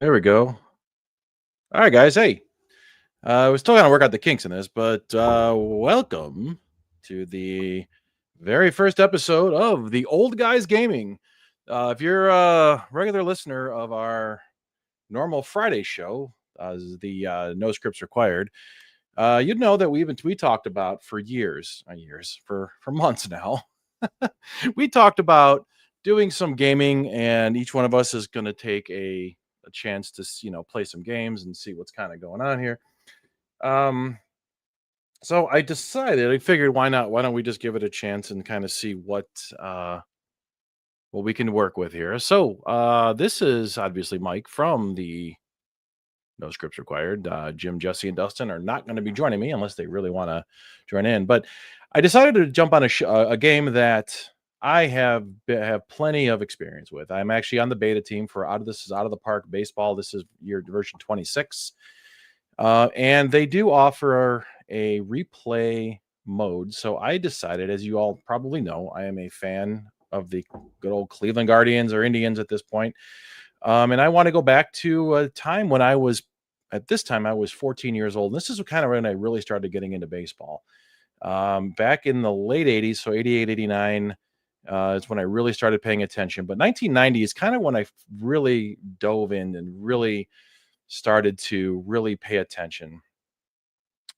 There we go. All right, guys. Hey, we're still gonna work out the kinks in this, but welcome to the very first episode of the Old Guys Gaming. If you're a regular listener of our normal Friday show, the No Scripts Required, you'd know that we talked about for years, for months now. We talked about doing some gaming, and each one of us is going to take a chance to play some games and see what's kind of going on here. Um, so I figured why don't we just give it a chance and kind of see what we can work with here. So this is obviously Mike from the No Scripts Required. Jim, Jesse, and Dustin are not going to be joining me unless they really want to join in. But I decided to jump on a game that have plenty of experience with. I'm actually on the beta team for Out of the Park Baseball. This is year version 26, and they do offer a replay mode. So I decided, as you all probably know, I am a fan of the good old Cleveland Guardians or Indians at this point. And I want to go back to a time when at this time, I was 14 years old. And this is kind of when I really started getting into baseball. Back in the late 80s, so 88, 89, is when I really started paying attention. But 1990 is kind of when I really dove in and really started to really pay attention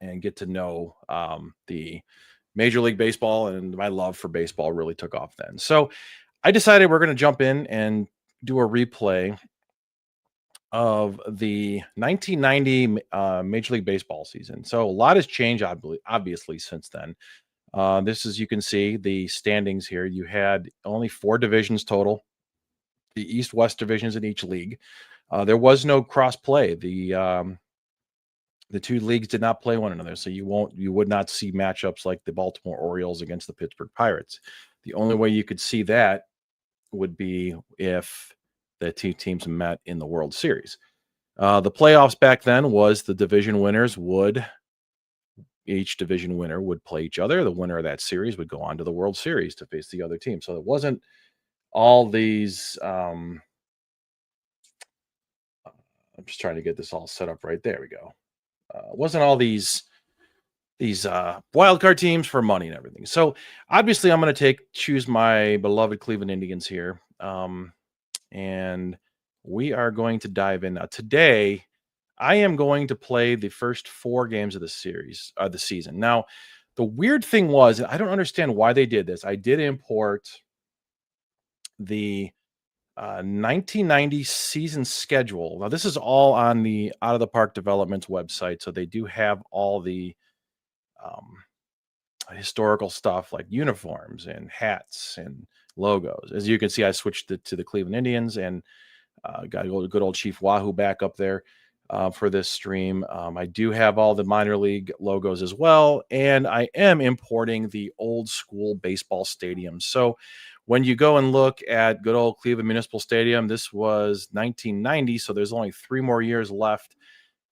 and get to know the Major League Baseball, and my love for baseball really took off then. So I decided we're going to jump in and do a replay of the 1990 Major League Baseball season. So a lot has changed, obviously, since then. This is, you can see the standings here. You had only four divisions total, the East West divisions in each league. There was no cross play. The two leagues did not play one another, so you would not see matchups like the Baltimore Orioles against the Pittsburgh Pirates. The only way you could see that would be if the two teams met in the World Series. The playoffs back then was the division winners each division winner would play each other. The winner of that series would go on to the World Series to face the other team. So it wasn't all these. I'm just trying to get this all set up right. There we go. It wasn't all these wild card teams for money and everything. So obviously, I'm going to choose my beloved Cleveland Indians here, and we are going to dive in now. Today, I am going to play the first four games of the season. Now, the weird thing was, I don't understand why they did this. I did import the 1990 season schedule. Now, this is all on the Out of the Park Development's website, so they do have all the um, historical stuff like uniforms and hats and logos. As you can see, I switched it to the Cleveland Indians and got a good old Chief Wahoo back up there for this stream. I do have all the minor league logos as well, and I am importing the old school baseball stadiums. So when you go and look at good old Cleveland Municipal Stadium, this was 1990, so there's only 3 more years left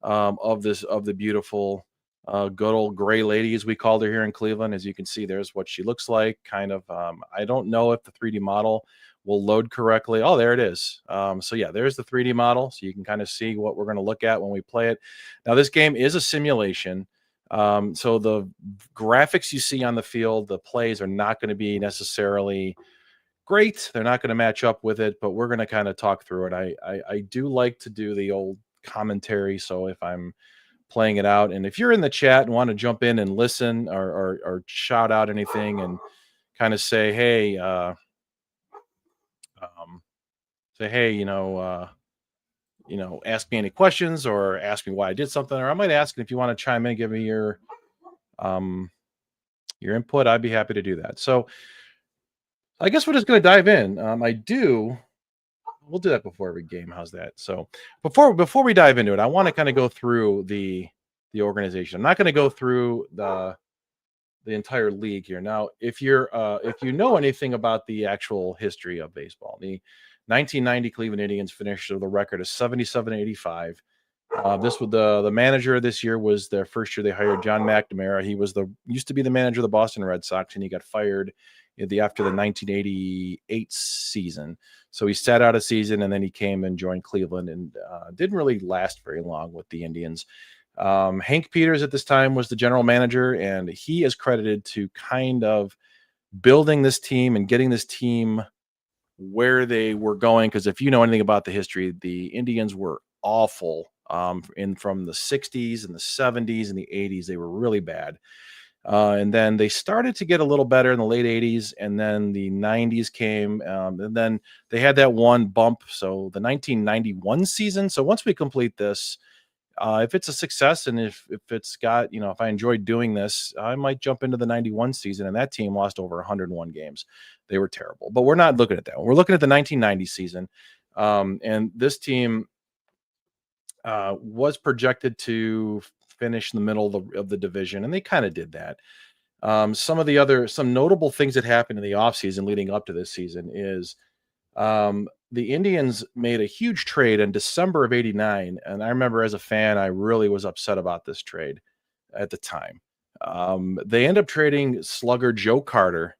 of the beautiful good old gray lady, as we called her here in Cleveland. As you can see, there's what she looks like. Kind of, I don't know if the 3D model will load correctly. Oh, there it is. So yeah, there's the 3D model. So you can kind of see what we're going to look at when we play it. Now, this game is a simulation. So the graphics you see on the field, the plays are not going to be necessarily great. They're not going to match up with it, but we're going to kind of talk through it. I do like to do the old commentary. So if I'm playing it out, and if you're in the chat and want to jump in and listen or shout out anything and kind of say, hey, say, hey, ask me any questions or ask me why I did something, or I might ask if you want to chime in, give me um, your input. I'd be happy to do that. So I guess we're just going to dive in. We'll do that before every game. How's that? So before we dive into it, I want to kind of go through the organization. I'm not going to go through the entire league here. Now, if you know anything about the actual history of baseball, the 1990 Cleveland Indians finished with a record of 77-85. This was the manager this year was their first year they hired John McNamara. He used to be the manager of the Boston Red Sox, and he got fired after the 1988 season. So he sat out a season and then he came and joined Cleveland and didn't really last very long with the Indians. Hank Peters at this time was the general manager, and he is credited to kind of building this team and getting this team where they were going. Because if you know anything about the history, the Indians were awful in from the 60s and the 70s and the 80s. They were really bad. And then they started to get a little better in the late 80s, and then the 90s came, and then they had that one bump. So the 1991 season. So once we complete this, if it's a success and if it's got, if I enjoyed doing this, I might jump into the 91 season. And that team lost over 101 games. They were terrible, but we're not looking at that. We're looking at the 1990 season. And this team was projected to finish in the middle of the division, and they kind of did that. Some notable things that happened in the offseason leading up to this season is the Indians made a huge trade in December of '89. And I remember as a fan, I really was upset about this trade at the time. They end up trading slugger Joe Carter.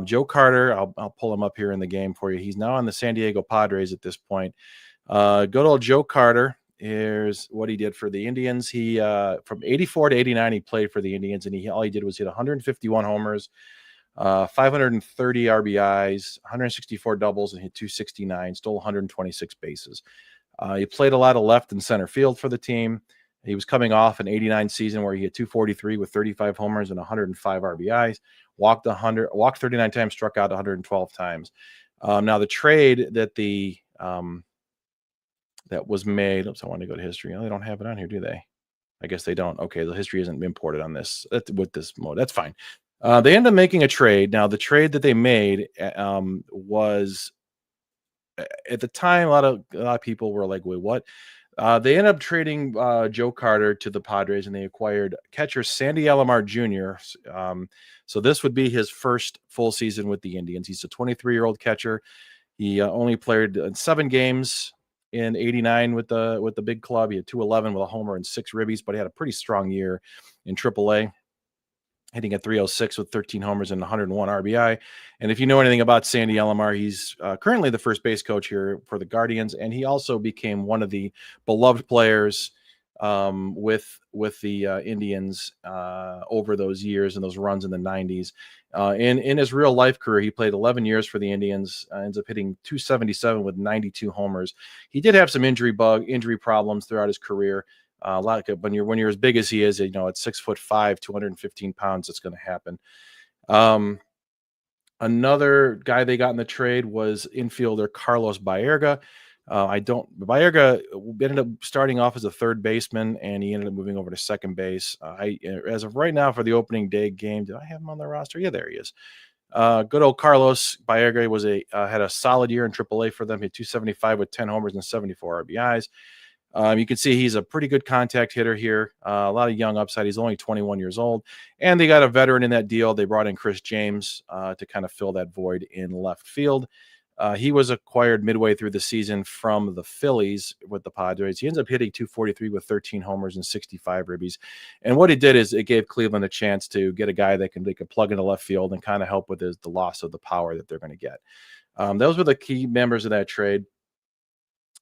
Joe Carter, I'll pull him up here in the game for you. He's now on the San Diego Padres at this point. Good old Joe Carter. Here's what he did for the Indians. He from '84 to '89, he played for the Indians, and all he did was hit 151 homers, 530 RBIs, 164 doubles, and hit 269. Stole 126 bases. He played a lot of left and center field for the team. He was coming off an '89 season where he hit 243 with 35 homers and 105 RBIs. Walked 39 times, struck out 112 times. Now the trade that was made. Oops, I want to go to history. Oh, they don't have it on here, do they? I guess they don't. Okay, the history isn't imported on this with this mode. That's fine. They ended up making a trade. Now, the trade that they made was at the time a lot of people were like, "Wait, what?" They ended up trading Joe Carter to the Padres, and they acquired catcher Sandy Alomar Jr. So this would be his first full season with the Indians. He's a 23-year-old catcher. He only played 7 games in '89 with the big club. He had 211 with a homer and 6 ribbies, but he had a pretty strong year in AAA, hitting at 306 with 13 homers and 101 RBI. And if you know anything about Sandy Alomar, he's currently the first base coach here for the Guardians, and he also became one of the beloved players with the Indians over those years and those runs in the 90s. In his real life career, he played 11 years for the Indians, ends up hitting 277 with 92 homers. He did have some injury problems throughout his career. When you're as big as he is, at 6'5", 215 pounds, it's going to happen. Another guy they got in the trade was infielder Carlos Baerga. Baerga ended up starting off as a third baseman, and he ended up moving over to second base. As of right now, for the opening day game, did I have him on the roster? Yeah, there he is. Good old Carlos Baerga had a solid year in AAA for them. He had 275 with 10 homers and 74 RBIs. You can see he's a pretty good contact hitter here. A lot of young upside. He's only 21 years old. And they got a veteran in that deal. They brought in Chris James to kind of fill that void in left field. He was acquired midway through the season from the Phillies with the Padres. He ends up hitting 243 with 13 homers and 65 ribbies. And what it did is it gave Cleveland a chance to get a guy they could plug into left field and kind of help with the loss of the power that they're going to get. Those were the key members of that trade.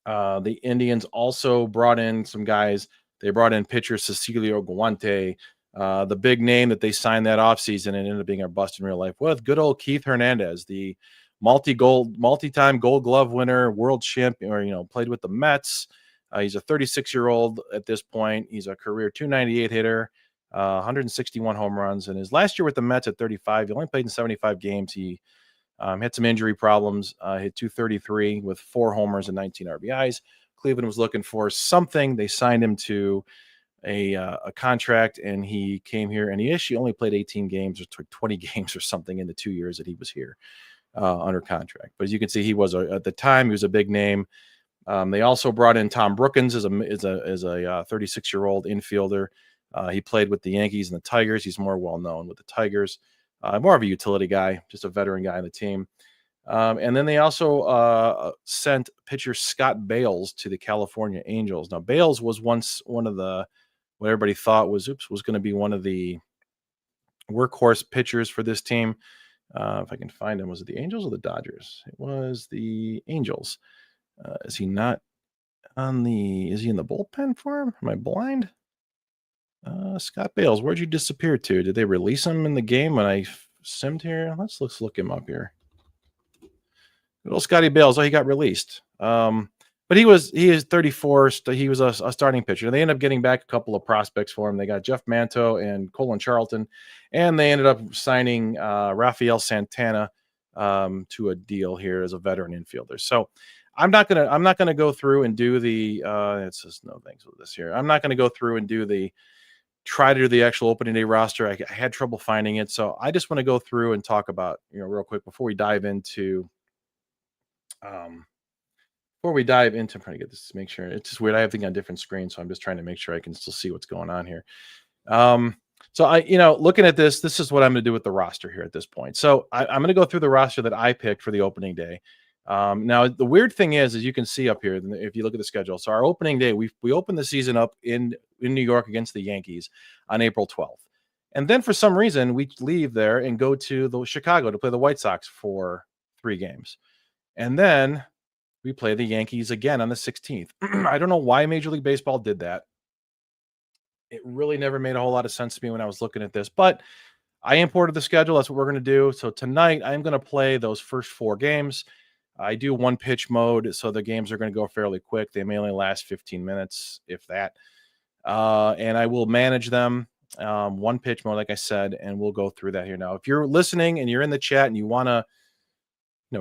The Indians also brought in some guys. They brought in pitcher Cecilio Guante, the big name that they signed that offseason and ended up being a bust in real life with good old Keith Hernandez, the multi-time Gold Glove winner, world champion, played with the Mets. He's a 36-year-old at this point. He's a career 298 hitter, 161 home runs. And his last year with the Mets at 35, he only played in 75 games. He had some injury problems, hit 233 with 4 homers and 19 RBIs. Cleveland was looking for something. They signed him to a contract, and he came here, and he actually only played 18 games or 20 games or something in the 2 years that he was here under contract. But as you can see, he was at the time he was a big name. They also brought in Tom Brookins as a 36-year-old infielder. He played with the Yankees and the Tigers. He's more well known with the Tigers. More of a utility guy, just a veteran guy on the team. And then they also sent pitcher Scott Bales to the California Angels. Now, Bales was once one of what everybody thought was going to be one of the workhorse pitchers for this team. If I can find him, was it the Angels or the Dodgers? It was the Angels. Is he not on the? Is he in the bullpen for him? Am I blind? Scott Bales, where'd you disappear to? Did they release him in the game when I simmed here? Let's look him up here. Little Scotty Bales, he got released. But he is 34. He was a starting pitcher. They ended up getting back a couple of prospects for him. They got Jeff Manto and Colin Charlton, and they ended up signing Rafael Santana to a deal here as a veteran infielder. So I'm not gonna go through and do the it's just no thanks with this here. I'm not gonna go through and try to do the actual opening day roster. I had trouble finding it, so I just want to go through and talk about real quick before we dive into um, I'm trying to get this to make sure. It's just weird. I have things on different screens, so I'm just trying to make sure I can still see what's going on here. Um, so looking at this is what I'm going to do with the roster here at this point. So I'm going to go through the roster that I picked for the opening day. Now the weird thing is you can see up here, if you look at the schedule. So our opening day, we opened the season up in New York against the Yankees on April 12th. And then for some reason, we leave there and go to the Chicago to play the White Sox for 3 games. And then we play the Yankees again on the 16th. I don't know why Major League Baseball did that. It really never made a whole lot of sense to me when I was looking at this, but I imported the schedule. That's what we're going to do. So tonight I'm going to play those first 4 games. I do 1 pitch mode, so the games are going to go fairly quick. They may only last 15 minutes, if that. And I will manage them 1 pitch mode, like I said, and we'll go through that here now. If you're listening and you're in the chat and you want to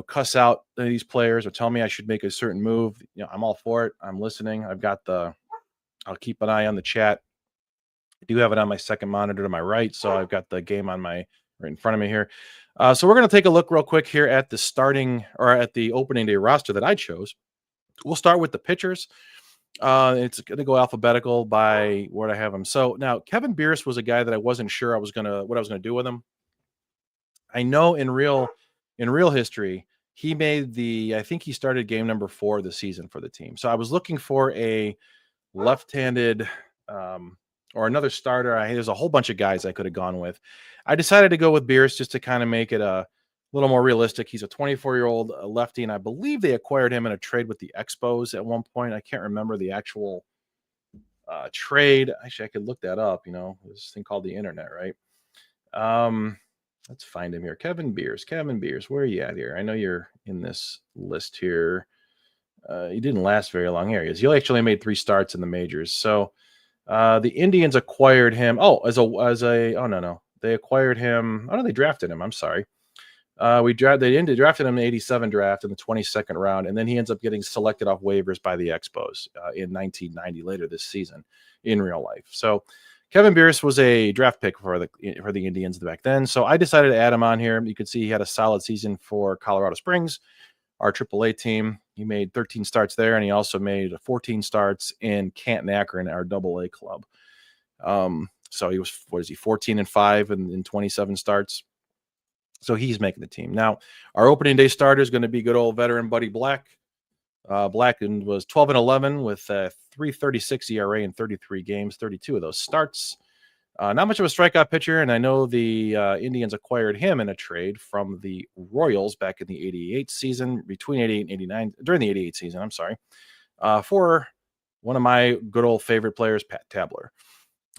cuss out these players or tell me I should make a certain move, I'm all for it. I'm listening. I'll keep an eye on the chat. I do have it on my second monitor to my right, so I've got the game on right in front of me here. So we're going to take a look real quick here at the opening day roster that I chose. We'll start with the pitchers. It's going to go alphabetical by where I have them. So now Kevin Bierce was a guy that I wasn't sure what I was going to do with him. I know in real history, I think he started game number 4 of the season for the team. So I was looking for a left-handed or another starter. There's a whole bunch of guys I could have gone with. I decided to go with Bierce just to kind of make it a little more realistic. He's a 24-year-old lefty, and I believe they acquired him in a trade with the Expos at one point. I can't remember the actual trade. Actually, I could look that up. This thing called the internet, right? Let's find him here. Kevin Bierce, where are you at here? I know you're in this list here. He didn't last very long. Here he is. He actually made 3 starts in the majors. So the Indians acquired him. Oh, oh no. They acquired him. Oh no, they drafted him. I'm sorry. They drafted him in the 87 draft in the 22nd round, and then he ends up getting selected off waivers by the Expos in 1990 later this season in real life. So Kevin Bierce was a draft pick for the Indians back then. So I decided to add him on here. You can see he had a solid season for Colorado Springs, our AAA team. He made 13 starts there, and he also made 14 starts in Canton Akron, our AA club. So he was 14-5 in 27 starts. So he's making the team. Now, our opening day starter is going to be good old veteran Buddy Black. Black was 12-11 with a 3.36 ERA in 33 games, 32 of those starts. Not much of a strikeout pitcher, and I know the Indians acquired him in a trade from the Royals back in the 88 season, between 88 and 89, during the 88 season, I'm sorry, for one of my good old favorite players, Pat Tabler.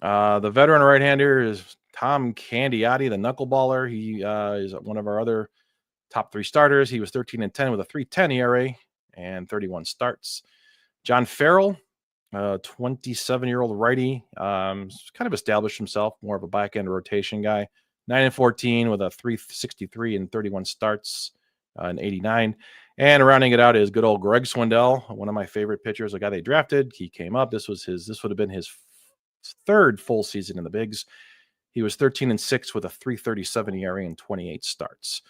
The veteran right-hander is Tom Candiotti, the knuckleballer. He is one of our other top 3 starters. He was 13-10 with a 3.10 ERA and 31 starts. John Farrell, 27-year-old righty, kind of established himself, more of a back-end rotation guy. 9-14 with a 3.63 and 31 starts in 89. And rounding it out is good old Greg Swindell, one of my favorite pitchers, a guy they drafted. He came up. This would have been his 3rd full season in the bigs. He was 13-6 with a 3.37 ERA and 28 starts.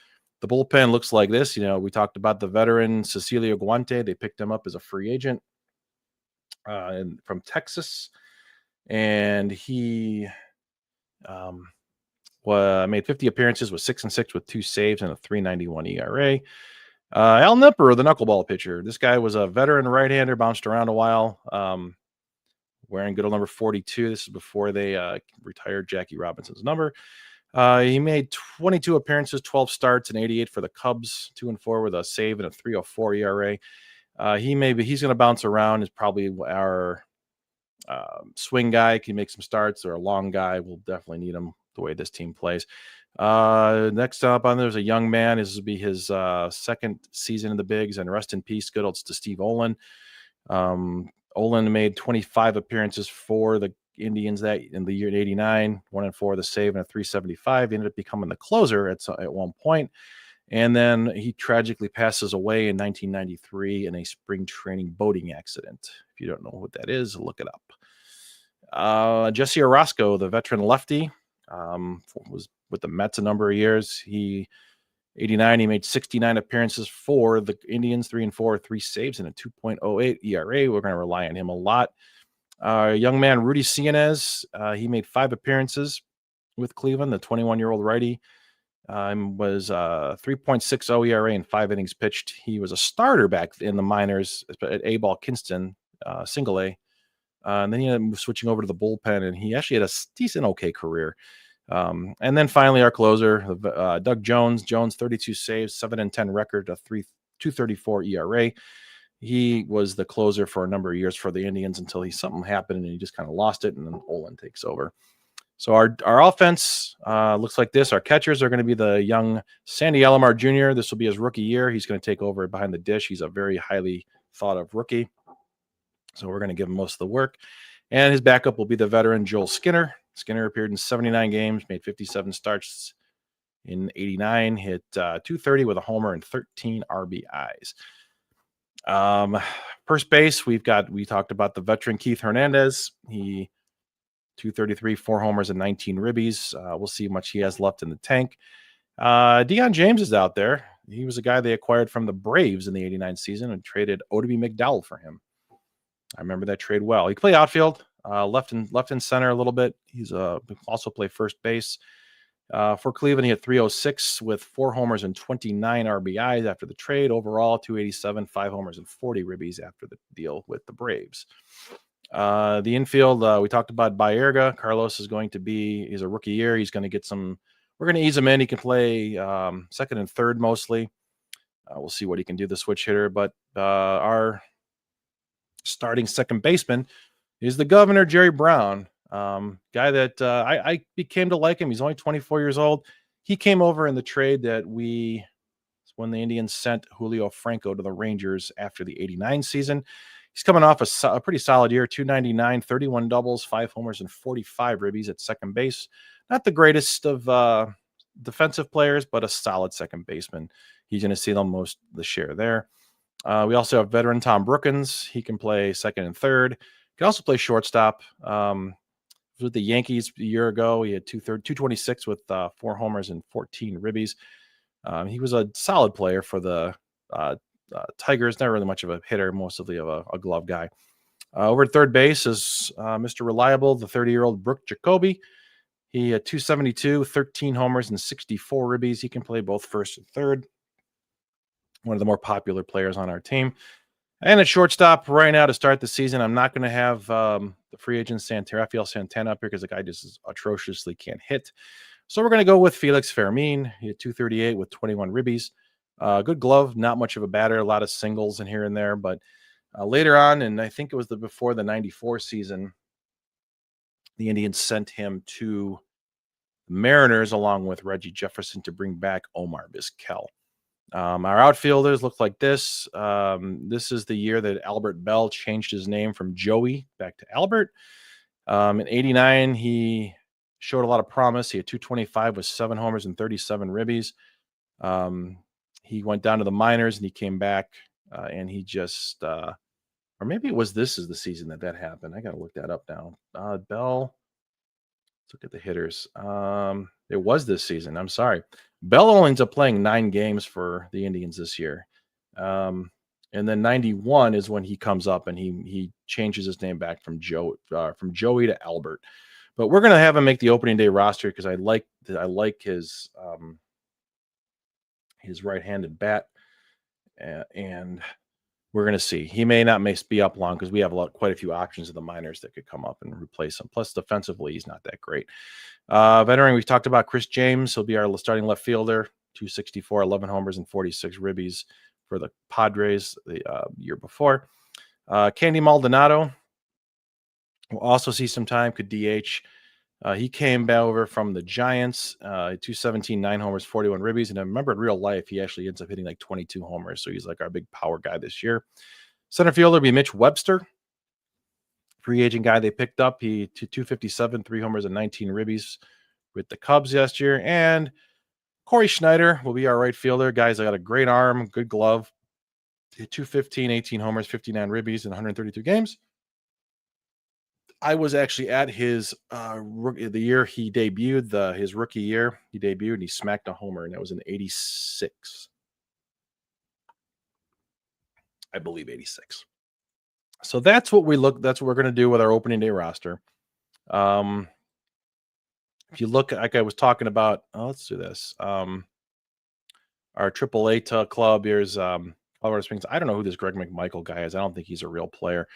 The bullpen looks like this. We talked about the veteran Cecilio Guante. They picked him up as a free agent from Texas, and he made 50 appearances with 6-6 with 2 saves and a 3.91 ERA. Al Nipper, the knuckleball pitcher. This guy was a veteran right-hander, bounced around a while, wearing good old number 42. This is before they retired Jackie Robinson's number. He made 22 appearances, 12 starts, and 88 for the Cubs, 2-4 with a save and a 3.04 ERA. He's going to bounce around. Is probably our swing guy. Can make some starts, or a long guy. We'll definitely need him the way this team plays. Next up on there's a young man. This will be his second season in the bigs, and rest in peace, good old Steve Olin. Olin made 25 appearances for the Indians that in the year 89, 1-4 the save and a 3.75. He ended up becoming the closer at one point, and then he tragically passes away in 1993 in a spring training boating accident. If you don't know what that is, look it up. Jesse Orosco, the veteran lefty, was with the Mets a number of years. 89, he made 69 appearances for the Indians, 3-4, 3 saves, and a 2.08 ERA. We're going to rely on him a lot. Young man Rudy Cianez, he made 5 appearances with Cleveland. The 21-year-old righty was 3.60 ERA in 5 innings pitched. He was a starter back in the minors at A-ball Kinston, single A. And then he ended up switching over to the bullpen, and he actually had a decent, okay career. And then finally, our closer, Doug Jones. 32 saves, 7-10 record, a 2.34 ERA. He was the closer for a number of years for the Indians until something happened and he just kind of lost it, and then Olin takes over. So our offense looks like this. Our catchers are going to be the young Sandy Alomar Jr. This will be his rookie year. He's going to take over behind the dish. He's a very highly thought of rookie. So we're going to give him most of the work. And his backup will be the veteran Joel Skinner. Skinner appeared in 79 games, made 57 starts in 89, hit 230 with a homer and 13 RBIs. First base, we talked about the veteran Keith Hernandez. He 233, 4 homers and 19 ribbies. We'll see how much he has left in the tank. Deion James is out there. He was a guy they acquired from the Braves in the 89 season and traded OOTP McDowell for him. I remember that trade well. He played outfield, left and center a little bit. He's also play first base. For Cleveland, he had 306 with 4 homers and 29 RBIs after the trade. Overall, 287, 5 homers and 40 ribbies after the deal with the Braves. The infield, we talked about Baerga. Carlos he's a rookie year. He's going to get we're going to ease him in. He can play second and third mostly. We'll see what he can do, the switch hitter. But our starting second baseman is the governor, Jerry Brown. Guy that I became to like him. He's only 24 years old. He came over in the trade when the Indians sent Julio Franco to the Rangers after the 89 season. He's coming off a pretty solid year, 299, 31 doubles, 5 homers, and 45 ribbies at second base. Not the greatest of defensive players, but a solid second baseman. He's going to see the share there. We also have veteran Tom Brookins. He can play second and third. He can also play shortstop. With the Yankees a year ago, he had 226 with 4 homers and 14 ribbies. He was a solid player for the Tigers. Never really much of a hitter, mostly of a glove guy. Over at third base is Mr. Reliable, the 30-year-old Brooke Jacoby. He had 272, 13 homers, and 64 ribbies. He can play both first and third. One of the more popular players on our team. And at shortstop right now to start the season, I'm not going to have the free agent Rafael Santana up here because the guy just atrociously can't hit. So we're going to go with Felix Fermin. He had 238 with 21 ribbies. Good glove, not much of a batter, a lot of singles in here and there. But later on, and I think it was before the 94 season, the Indians sent him to Mariners along with Reggie Jefferson to bring back Omar Vizquel. Our outfielders look like this. This is the year that Albert Bell changed his name from Joey back to Albert. In 89, he showed a lot of promise. He had 225 with 7 homers and 37 ribbies. He went down to the minors and he came back and he just, or maybe this is the season that happened. I got to look that up now. Bell. Let's look at the hitters. It was this season. I'm sorry. Bell only ends up playing 9 games for the Indians this year. And then 91 is when he comes up and he changes his name back from Joey to Albert. But we're going to have him make the opening day roster because I like his right-handed bat. And We're going to see. He may not be up long because we have quite a few options in the minors that could come up and replace him. Plus, defensively, he's not that great. Veteran, we've talked about Chris James. He'll be our starting left fielder. 264, 11 homers, and 46 ribbies for the Padres the year before. Candy Maldonado will also see some time. Could DH. He came back over from the Giants, 217, 9 homers, 41 ribbies. And I remember in real life, he actually ends up hitting like 22 homers. So he's like our big power guy this year. Center fielder will be Mitch Webster, free agent guy they picked up. He 257, 3 homers, and 19 ribbies with the Cubs last year. And Corey Schneider will be our right fielder. Guys, I got a great arm, good glove. 215, 18 homers, 59 ribbies in 132 games. I was actually at his the year he debuted, his rookie year. He debuted and he smacked a homer, and that was in 86. I believe 86. So that's what that's what we're going to do with our opening day roster. If you look, like I was talking about, let's do this. Our AAA club, here's Colorado Springs. I don't know who this Greg McMichael guy is. I don't think he's a real player.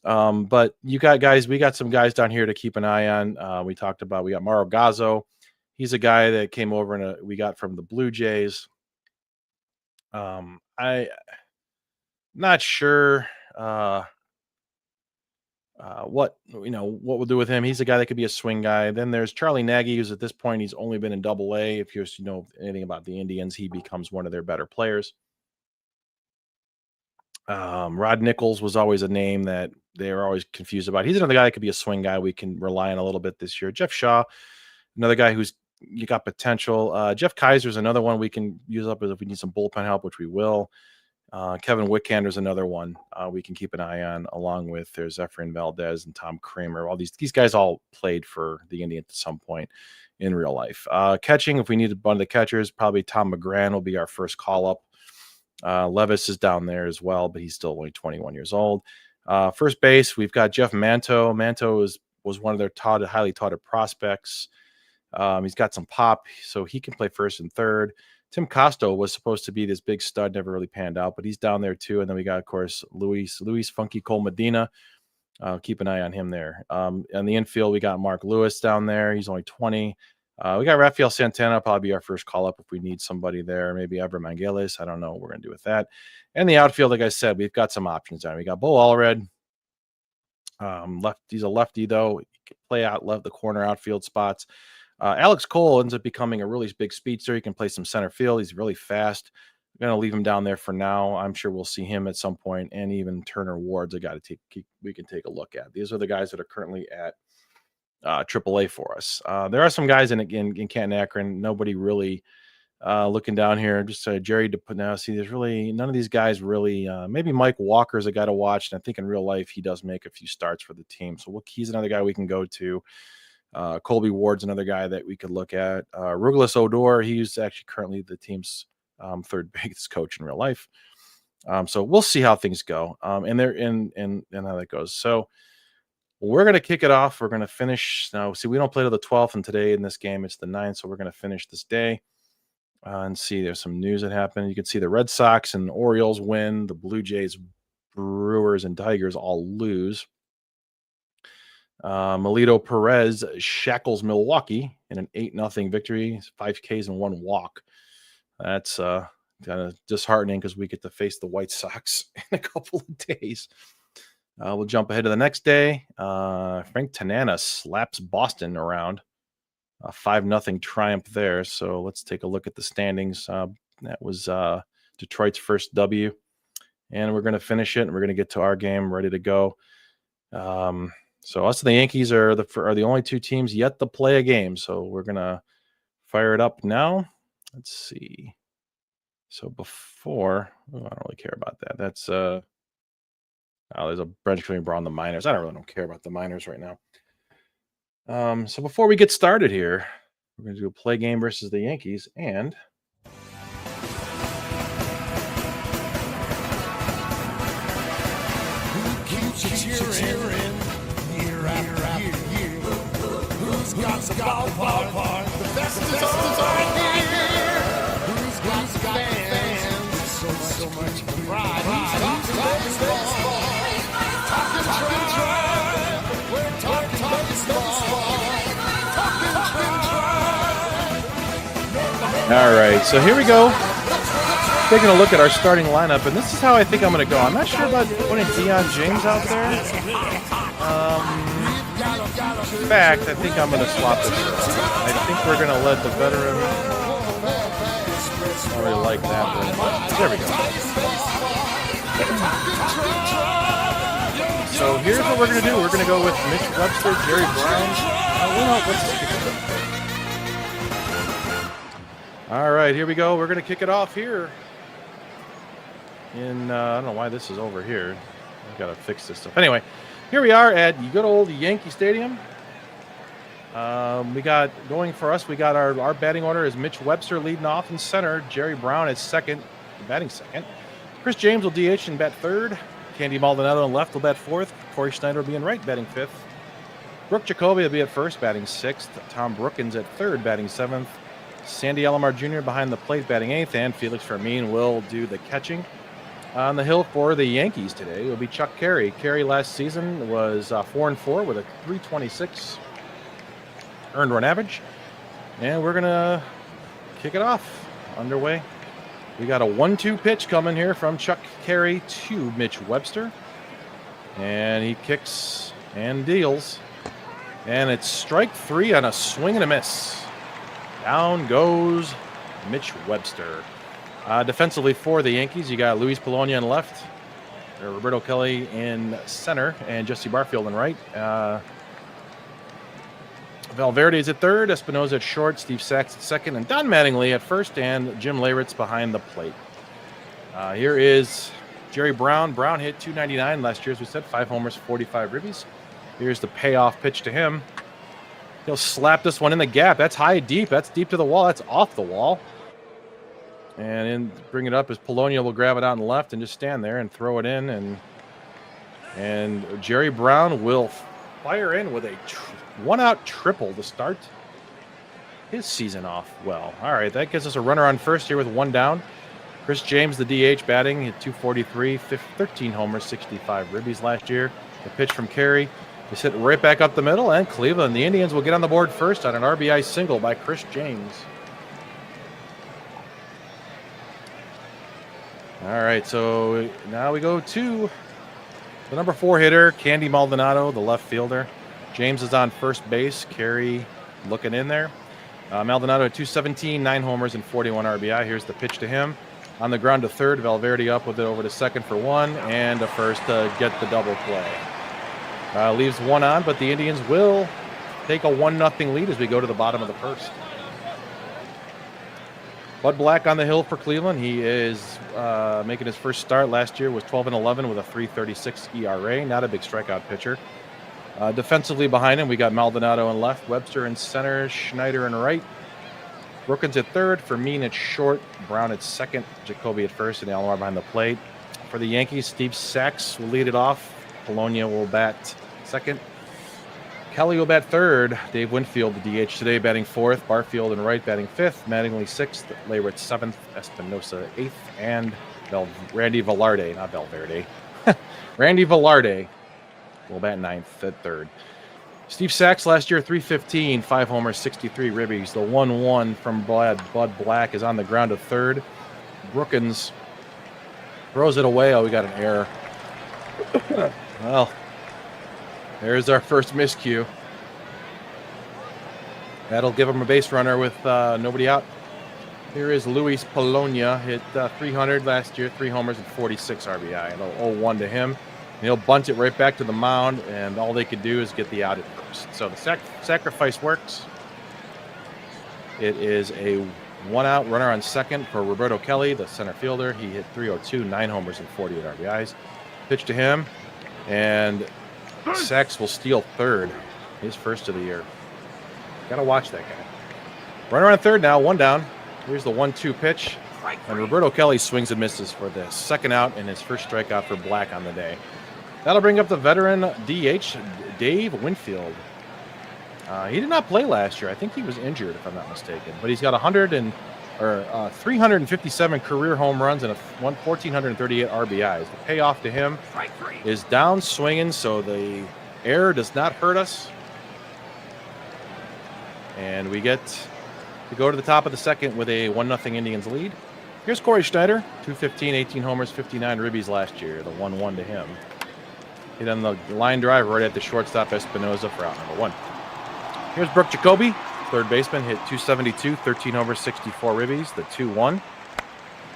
But you got guys, we got some guys down here to keep an eye on. We got Mauro Gazzo. He's a guy that came over and we got from the Blue Jays. I not sure what we'll do with him. He's a guy that could be a swing guy. Then there's Charlie Nagy, who's at this point, he's only been in Double-A. If you know anything about the Indians, he becomes one of their better players. Rod Nichols was always a name that they were always confused about. He's another guy that could be a swing guy we can rely on a little bit this year. Jeff Shaw, another guy you got potential. Jeff Kaiser's another one we can use up if we need some bullpen help, which we will. Kevin Wickander's another one we can keep an eye on, along with there's Efrain Valdez and Tom Kramer. All these guys all played for the Indians at some point in real life. Catching, if we need one of the catchers, probably Tom McGran will be our first call up. Levis is down there as well, but he's still only 21 years old. First base, we've got Jeff Manto. Manto was one of their highly touted prospects. He's got some pop, so he can play first and third. Tim Costo was supposed to be this big stud, never really panned out, but he's down there too. And then we got, of course, Luis Funky Cole Medina. Keep an eye on him there. On the infield, we got Mark Lewis down there. He's only 20. We got Rafael Santana, probably our first call up if we need somebody there. Maybe Ever Mangeles. I don't know what we're going to do with that. And the outfield, like I said, we've got some options there. We got Bo Allred. He's a lefty, though. He can play out the corner outfield spots. Alex Cole ends up becoming a really big speedster. He can play some center field. He's really fast. I'm going to leave him down there for now. I'm sure we'll see him at some point. And even Turner Ward's a guy we can take a look at. These are the guys that are currently at AAA for us. There are some guys in Canton Akron. Nobody really looking down here. Just Jerry DePanowski. There's really none of these guys really. Maybe Mike Walker's a guy to watch, and I think in real life he does make a few starts for the team. So he's another guy we can go to. Colby Ward's another guy that we could look at. Rugelis Odor, he's actually currently the team's third biggest coach in real life. So we'll see how things go. And how that goes. So we're going to kick it off. We're going to finish now. See, we don't play till the 12th, and today in this game it's the 9th. So we're going to finish this day and see. There's some news that happened. You can see the Red Sox and Orioles win. The Blue Jays, Brewers, and Tigers all lose. Melito Perez shackles Milwaukee in an 8-0 victory, 5 Ks and 1 walk. That's kind of disheartening because we get to face the White Sox in a couple of days. We'll jump ahead to the next day. Frank Tanana slaps Boston around. A 5-0 triumph there. So let's take a look at the standings. That was Detroit's first W. And we're going to finish it, and we're going to get to our game ready to go. So us and the Yankees are the only two teams yet to play a game. So we're going to fire it up now. Let's see. So before, I don't really care about that. That's there's a bench clearing brawl on the minors. I don't care about the minors right now. So before we get started here, we're going to do a play game versus the Yankees, and who's got the ballpark? The best is on here. Who's got fans? So much pride. All right, so here we go. Taking a look at our starting lineup, and this is how I think I'm going to go. I'm not sure about putting Deion James out there. In fact, I think I'm going to swap this. I think we're going to let the veteran. I don't really like that very much. There we go. So here's what we're going to do. We're going to go with Mitch Webster, Jerry Brown. All right, here we go. We're going to kick it off here. I don't know why this is over here. I've got to fix this stuff. Anyway, here we are at good old Yankee Stadium. We got going for us. We got our batting order is Mitch Webster leading off in center. Jerry Brown is second, batting second. Chris James will DH and bat third. Candy Maldonado in left will bat fourth. Corey Schneider will be in right, batting fifth. Brooke Jacoby will be at first, batting sixth. Tom Brookins at third, batting seventh. Sandy Alomar Jr. behind the plate, batting eighth, and Felix Fermin will do the catching. On the hill for the Yankees today will be Chuck Carey. Carey last season was 4-4 with a .326 earned run average. And we're going to kick it off. Underway. We got a 1-2 pitch coming here from Chuck Carey to Mitch Webster. And he kicks and deals. And it's strike three on a swing and a miss. Down goes Mitch Webster. Defensively for the Yankees, you got Luis Polonia in left, Roberto Kelly in center, and Jesse Barfield in right. Valverde is at third, Espinoza at short, Steve Sachs at second, and Don Mattingly at first, and Jim Leyritz behind the plate. Here is Jerry Brown. Brown hit .299 last year, as we said, 5 homers, 45 ribbies. Here's the payoff pitch to him. He'll slap this one in the gap. That's high, deep. That's deep to the wall. That's off the wall. And bring it up as Polonia will grab it out on the left and just stand there and throw it in. And Jerry Brown will fire in with a one-out triple to start his season off well. All right, that gives us a runner on first here with one down. Chris James, the DH, batting at .243, 13 homers, 65 ribbies last year. The pitch from Carey. They hit right back up the middle, and Cleveland, the Indians, will get on the board first on an RBI single by Chris James. All right, so now we go to the number 4 hitter, Candy Maldonado, the left fielder. James is on first base. Carey looking in there. Maldonado at .217, 9 homers and 41 RBI. Here's the pitch to him. On the ground to third, Valverde up with it over to second for one, and a first to get the double play. Leaves one on, but the Indians will take a 1-0 lead as we go to the bottom of the first. Bud Black on the hill for Cleveland. He is making his first start. Last year was 12-11 with a .336 ERA. Not a big strikeout pitcher. Defensively behind him, we got Maldonado in left, Webster in center, Schneider in right. Brookins at third, Fermin at short, Brown at second, Jacoby at first, and Alomar behind the plate. For the Yankees, Steve Sachs will lead it off. Polonia will bat second. Kelly will bat third. Dave Winfield, the DH today, batting fourth. Barfield in right, batting fifth. Mattingly sixth. Leyritz seventh. Espinosa eighth. And Randy Velarde, not Valverde. Randy Velarde will bat ninth at third. Steve Sachs last year, .315, 5 homers, 63 ribbies. The 1-1 from Bud Black is on the ground to third. Brookins throws it away. Oh, we got an error. Well, there's our first miscue. That'll give him a base runner with nobody out. Here is Luis Polonia, hit .300 last year, 3 homers and 46 RBI. And 0-1 to him. And he'll bunt it right back to the mound, and all they could do is get the out at first. So the sacrifice works. It is a 1-out runner on second for Roberto Kelly, the center fielder. He hit .302, 9 homers and 48 RBIs. Pitch to him, and Sachs will steal third, his first of the year. Got to watch that guy. Runner on third now, 1 down. Here's the 1-2 pitch, and Roberto Kelly swings and misses for the second out and his first strikeout for Black on the day. That'll bring up the veteran DH, Dave Winfield. He did not play last year. I think he was injured, if I'm not mistaken. But he's got 357 career home runs and 1,438 RBIs. The payoff to him is down swinging, so the error does not hurt us. And we get to go to the top of the second with a 1-0 Indians lead. Here's Corey Schneider, 215, 18 homers, 59 ribbies last year. The 1-1 to him. Hit on the line drive right at the shortstop Espinoza for out number 1. Here's Brooke Jacoby, third baseman, hit 272, 13 homers, 64 ribbies. The 2-1.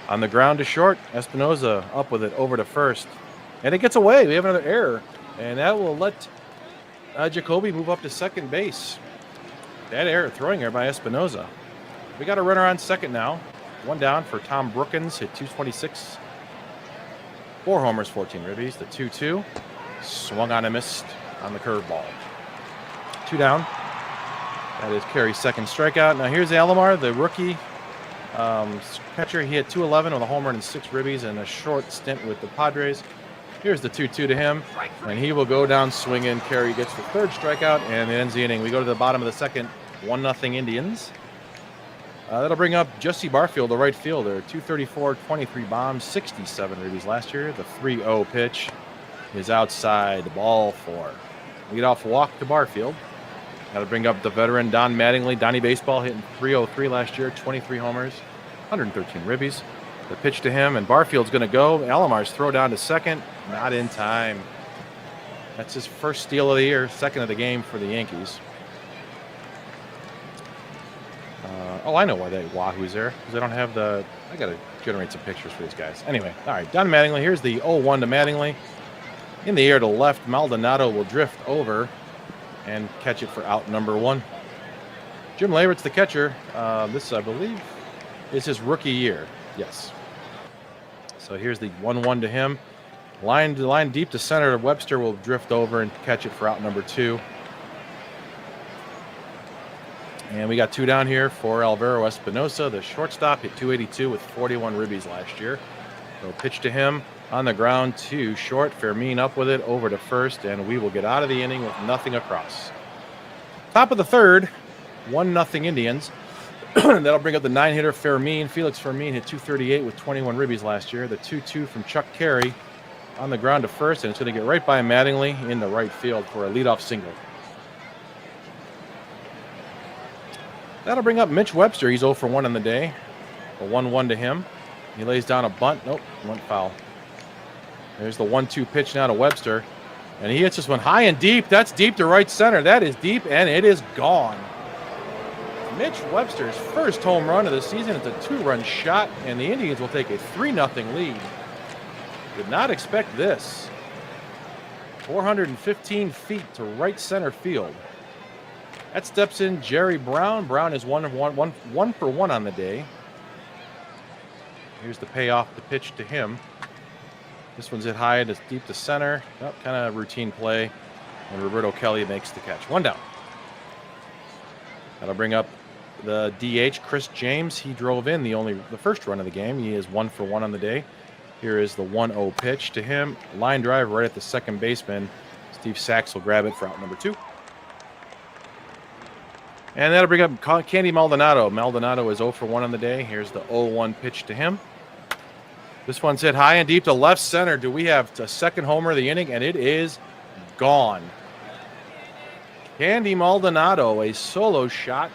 On the ground to short, Espinoza up with it over to first. And it gets away. We have another error. And that will let Jacoby move up to second base. That error, throwing error by Espinoza. We got a runner on second now. One down for Tom Brookins, hit 226. 4 homers, 14 ribbies. The 2-2. Swung on and missed on the curveball. 2 down. That is Carey's second strikeout. Now here's Alomar, the rookie catcher. He had 211 with a home run and 6 ribbies and a short stint with the Padres. Here's the 2-2 to him, and he will go down swinging. Carey gets the third strikeout, and it ends the inning. We go to the bottom of the second, 1-0 Indians. That'll bring up Jesse Barfield, the right fielder, 234, 23 bombs, 67 ribbies last year. The 3-0 pitch is outside, the ball 4. Leadoff walk to Barfield. That'll bring up the veteran Don Mattingly. Donnie Baseball hitting 303 last year, 23 homers, 113 ribbies. The pitch to him, and Barfield's going to go. Alomar's throw down to second, not in time. That's his first steal of the year, second of the game for the Yankees. I know why they Wahoo's there, because I don't have the. I got to generate some pictures for these guys. Anyway, all right, Don Mattingly. Here's the 0-1 to Mattingly. In the air to left, Maldonado will drift over and catch it for out number 1. Jim Leyritz, the catcher. This, I believe, is his rookie year. Yes. So here's the 1-1 to him. Line deep to center. Webster will drift over and catch it for out number 2. And we got 2 down here for Alvaro Espinosa, the shortstop, hit 282 with 41 ribbies last year. So pitch to him on the ground to short. Fermin up with it over to first, and we will get out of the inning with nothing across. Top of the third, 1-0 Indians. That'll bring up the 9-hitter Fermin. Felix Fermin hit 238 with 21 ribbies last year. The 2-2 from Chuck Carey on the ground to first, and it's going to get right by Mattingly in the right field for a leadoff single. That'll bring up Mitch Webster. He's 0 for 1 on the day. A 1-1 to him. He lays down a bunt. Nope, went foul. There's the 1-2 pitch now to Webster. And he hits this one high and deep. That's deep to right center. That is deep, and it is gone. Mitch Webster's first home run of the season. It's a 2-run shot, and the Indians will take a 3-0 lead. Did not expect this. 415 feet to right center field. That steps in Jerry Brown. Brown is 1 for 1 on the day. Here's the payoff, the pitch to him. This one's hit high, it's deep to center. Oh, kind of routine play. And Roberto Kelly makes the catch. 1 down. That'll bring up the DH, Chris James. He drove in the first run of the game. He is 1 for 1 on the day. Here is the 1-0 pitch to him. Line drive right at the second baseman. Steve Sachs will grab it for out number 2. And that'll bring up Candy Maldonado. Maldonado is 0 for 1 on the day. Here's the 0-1 pitch to him. This one's hit high and deep to left center. Do we have a second homer of the inning? And it is gone. Candy Maldonado, a solo shot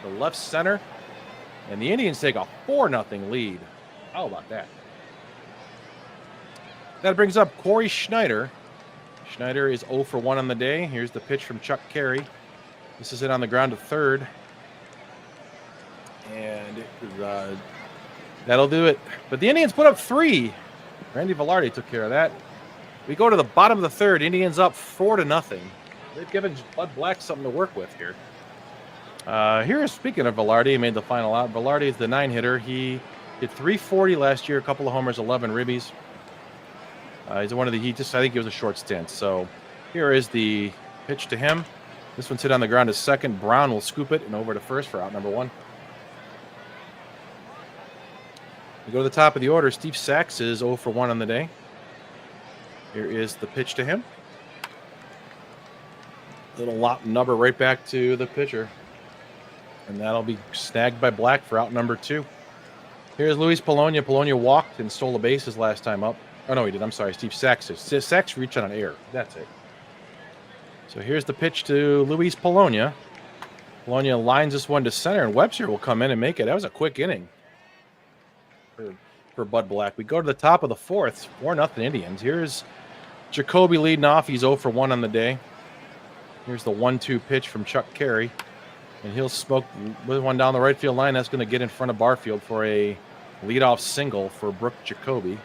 to left center. And the Indians take a 4-0 lead. How about that? That brings up Corey Schneider. Schneider is 0 for 1 on the day. Here's the pitch from Chuck Carey. This is it on the ground to third. And that'll do it. But the Indians put up 3. Randy Velarde took care of that. We go to the bottom of the third. Indians up 4-0. They've given Bud Black something to work with here. Speaking of Velarde, he made the final out. Velarde is the 9-hitter. He hit 340 last year, a couple of homers, 11 ribbies. I think he was a short stint. So here is the pitch to him. This one's hit on the ground to second. Brown will scoop it and over to first for out number 1. We go to the top of the order. Steve Sachs is 0 for 1 on the day. Here is the pitch to him. Little nubber right back to the pitcher. And that'll be snagged by Black for out number 2. Here's Luis Polonia. Polonia walked and stole a base his last time up. Oh, no, he did. I'm sorry. Steve Sachs. Sachs reached on an air. That's it. So here's the pitch to Luis Polonia. Polonia lines this one to center, and Webster will come in and make it. That was a quick inning for Bud Black. We go to the top of the fourth. 4-0 Indians. Here's Jacoby leading off. He's 0 for 1 on the day. Here's the 1-2 pitch from Chuck Carey. And he'll smoke with one down the right field line. That's going to get in front of Barfield for a leadoff single for Brooke Jacoby.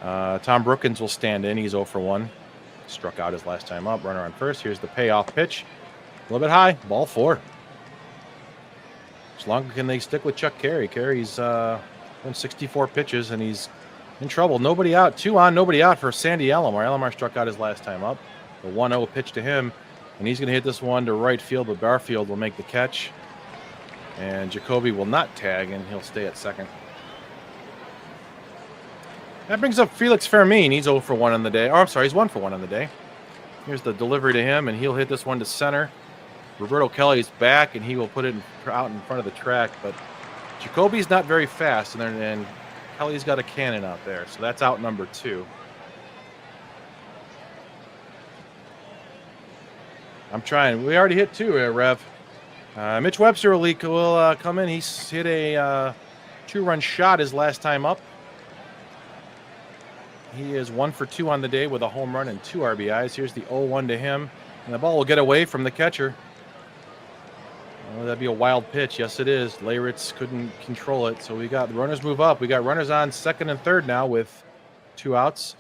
Tom Brookins will stand in. He's 0 for 1. Struck out his last time up. Runner on first. Here's the payoff pitch. A little bit high. Ball 4. As long as can they stick with Chuck Carey. Carey's won 64 pitches, and he's in trouble. Nobody out. 2 on, nobody out for Sandy Alomar. Alomar struck out his last time up. The 1-0 pitch to him. And he's going to hit this one to right field, but Barfield will make the catch. And Jacoby will not tag, and he'll stay at second. That brings up Felix Fermin. He's 0 for 1 on the day. Oh, I'm sorry, he's 1 for 1 on the day. Here's the delivery to him, and he'll hit this one to center. Roberto Kelly's back, and he will put it out in front of the track. But Jacoby's not very fast, and Kelly's got a cannon out there. So that's out number 2. I'm trying. We already hit 2, Rev. Mitch Webster will come in. He's hit a 2-run shot his last time up. He is 1 for 2 on the day with a home run and 2 RBIs. Here's the 0-1 to him. And the ball will get away from the catcher. Oh, that'd be a wild pitch. Yes, it is. Leyritz couldn't control it. So we got the runners move up. We got runners on second and third now with 2 outs.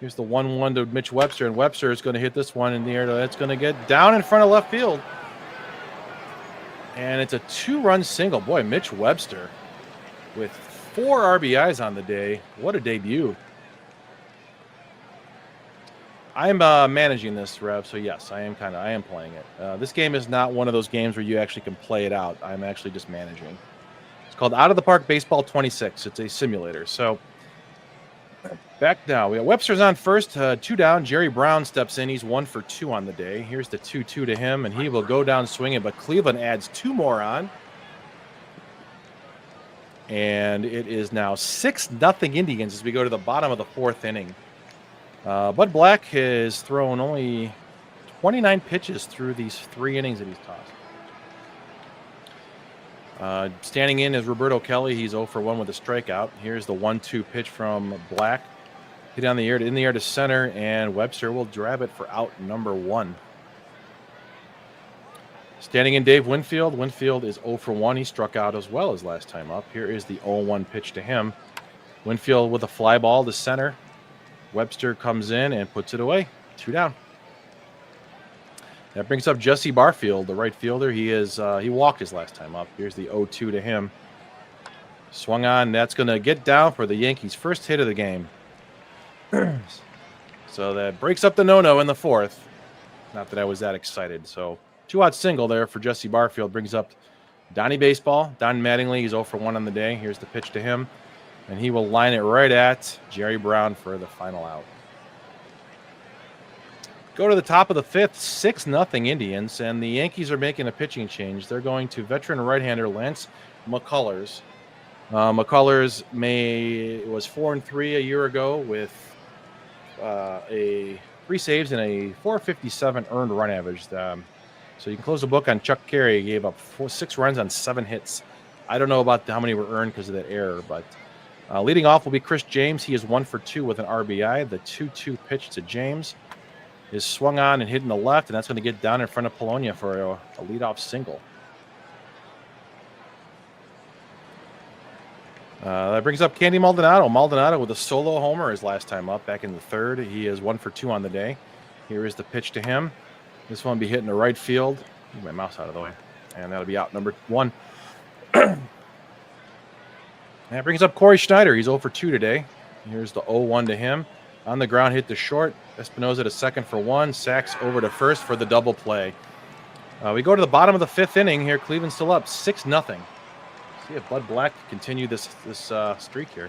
Here's the 1-1 to Mitch Webster, and Webster is going to hit this one in the air. That's going to get down in front of left field. And it's a 2-run single. Boy, Mitch Webster with 4 RBIs on the day. What a debut. I'm managing this, Rev, so yes, I am playing it. This game is not one of those games where you actually can play it out. I'm actually just managing. It's called Out of the Park Baseball 26. It's a simulator. So back now. We got Webster's on first, 2 down. Jerry Brown steps in. He's 1 for 2 on the day. Here's the 2-2 to him, and he will go down swinging, but Cleveland adds 2 more on. And it is now 6-0 Indians as we go to the bottom of the 4th inning. Bud Black has thrown only 29 pitches through these 3 innings that he's tossed. Standing in is Roberto Kelly. He's 0 for 1 with a strikeout. Here's the 1-2 pitch from Black. Hit in the air to center, and Webster will grab it for out number 1. Standing in Dave Winfield. Winfield is 0 for 1. He struck out as well as last time up. Here is the 0-1 pitch to him. Winfield with a fly ball to center. Webster comes in and puts it away. 2 down. That brings up Jesse Barfield, the right fielder. He walked his last time up. Here's the 0-2 to him. Swung on. That's going to get down for the Yankees' first hit of the game. So that breaks up the no-no in the 4th. Not that I was that excited. So 2-out single there for Jesse Barfield brings up Donnie Baseball. Don Mattingly, he's 0 for 1 on the day. Here's the pitch to him. And he will line it right at Jerry Brown for the final out. Go to the top of the 5th, 6-0 Indians, and the Yankees are making a pitching change. They're going to veteran right-hander Lance McCullers. McCullers was 4-3 a year ago with a 3 saves and a 457 earned run average. So you can close the book on Chuck Carey. He gave up 6 runs on 7 hits. I don't know about how many were earned because of that error, but leading off will be Chris James. He is 1 for 2 with an RBI. The 2-2 pitch to James is swung on and hit in the left, and that's going to get down in front of Polonia for a leadoff single. That brings up Candy Maldonado. Maldonado with a solo homer his last time up back in the 3rd. He is 1 for 2 on the day. Here is the pitch to him. This one will be hitting the right field. Move my mouse out of the way. And that'll be out number 1. That brings up Corey Schneider. He's 0 for 2 today. Here's the 0-1 to him. On the ground, hit to short. Espinoza to second for 1. Sachs over to first for the double play. We go to the bottom of the 5th inning here. Cleveland's still up 6-0. See if Bud Black can continue this streak here.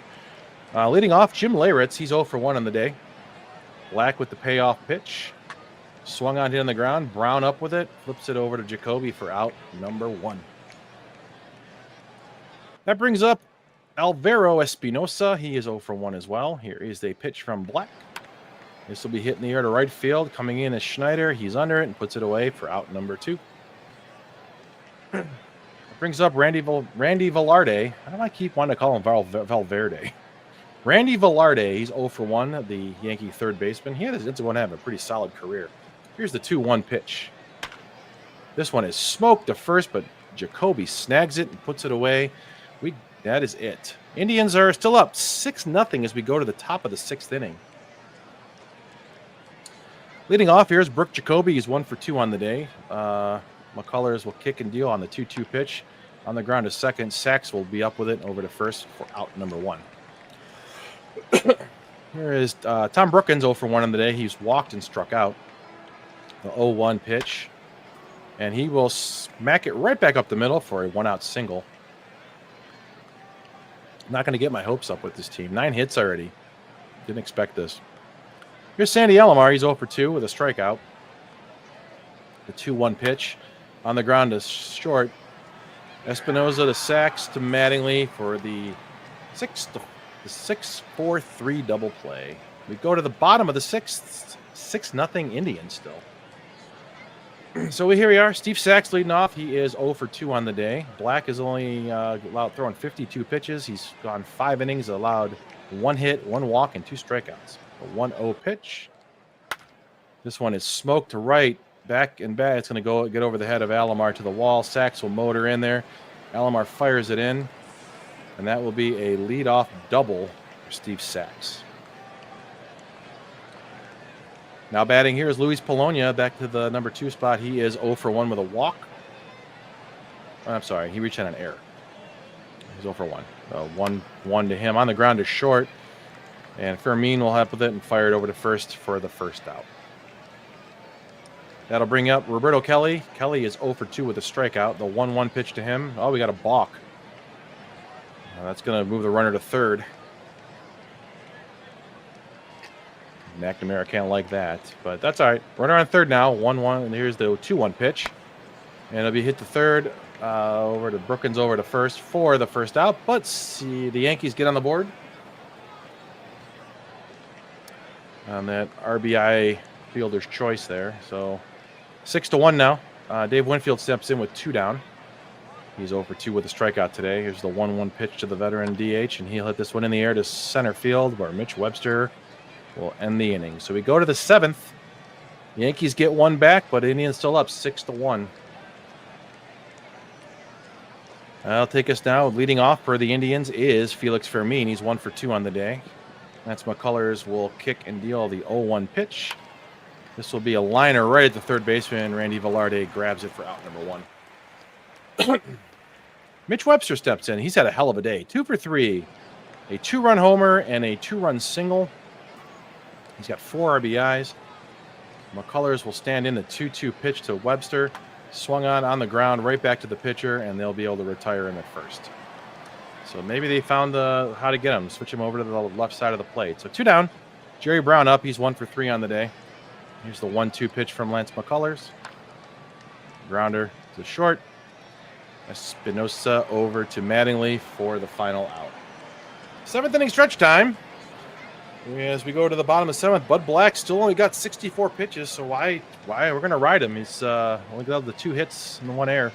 Leading off, Jim Leyritz. He's 0 for 1 on the day. Black with the payoff pitch. Swung on, hit on the ground. Brown up with it. Flips it over to Jacoby for out number 1. That brings up Alvaro Espinosa. He is 0 for 1 as well. Here is a pitch from Black. This will be hit in the air to right field. Coming in is Schneider. He's under it and puts it away for out number 2. That brings up Randy Velarde. I don't know, I keep wanting to call him Valverde. Randy Velarde, he's 0 for 1, the Yankee third baseman. He is going to have a pretty solid career. Here's the 2-1 pitch. This one is smoked to first, but Jacoby snags it and puts it away. That is it. Indians are still up 6-0 as we go to the top of the 6th inning. Leading off, here's Brooke Jacoby. He's 1 for 2 on the day. McCullers will kick and deal on the 2-2 pitch. On the ground to second. Sachs will be up with it over to first for out number 1. Here is Tom Brookins, 0 for 1 on the day. He's walked and struck out. The 0-1 pitch. And he will smack it right back up the middle for a 1-out single. Not going to get my hopes up with this team. 9 hits already. Didn't expect this. Here's Sandy Alomar. He's 0 for 2 with a strikeout. The 2-1 pitch. On the ground to short. Espinosa to Sachs to Mattingly for the 6-4-3 double play. We go to the bottom of the 6th. 6-0 Indians still. So here we are. Steve Sachs leading off. He is 0 for 2 on the day. Black is only allowed throwing 52 pitches. He's gone 5 innings, allowed 1 hit, 1 walk, and 2 strikeouts. A 1-0 pitch. This one is smoked to right, back and back. It's going to get over the head of Alomar to the wall. Sachs will motor in there. Alomar fires it in, and that will be a leadoff double for Steve Sachs. Now batting here is Luis Polonia, back to the number 2 spot. He is 0 for 1 with a walk. I'm sorry, he reached on an error. He's 0 for 1. 1-1 to him. On the ground to short. And Fermin will help with it and fire it over to first for the first out. That'll bring up Roberto Kelly. Kelly is 0 for 2 with a strikeout. The 1-1 pitch to him. Oh, we got a balk. That's going to move the runner to third. McNamara can't like that, but that's all right. Runner on third now, 1-1, and here's the 2-1 pitch. And it'll be hit to third, over to Brookins, over to first for the first out. But see, the Yankees get on the board on that RBI fielder's choice there. So 6-1 now. Dave Winfield steps in with 2 down. He's 0 for 2 with a strikeout today. Here's the 1-1 pitch to the veteran DH, and he'll hit this one in the air to center field where Mitch Webster will end the inning. So we go to the 7th. The Yankees get 1 back, but Indians still up 6-1. That'll take us now. Leading off for the Indians is Felix Fermin. He's 1 for 2 on the day. That's McCullers will kick and deal the 0-1 pitch. This will be a liner right at the third baseman. Randy Velarde grabs it for out number 1. Mitch Webster steps in. He's had a hell of a day. 2 for 3. A 2-run homer and a 2-run single. He's got 4 RBIs. McCullers will stand in the 2-2 pitch to Webster. Swung on the ground, right back to the pitcher, and they'll be able to retire him at first. So maybe they found how to get him. Switch him over to the left side of the plate. So 2 down. Jerry Brown up. He's 1 for 3 on the day. Here's the 1-2 pitch from Lance McCullers. Grounder to short. Espinosa over to Mattingly for the final out. 7th inning stretch time. As we go to the bottom of 7th, Bud Black still only got 64 pitches, so why we're going to ride him. He's only got the 2 hits and 1 error.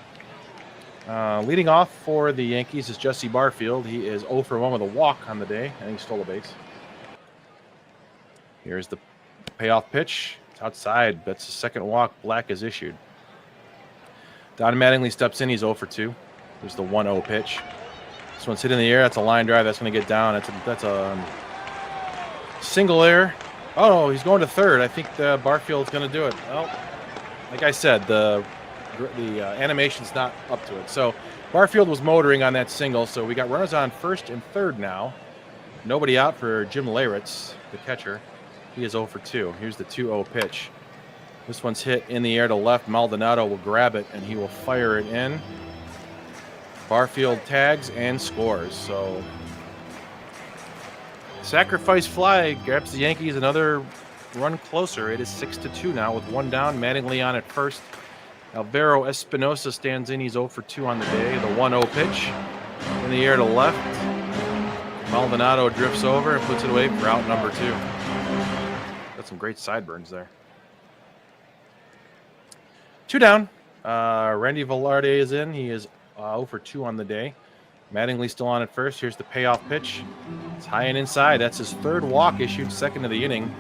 Leading off for the Yankees is Jesse Barfield. He is 0 for 1 with a walk on the day, and he stole a base. Here's the payoff pitch. It's outside. That's the second walk Black has issued. Don Mattingly steps in. He's 0 for 2. There's the 1-0 pitch. This one's hit in the air. That's a line drive. That's going to get down. That's a single error. Oh, he's going to third. I think Barfield's going to do it. Well, like I said, the animation's not up to it. So Barfield was motoring on that single. So we got runners on first and third now. Nobody out for Jim Leyritz, the catcher. He is 0 for 2. Here's the 2-0 pitch. This one's hit in the air to left. Maldonado will grab it, and he will fire it in. Barfield tags and scores. So sacrifice fly grabs the Yankees another run closer. It is 6-2 now with 1 down. Mattingly on at first. Alvaro Espinosa stands in. He's 0 for 2 on the day. The 1-0 pitch. In the air to left. Maldonado drifts over and puts it away for out number 2. Got some great sideburns there. 2 down. Randy Velarde is in. He is 0 for 2 on the day. Mattingly still on at first. Here's the payoff pitch. It's high and inside. That's his 3rd walk issued, 2nd of the inning.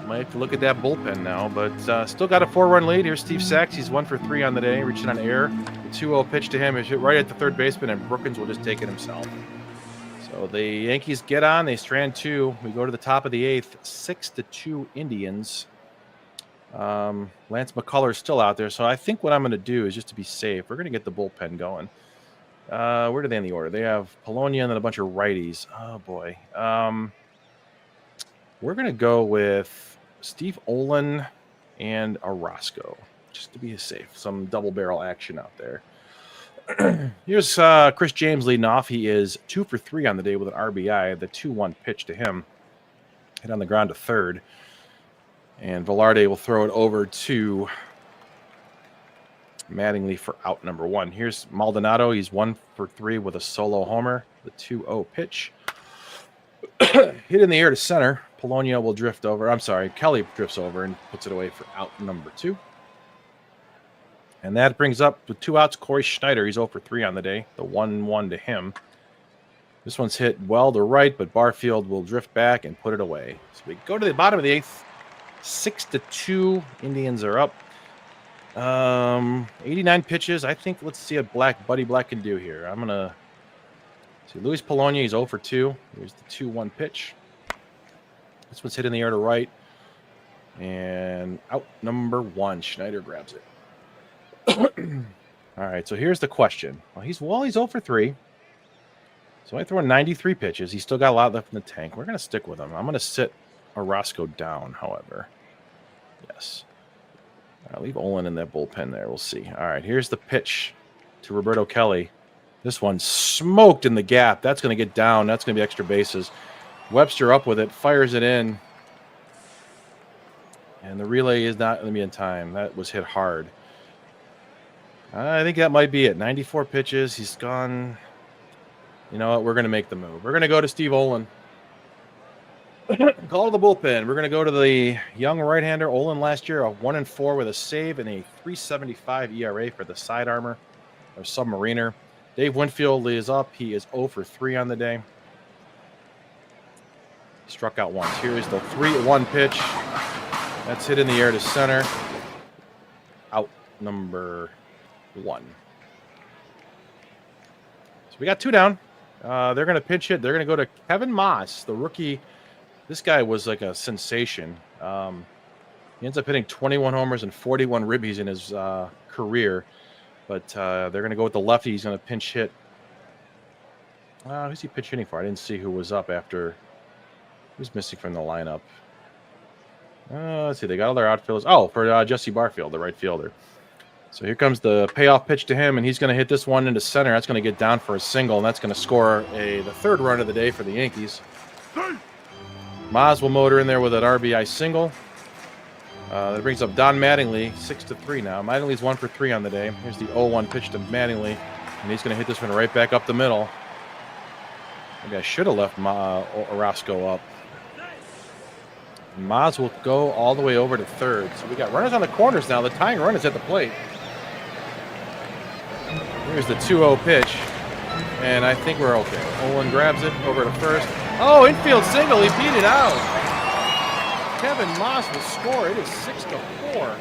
Might have to look at that bullpen now, but still got a 4-run lead. Here's Steve Sachs. He's 1 for 3 on the day, reaching on air. The 2-0 pitch to him is hit right at the third baseman, and Brookins will just take it himself. So the Yankees get on. They strand 2. We go to the top of the 8th. 6-2 Indians. Lance McCullers still out there, so I think what I'm going to do is just to be safe. We're going to get the bullpen going. Where do they in the order? They have Polonia and then a bunch of righties. Oh, boy. We're going to go with Steve Olin and Orozco, just to be safe. Some double barrel action out there. Here's Chris James leading off. He is 2 for 3 on the day with an RBI. The 2-1 pitch to him. Hit on the ground to third. And Velarde will throw it over to Mattingly for out number 1. Here's Maldonado. He's 1 for 3 with a solo homer. The 2-0 pitch. Hit in the air to center. Polonia will drift over. I'm sorry, Kelly drifts over and puts it away for out number 2. And that brings up with 2 outs, Corey Schneider. He's 0 for 3 on the day. The 1-1 to him. This one's hit well to right, but Barfield will drift back and put it away. So we go to the bottom of the 8th. 6-2. Indians are up. 89 pitches. I think let's see what Buddy Black can do here. I'm going to see Luis Polonia. He's 0 for 2. Here's the 2-1 pitch. This one's hit in the air to right. And out number 1. Schneider grabs it. All right, so here's the question. Well, he's 0 for 3. So I throw 93 pitches. He's still got a lot left in the tank. We're going to stick with him. I'm going to sit Orozco down, however. Yes. I'll leave Olin in that bullpen there. We'll see. All right, here's the pitch to Roberto Kelly. This one smoked in the gap. That's going to get down. That's going to be extra bases. Webster up with it, fires it in. And the relay is not going to be in time. That was hit hard. I think that might be it. 94 pitches. He's gone. You know what? We're going to make the move. We're going to go to Steve Olin. Call to the bullpen. We're going to go to the young right-hander. Olin last year, a 1-4 with a save and a 3.75 ERA for the side armor or submariner. Dave Winfield is up. He is 0 for 3 on the day. Struck out once. Here's the 3-1 pitch. That's hit in the air to center. Out number 1. So we got 2 down. They're going to pinch hit. They're going to go to Kevin Moss, the rookie. This guy was like a sensation. He ends up hitting 21 homers and 41 ribbies in his career. But they're going to go with the lefty. He's going to pinch hit. Who's he pinch hitting for? I didn't see who was up after. Who's missing from the lineup? Let's see. They got all their outfielders. Oh, for Jesse Barfield, the right fielder. So here comes the payoff pitch to him, and he's going to hit this one into center. That's going to get down for a single, and that's going to score the 3rd run of the day for the Yankees. Maz will motor in there with an RBI single. That brings up Don Mattingly, 6-3 now. Mattingly's 1 for 3 on the day. Here's the 0-1 pitch to Mattingly, and he's going to hit this one right back up the middle. Maybe I should have left Orozco up. Maz will go all the way over to third. So we got runners on the corners now. The tying run is at the plate. Here's the 2-0 pitch, and I think we're okay. Olin grabs it over to first. Oh, infield single. He beat it out. Kevin Moss will score. It is 6-4.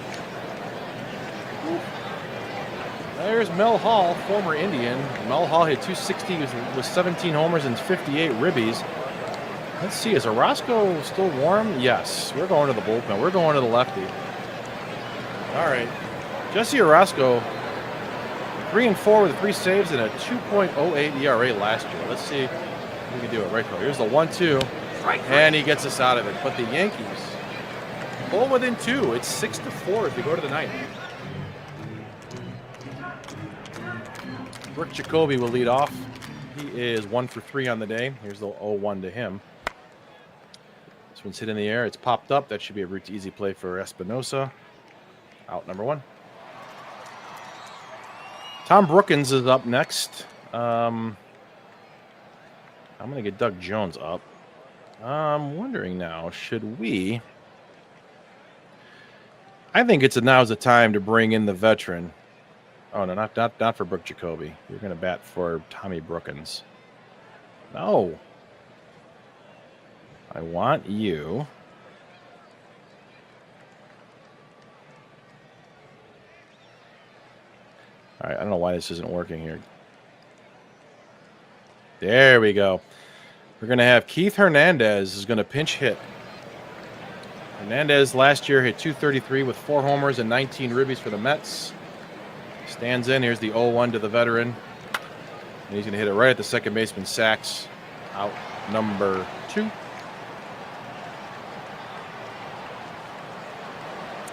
There's Mel Hall, former Indian. Mel Hall hit 260 with 17 homers and 58 ribbies. Let's see, is Orozco still warm? Yes. We're going to the bullpen. We're going to the lefty. All right. Jesse Orozco, 3-4 with 3 saves and a 2.08 ERA last year. Let's see if we can do it right here. Here's the 1-2, and he gets us out of it. But the Yankees pull within 2. It's 6-4 as we go to the 9th. Rick Jacoby will lead off. He is 1 for 3 on the day. Here's the 0-1 to him. This one's hit in the air. It's popped up. That should be a route easy play for Espinosa. Out number 1. Tom Brookins is up next. I'm going to get Doug Jones up. I'm wondering now, should we? I think now's the time to bring in the veteran. Oh no, not for Brooke Jacoby. You're going to bat for Tommy Brookins. No, I want you. All right, I don't know why this isn't working here. There we go. We're going to have Keith Hernandez is going to pinch hit. Hernandez last year hit .233 with 4 homers and 19 ribbies for the Mets. Stands in. Here's the 0-1 to the veteran. And he's going to hit it right at the second baseman, Sachs. Out number 2.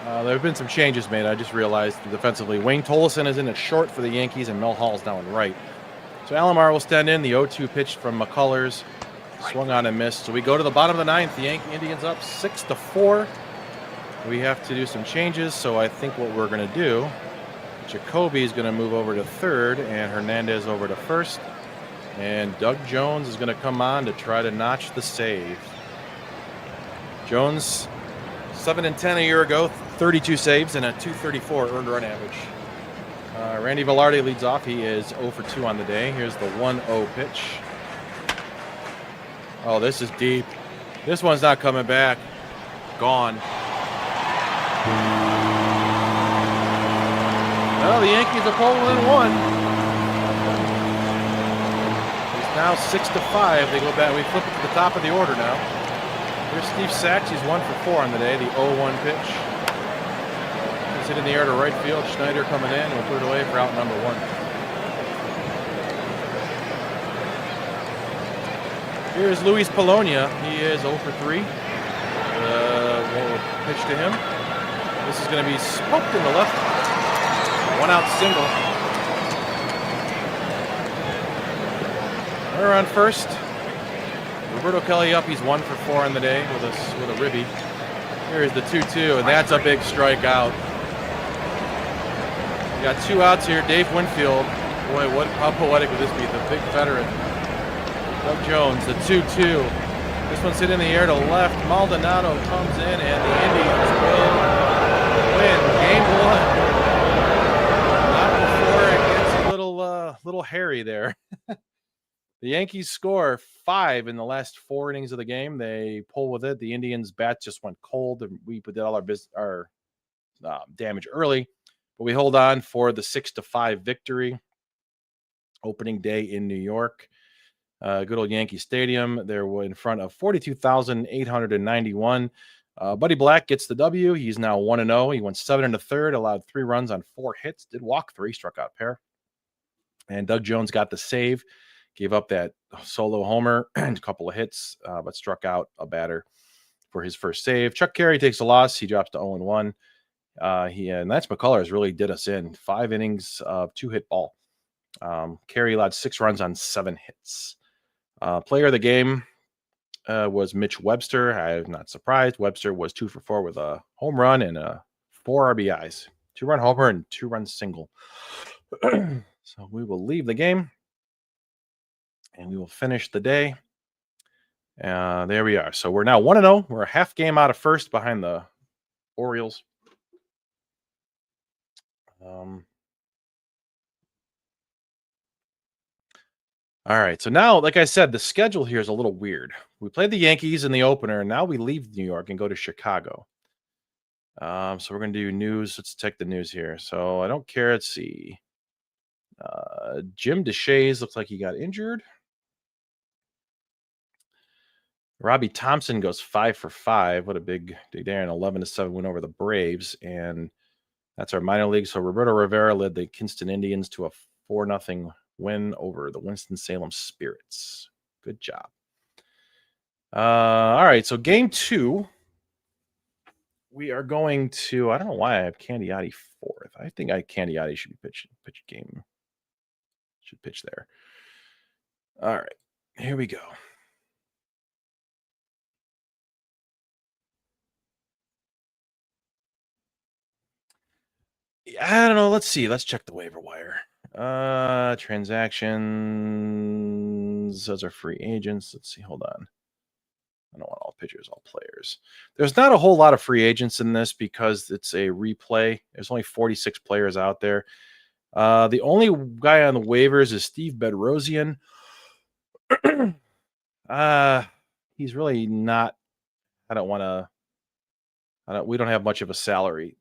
There have been some changes made. I just realized defensively. Wayne Tolleson is in at short for the Yankees, and Mel Hall's now in right. So Alomar will stand in. The 0-2 pitch from McCullers. Swung on and missed. So we go to the bottom of the 9th. The Yankee Indians up 6-4. We have to do some changes. So I think what we're going to do, Jacoby is going to move over to third and Hernandez over to first. And Doug Jones is going to come on to try to notch the save. Jones, 7-10 a year ago, 32 saves and a .234 earned run average. Randy Velarde leads off. He is 0 for 2 on the day. Here's the 1-0 pitch. Oh, this is deep. This one's not coming back. Gone. Well, the Yankees are pulling in 1. It's now 6-5. They go back. We flip it to the top of the order now. Here's Steve Sachs. He's 1 for 4 on the day. The 0-1 pitch. He's hit in the air to right field. Schneider coming in. We'll put it away for out number 1. Here's Luis Polonia. He is 0 for 3. We'll pitch to him. This is going to be smoked in the left. 1-out single. We're on first. Roberto Kelly up. He's 1 for 4 on the day with a ribby. Here's the 2-2, and that's a big strikeout. We got 2 outs here. Dave Winfield. Boy, how poetic would this be? The big veteran. Doug Jones, the 2-2. This one's hit in the air to left. Maldonado comes in, and the Indians will win game 1. Not before it gets a little hairy there. The Yankees score 5 in the last 4 innings of the game. They pull with it. The Indians' bats just went cold, and we did all our damage early, but we hold on for the 6-5 victory. Opening day in New York. Good old Yankee Stadium. They're in front of 42,891. Buddy Black gets the W. He's now 1-0. He went 7 1/3, allowed 3 runs on 4 hits, did walk 3, struck out a pair. And Doug Jones got the save, gave up that solo homer and a couple of hits, but struck out a batter for his first save. Chuck Carey takes a loss. He drops to 0-1. And Lance McCullers really did us in. 5 innings of 2-hit ball. Carey allowed 6 runs on 7 hits. Player of the game was Mitch Webster. I'm not surprised. Webster was 2 for 4 with a home run and 4 RBIs. 2-run homer and 2-run single. So we will leave the game and we will finish the day. There we are. So we're now 1-0. We're a half game out of first behind the Orioles. All right. So now, like I said, the schedule here is a little weird. We played the Yankees in the opener, and now we leave New York and go to Chicago. So we're going to do news. Let's check the news here. So I don't care. Let's see. Jim Deshaies looks like he got injured. Robbie Thompson goes 5 for 5. What a big day there. An 11-7 win over the Braves. And that's our minor league. So Roberto Rivera led the Kinston Indians to a 4-0 win over the Winston-Salem Spirits. Good job. All right. So game 2, we are going to, I don't know why I have Candiotti 4th. I think Candiotti should be pitch game. Should pitch there. All right. Here we go. I don't know. Let's see. Let's check the waiver wire. Transactions. Those are free agents. Let's see. Hold on. I don't want all pitchers, all players. There's not a whole lot of free agents in this because it's a replay. There's only 46 players out there. The only guy on the waivers is Steve Bedrosian. He's really not. I don't want to. We don't have much of a salary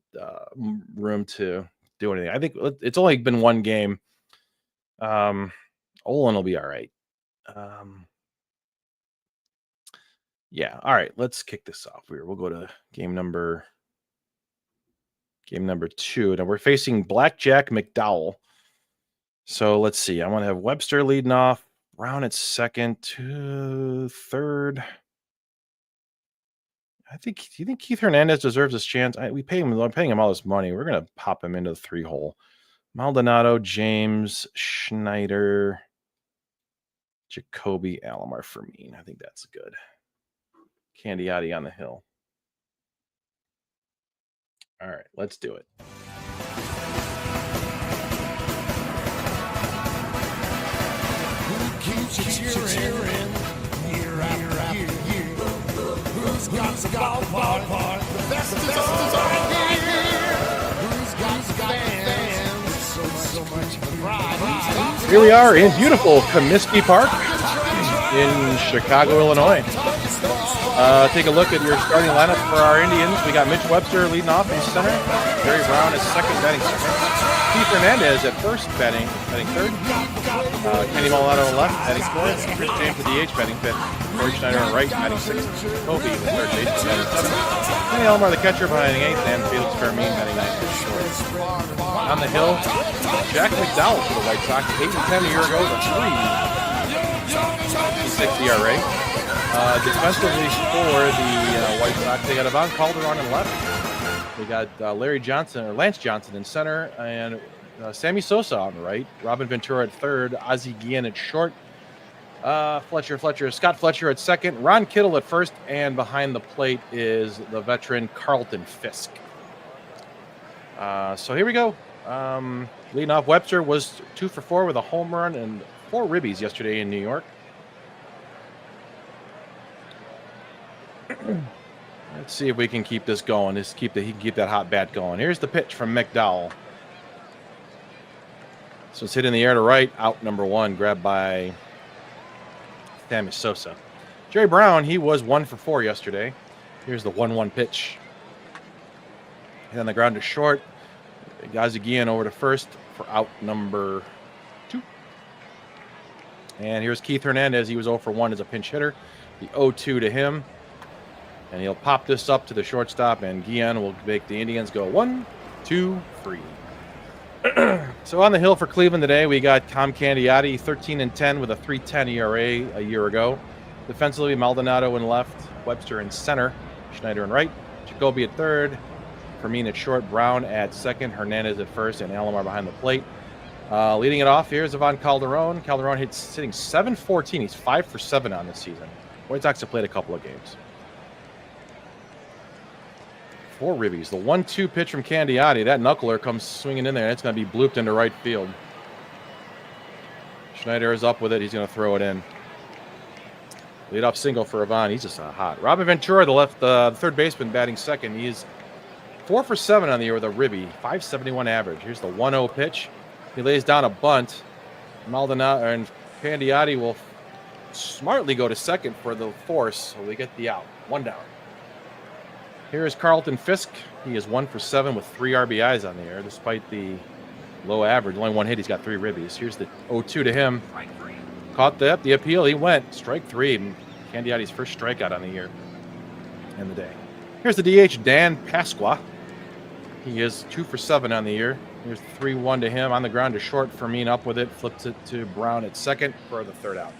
room to do anything. I think it's only been one game. Olin will be all right. Yeah. All right. Let's kick this off. We'll go to game number 2. Now we're facing Blackjack McDowell. So let's see. I want to have Webster leading off, Brown at second, to third. Do you think Keith Hernandez deserves this chance? I'm paying him all this money. We're gonna pop him into the 3-hole. Maldonado, James, Schneider, Jacoby, Alomar, Fermin. I think that's good. Candiotti on the hill. All right, let's do it. Who keeps cheering year after year? Who's got the ballpark? The best is already here. Who's got fans? So much pride. Here we are in beautiful Comiskey Park in Chicago, Illinois. Take a look at your starting lineup for our Indians. We got Mitch Webster leading off in center. Barry Brown is second, batting second. Keith Hernandez at first, batting third. Kenny Maldonado on left, batting fourth. Chris James at DH, batting fifth. Corey Schneider on right, batting sixth. Kobe, the third base, batting seventh. Kenny Alomar, the catcher, batting eighth. And Felix Fermin, batting ninth. On the hill, Jack McDowell for the White Sox, 8-10 a year ago, the 3.66 ERA. Defensively for the White Sox, they got Ivan Calderon in left. They got Lance Johnson in center, and Sammy Sosa on the right. Robin Ventura at third. Ozzie Guillen at short. Scott Fletcher at second. Ron Kittle at first, and behind the plate is the veteran Carlton Fisk. So here we go. Leading off, Webster was 2 for 4 with a home run and 4 ribbies yesterday in New York. Let's see if we can keep this going. He can keep that hot bat going. Here's the pitch from McDowell. So it's hit in the air to right. Out number 1, grabbed by Sammy Sosa. Jerry Brown, he was 1 for 4 yesterday. Here's the 1-1 pitch. Hit on the ground to short. Guys again over to first for out number 2. And here's Keith Hernandez. He was 0 for 1 as a pinch hitter. The 0-2 to him. And he'll pop this up to the shortstop, and Guillen will make the Indians go 1, 2, 3. So on the hill for Cleveland today, we got Tom Candiotti, 13-10 with a 3.10 ERA a year ago. Defensively, Maldonado in left, Webster in center, Schneider in right, Jacoby at third, Fermin at short, Brown at second, Hernandez at first, and Alomar behind the plate. Leading it off, here's Ivan Calderon. Calderon hitting .714. He's 5 for 7 on this season. White Sox have played a couple of games. 4 ribbies. The 1-2 pitch from Candiotti. That knuckler comes swinging in there, and it's going to be blooped into right field. Schneider is up with it. He's going to throw it in. Leadoff single for Ivan. He's just hot. Robin Ventura, the third baseman, batting second. He's 4 for 7 on the year with a ribby. .571 average. Here's the 1-0 pitch. He lays down a bunt. Maldonado and Candiotti will smartly go to second for the force, so we get the out. 1 down. Here is Carlton Fisk. He is 1 for 7 with 3 RBIs on the air, despite the low average. Only 1 hit. He's got 3 ribbies. Here's the 0-2 to him. Caught the appeal. He went strike 3. And Candiotti's first strikeout on the year and the day. Here's the DH, Dan Pasqua. He is 2 for 7 on the year. Here's the 3-1 to him. On the ground to short. Fermin up with it. Flips it to Brown at second for the third out.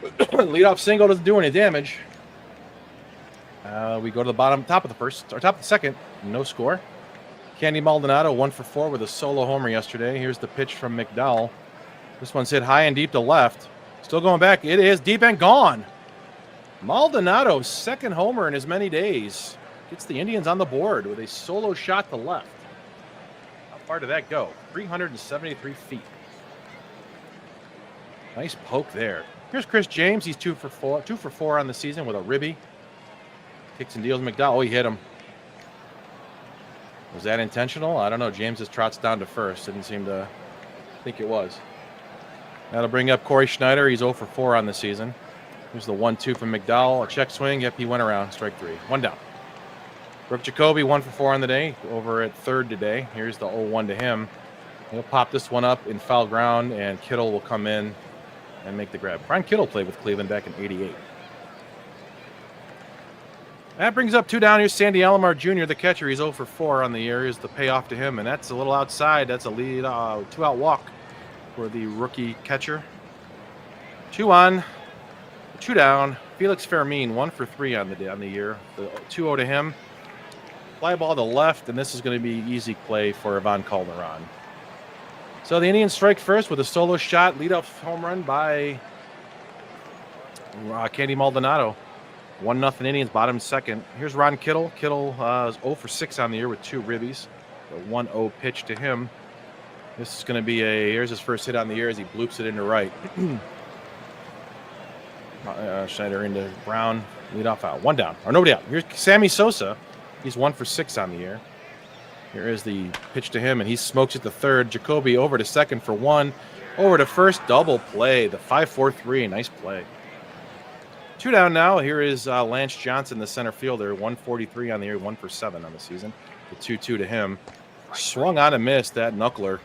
Leadoff single doesn't do any damage. We go to the top of the second. No score. Candy Maldonado 1 for 4 with a solo homer yesterday. Here's the pitch from McDowell. This one's hit high and deep to left. Still going back. It is deep and gone. Maldonado's second homer in as many days. Gets the Indians on the board with a solo shot to left. How far did that go? 373 feet. Nice poke there. Here's Chris James. He's 2 for 4 on the season with a ribby. Kicks and deals McDowell. Oh, he hit him. Was that intentional? I don't know. James just trots down to first. Didn't seem to think it was. That'll bring up Corey Schneider. He's 0 for 4 on the season. Here's the 1-2 from McDowell. A check swing. Yep, he went around. Strike 3. 1 down. Brooke Jacoby, 1 for 4 on the day. Over at third today. Here's the 0-1 to him. He'll pop this one up in foul ground, and Kittle will come in and make the grab. Brian Kittle played with Cleveland back in '88. That brings up 2 down. Here's Sandy Alomar Jr., the catcher. He's 0 for 4 on the year. Here's the payoff to him, and that's a little outside. That's a lead 2-out walk for the rookie catcher. 2 on, 2 down. Felix Fermin, 1 for 3 on the year. The 2-0 to him. Fly ball to left, and this is going to be easy play for Ivan Calderon. So the Indians strike first with a solo shot, leadoff home run by Candy Maldonado. 1-0 Indians, bottom second. Here's Ron Kittle. Kittle is 0 for 6 on the year with 2 ribbies. The 1-0 pitch to him. This is going to be here's his first hit on the year as he bloops it into right. Schneider into Brown, leadoff out. 1 down, or nobody out. Here's Sammy Sosa. He's 1 for 6 on the year. Here is the pitch to him, and he smokes it to third. Jacoby over to second for 1. Over to first, double play. The 5-4-3, nice play. 2 down now. Here is Lance Johnson, the center fielder. 143 on the year, 1 for 7 on the season. The 2-2 to him. Swung on and missed that knuckler.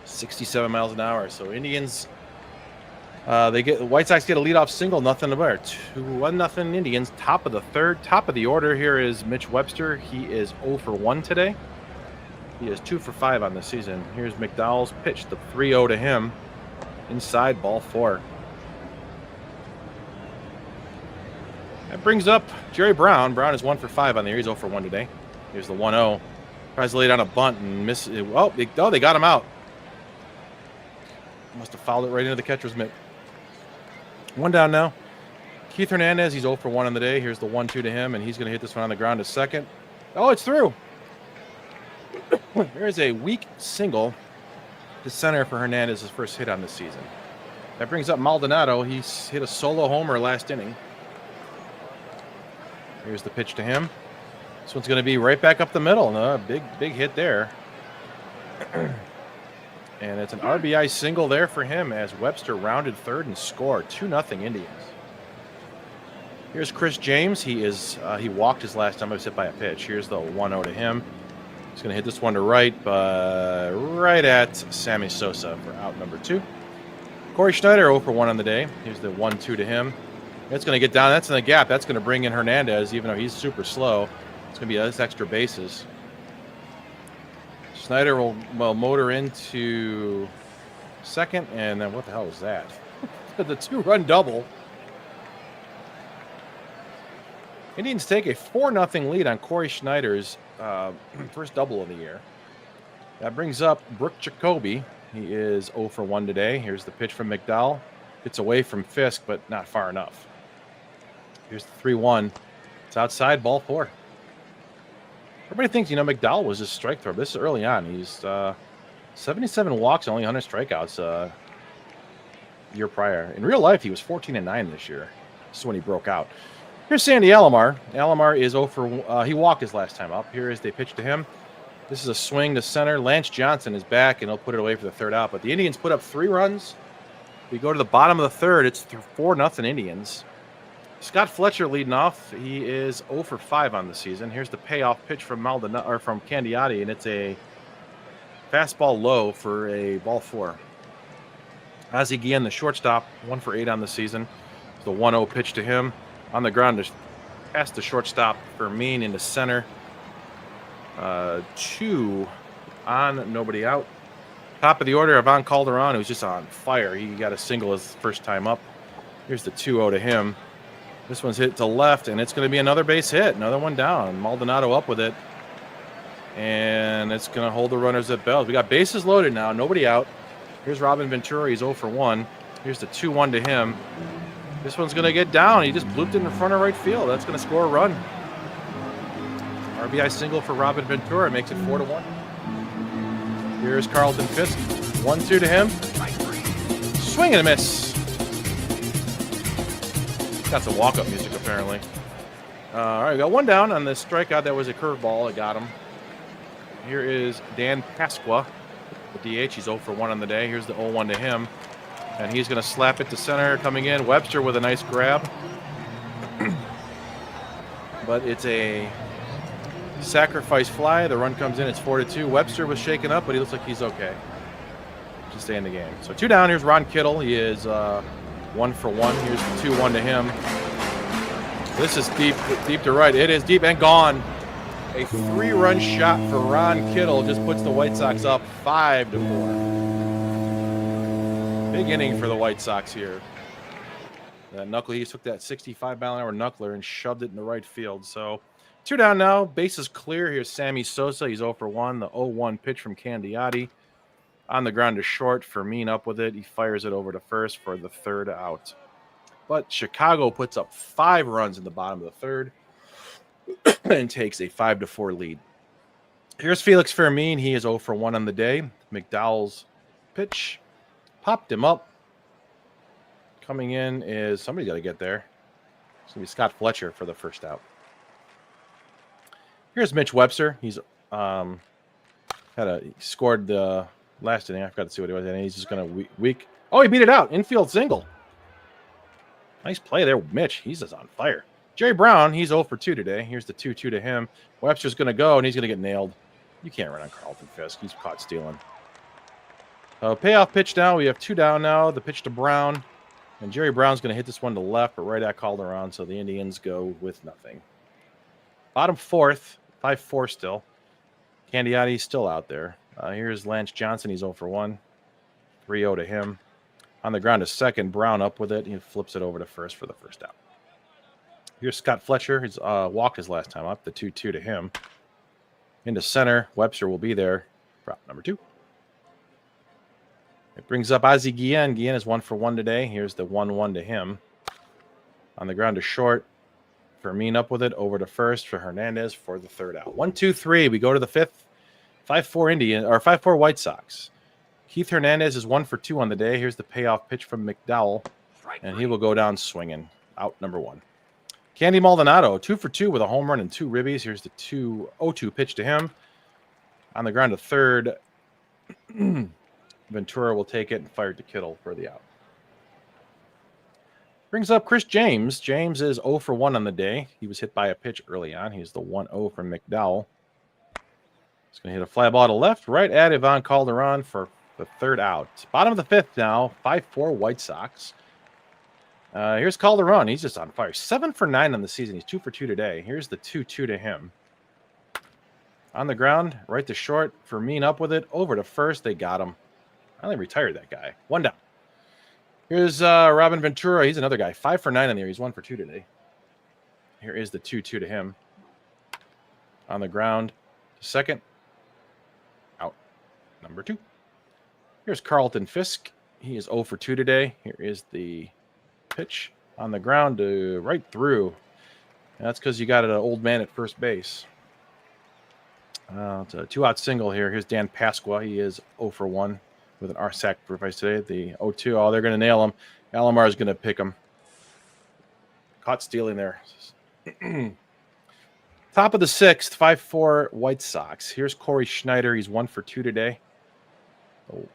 67 miles an hour. So Indians, the White Sox get a leadoff single, nothing to bear. 1-0 Indians. Top of the third, top of the order. Here is Mitch Webster. He is 0 for 1 today. He is 2 for 5 on the season. Here's McDowell's pitch, the 3-0 to him. Inside, ball 4. That brings up Jerry Brown. Brown is 1 for 5 on the year. He's 0 for 1 today. Here's the 1-0. Tries to lay down a bunt and miss. Oh, they got him out. Must have fouled it right into the catcher's mitt. 1 down now. Keith Hernandez, he's 0 for 1 on the day. Here's the 1-2 to him, and he's going to hit this one on the ground to second. Oh, it's through. There's a weak single to center for Hernandez's first hit on the season. That brings up Maldonado. He's hit a solo homer last inning. Here's the pitch to him. This one's going to be right back up the middle. No, big hit there. And it's an RBI single there for him as Webster rounded third and scored. 2-0 Indians. Here's Chris James. He walked his last time I was hit by a pitch. Here's the 1-0 to him. He's going to hit this one to right, but right at Sammy Sosa for out number 2. Corey Schneider 0 for 1 on the day. Here's the 1-2 to him. It's going to get down. That's in the gap. That's going to bring in Hernandez, even though he's super slow. It's going to be this extra bases. Snyder will motor into second, and then what the hell was that? The 2-run double. Indians take a 4-0 lead on Corey Schneider's first double of the year. That brings up Brooke Jacoby. He is 0 for 1 today. Here's the pitch from McDowell. It's away from Fisk, but not far enough. Here's the 3-1. It's outside, ball 4. Everybody thinks, McDowell was just strike thrower. This is early on. He's 77 walks, only 100 strikeouts year prior. In real life, he was 14-9 this year. This is when he broke out. Here's Sandy Alomar. Alomar is 0 for he walked his last time up. Here is the pitch to him. This is a swing to center. Lance Johnson is back, and he'll put it away for the third out. But the Indians put up 3 runs. We go to the bottom of the third. It's 4-0 Indians. Scott Fletcher leading off. He is 0 for 5 on the season. Here's the payoff pitch from from Candiotti, and it's a fastball low for a ball 4. Ozzie Guillen, the shortstop, 1 for 8 on the season. The 1-0 pitch to him on the ground to past the shortstop for Mean into center. 2 on, nobody out. Top of the order, Ivan Calderon, who's just on fire. He got a single his first time up. Here's the 2-0 to him. This one's hit to left, and it's going to be another base hit. Another one down. Maldonado up with it. And it's going to hold the runners at Bells. We got bases loaded now. Nobody out. Here's Robin Ventura. He's 0 for 1. Here's the 2-1 to him. This one's going to get down. He just blooped it in front of right field. That's going to score a run. RBI single for Robin Ventura. Makes it 4-1. Here's Carlton Fisk. 1-2 to him. Swing and a miss. Got some walk-up music, apparently. All right, we got one down on this strikeout. That was a curveball. It got him. Here is Dan Pasqua, the DH. He's 0 for 1 on the day. Here's the 0-1 to him. And he's going to slap it to center. Coming in, Webster with a nice grab. But it's a sacrifice fly. The run comes in. It's 4-2. Webster was shaken up, but he looks like he's okay to stay in the game. So 2 down. Here's Ron Kittle. He is 1 for 1. Here's the 2-1 to him. This is deep to right. It is deep and gone. A 3-run shot for Ron Kittle just puts the White Sox up 5-4. Big inning for the White Sox here. That knuckle, he took that 65-mile-an-hour knuckler and shoved it in the right field. So 2 down now. Base is clear. Here's Sammy Sosa. He's 0 for 1. The 0-1 pitch from Candiotti. On the ground to short. Fermin up with it. He fires it over to first for the 3rd out. But Chicago puts up 5 runs in the bottom of the 3rd and takes a 5-4 lead. Here's Felix Fermin. He is 0 for 1 on the day. McDowell's pitch popped him up. Coming in is somebody got to get there. It's going to be Scott Fletcher for the 1st out. Here's Mitch Webster. He's he scored the last inning. I forgot to see what it was. And he's just going to weak. Oh, he beat it out. Infield single. Nice play there, Mitch. He's just on fire. Jerry Brown, he's 0 for 2 today. Here's the 2-2 to him. Webster's going to go, and he's going to get nailed. You can't run on Carlton Fisk. He's caught stealing. Payoff pitch now. We have 2 down now. The pitch to Brown. And Jerry Brown's going to hit this one to left, but right at Calderon, so the Indians go with nothing. Bottom 4th, 5-4 still. Candiotti's still out there. Here's Lance Johnson. He's 0 for 1. 3-0 to him. On the ground to second. Brown up with it. He flips it over to first for the 1st out. Here's Scott Fletcher. He's walked his last time up. The 2-2 to him. Into center. Webster will be there. Prop number 2. It brings up Ozzie Guillen. Guillen is 1 for 1 today. Here's the 1-1 to him. On the ground to short. Fermin up with it. Over to first for Hernandez for the 3rd out. 1-2-3. We go to the 5th. 5-4 White Sox. Keith Hernandez is 1 for 2 on the day. Here's the payoff pitch from McDowell. And he will go down swinging. Out number 1. Candy Maldonado, 2 for 2 with a home run and 2 ribbies. Here's the 2-0-2 pitch to him. On the ground to 3rd. Ventura will take it and fire it to Kittle for the out. Brings up Chris James. James is 0 for 1 on the day. He was hit by a pitch early on. He's the 1-0 from McDowell. He's going to hit a fly ball to left, right at Ivan Calderon for the 3rd out. Bottom of the 5th now, 5-4 White Sox. Here's Calderon. He's just on fire. 7 for 9 on the season. He's 2 for 2 today. Here's the 2-2 to him. On the ground, right to short. Fermin up with it. Over to first. They got him. I only retired that guy. 1 down. Here's Robin Ventura. He's another guy. 5 for 9 on the year. He's 1 for 2 today. Here is the 2-2 to him. On the ground to second. Out. Number 2. Here's Carlton Fisk. He is 0 for 2 today. Here is the pitch on the ground to right through. And that's because you got an old man at first base. It's a 2-out single here. Here's Dan Pasqua. He is 0 for 1 with an R sacrifice today. The 0-2. Oh, they're going to nail him. Alomar is going to pick him. Caught stealing there. Top of the 6th, 5-4 White Sox. Here's Corey Schneider. He's 1 for 2 today.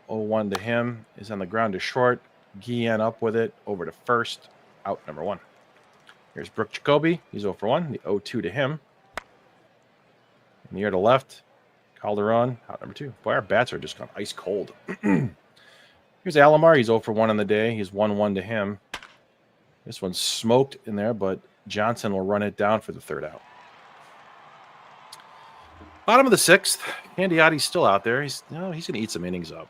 0-1 to him. Is on the ground to short. Guillen up with it. Over to first. Out number 1. Here's Brooke Jacoby. He's 0 for 1. The 0-2 to him. In the air to left. Calderon. Out number 2. Boy, our bats are just gone ice cold. Here's Alomar. He's 0 for 1 on the day. He's 1-1 to him. This one's smoked in there, but Johnson will run it down for the 3rd out. Bottom of the 6th. Candiotti's still out there. He's going to eat some innings up.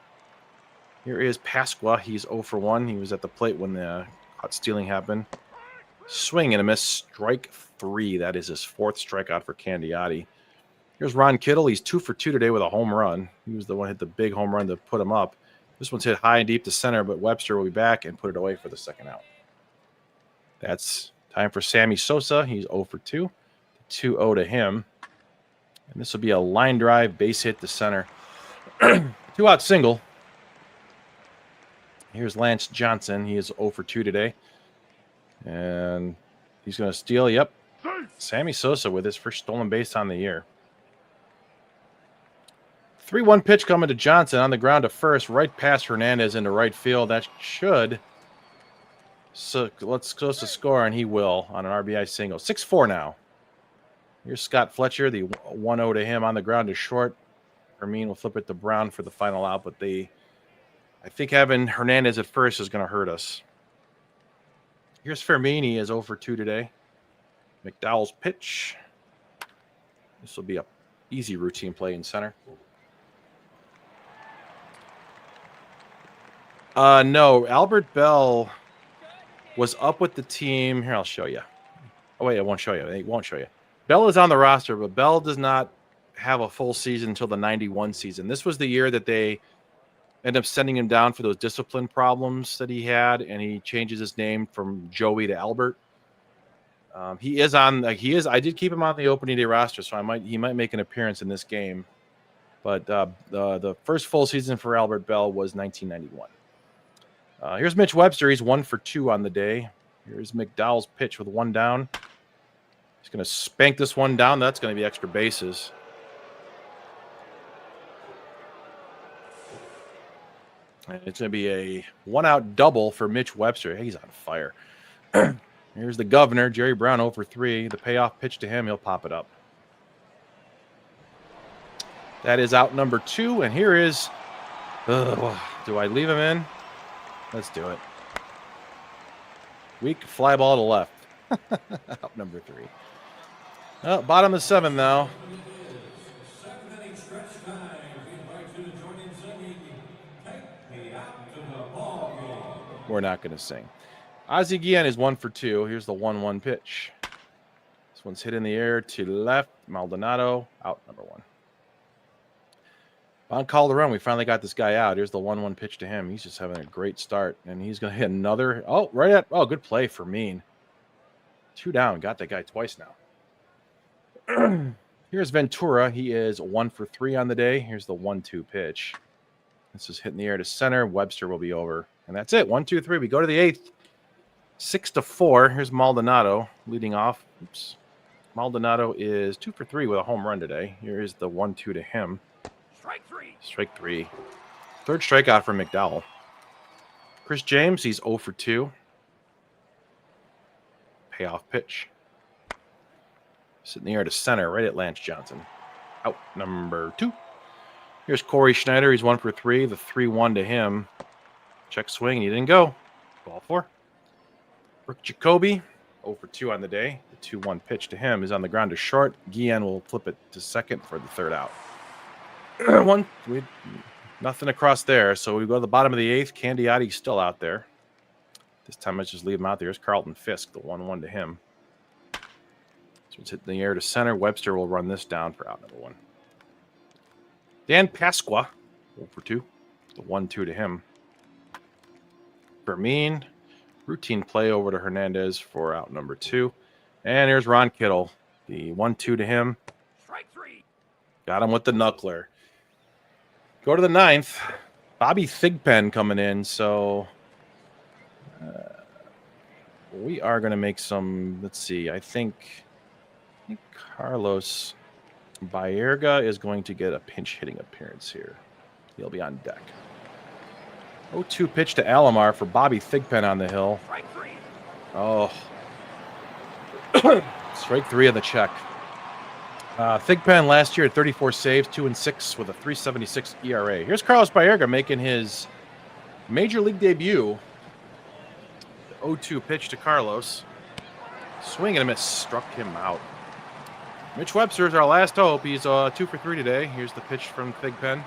Here is Pasqua. He's 0 for 1. He was at the plate when the caught stealing happened. Swing and a miss. Strike 3. That is his 4th strikeout for Candiotti. Here's Ron Kittle. He's 2 for 2 today with a home run. He was the one who hit the big home run to put him up. This one's hit high and deep to center, but Webster will be back and put it away for the 2nd out. That's time for Sammy Sosa. He's 0 for 2. 2-0 to him. And this will be a line drive, base hit to center. 2-out single. Here's Lance Johnson. He is 0 for 2 today. And he's going to steal. Yep. Sammy Sosa with his first stolen base on the year. 3-1 pitch coming to Johnson on the ground to first, right past Hernandez into right field. That should. So let's close the score, and he will on an RBI single. 6-4 now. Here's Scott Fletcher, the 1-0 to him on the ground to short. Fermin will flip it to Brown for the final out, but I think having Hernandez at first is going to hurt us. Here's Fermin. He is 0 for 2 today. McDowell's pitch. This will be a easy routine play in center. No, Albert Bell was up with the team. Here, I'll show you. Oh, wait, I won't show you. It won't show you. Bell is on the roster, but Bell does not have a full season until the 91 season. This was the year that they end up sending him down for those discipline problems that he had, and he changes his name from Joey to Albert. He is on. I did keep him on the opening day roster, so he might make an appearance in this game. But the first full season for Albert Bell was 1991. Here's Mitch Webster. He's 1 for 2 on the day. Here's McDowell's pitch with 1 down. He's going to spank this one down. That's going to be extra bases. And it's going to be a 1-out double for Mitch Webster. He's on fire. Here's the governor, Jerry Brown, 0 for 3. The payoff pitch to him, he'll pop it up. That is out number 2. And here is, do I leave him in? Let's do it. Weak fly ball to left. Out number 3. Oh, bottom of 7 now. We're not going to sing. Ozzie Guillen is 1 for 2. Here's the 1-1 pitch. This one's hit in the air to left. Maldonado, out number 1. Bon Calderon, we finally got this guy out. Here's the 1-1 pitch to him. He's just having a great start, and he's going to hit another. Oh, good play for Mean. 2 down. Got that guy twice now. Here's Ventura. He is 1 for 3 on the day. Here's the 1-2 pitch. This is hitting the air to center. Webster will be over. And that's it. 1, 2, 3. We go to the 8th. 6-4. Here's Maldonado leading off. Oops. Maldonado is 2 for 3 with a home run today. Here is the 1-2 to him. Strike 3. Third strikeout for McDowell. Chris James, he's 0 for 2. Payoff pitch. Sitting in the air to center, right at Lance Johnson. Out number 2. Here's Corey Schneider. He's 1 for 3. The 3-1 to him. Check swing. He didn't go. Ball 4. Brooke Jacoby, 0 for 2 on the day. The 2-1 pitch to him is on the ground to short. Guillen will flip it to second for the 3rd out. Nothing across there. So we go to the bottom of the 8th. Candiotti's still out there. This time let's just leave him out there. Here's Carlton Fisk, the 1-1 to him. So it's hitting the air to center. Webster will run this down for out number 1. Dan Pasqua, 0 for 2. The 1-2 to him. Fermin, routine play over to Hernandez for out number 2. And here's Ron Kittle, the 1-2 to him. Strike 3. Got him with the knuckler. Go to the 9th. Bobby Thigpen coming in. So we are going to make some, let's see, I think Carlos Baerga is going to get a pinch hitting appearance here. He'll be on deck. 0-2 pitch to Alomar for Bobby Thigpen on the hill. Strike 3. Oh. Strike 3 on the check. Thigpen last year at 34 saves, 2-6 with a 3.76 ERA. Here's Carlos Baerga making his major league debut. The 0-2 pitch to Carlos. Swing and a miss, struck him out. Mitch Webster is our last hope. He's 2 for 3 today. Here's the pitch from Thigpen.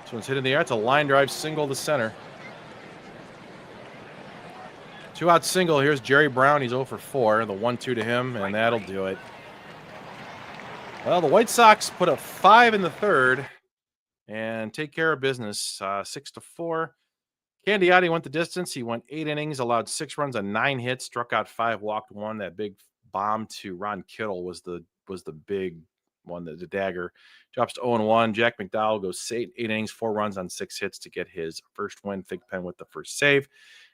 This one's hit in the air. It's a line drive single to center. 2-out single. Here's Jerry Brown. He's 0 for 4. The 1-2 to him, and that'll do it. Well, the White Sox put a 5 in the 3rd and take care of business. 6-4. Candiotti went the distance. He went 8 innings, allowed 6 runs on 9 hits, struck out 5, walked 1. That big bomb to Ron Kittle was the big one, the dagger, drops to 0-1. Jack McDowell goes 8 innings, 4 runs on 6 hits to get his first win. Thigpen with the first save.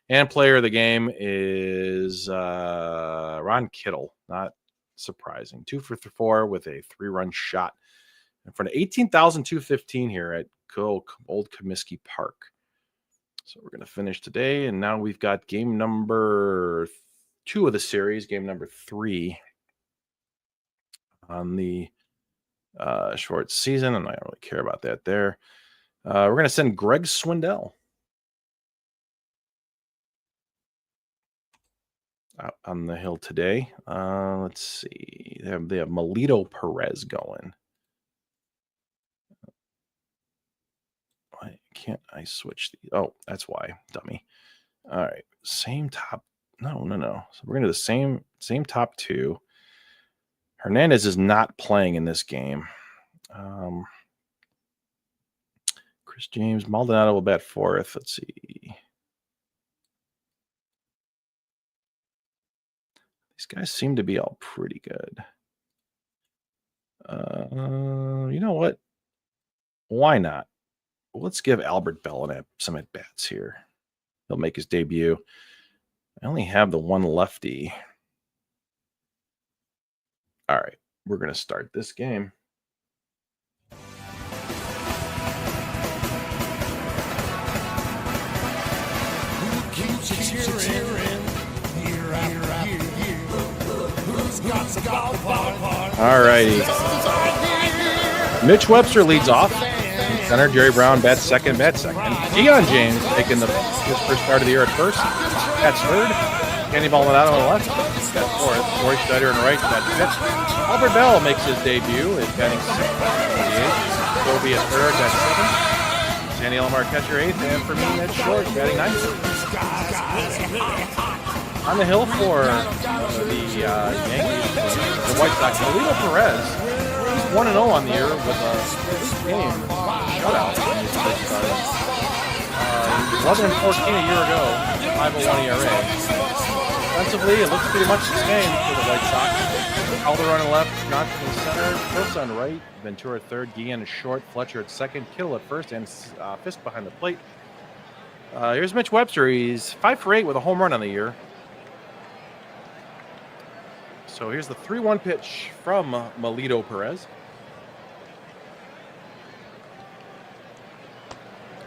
And player of the game is Ron Kittle. Not surprising. 2 for 4 with a 3-run shot in front of 18,215 here at Old Comiskey Park. So we're going to finish today, and now we've got game number 2 of the series, game number 3 on the short season, and I don't really care about that there. We're going to send Greg Swindell out on the hill today. Let's see. They have Melito Perez going. Why can't I switch the? Oh, that's why, dummy. All right, same top. No. So we're going to do the same top 2. Hernandez is not playing in this game. Chris James, Maldonado will bat 4th. Let's see. These guys seem to be all pretty good. You know what? Why not? Let's give Albert Bell some at-bats here. He'll make his debut. I only have the one lefty. All right, we're going to start this game. Who keeps you cheering year after year? Who's got the ballpark? All righty. Mitch Webster leads off. Center, Jerry Brown bats second. Deion James making his first start of the year at first. Bats third. Kenny Maldonado on the left. Got 4th. Corey Schneider on the right. Got 5th. Albert Bell makes his debut at batting 6th. Kobe at 3rd. Got 7th. Sandy Alomar catcher 8th. And for me at short, batting 9th. On the hill for the Yankees, the White Sox, Melito Perez. 1-0 on the year with a game shutout. 11-14 a year ago, 5.01 ERA. Defensively, it looks pretty much the same for the White Sox. Calderon on the left, Johnson in center, Brooks on right, Ventura at 3rd, Guillen at short, Fletcher at 2nd, Kittle at 1st, and Fisk behind the plate. Here's Mitch Webster. He's 5 for 8 with a home run on the year. So here's the 3-1 pitch from Melito Perez.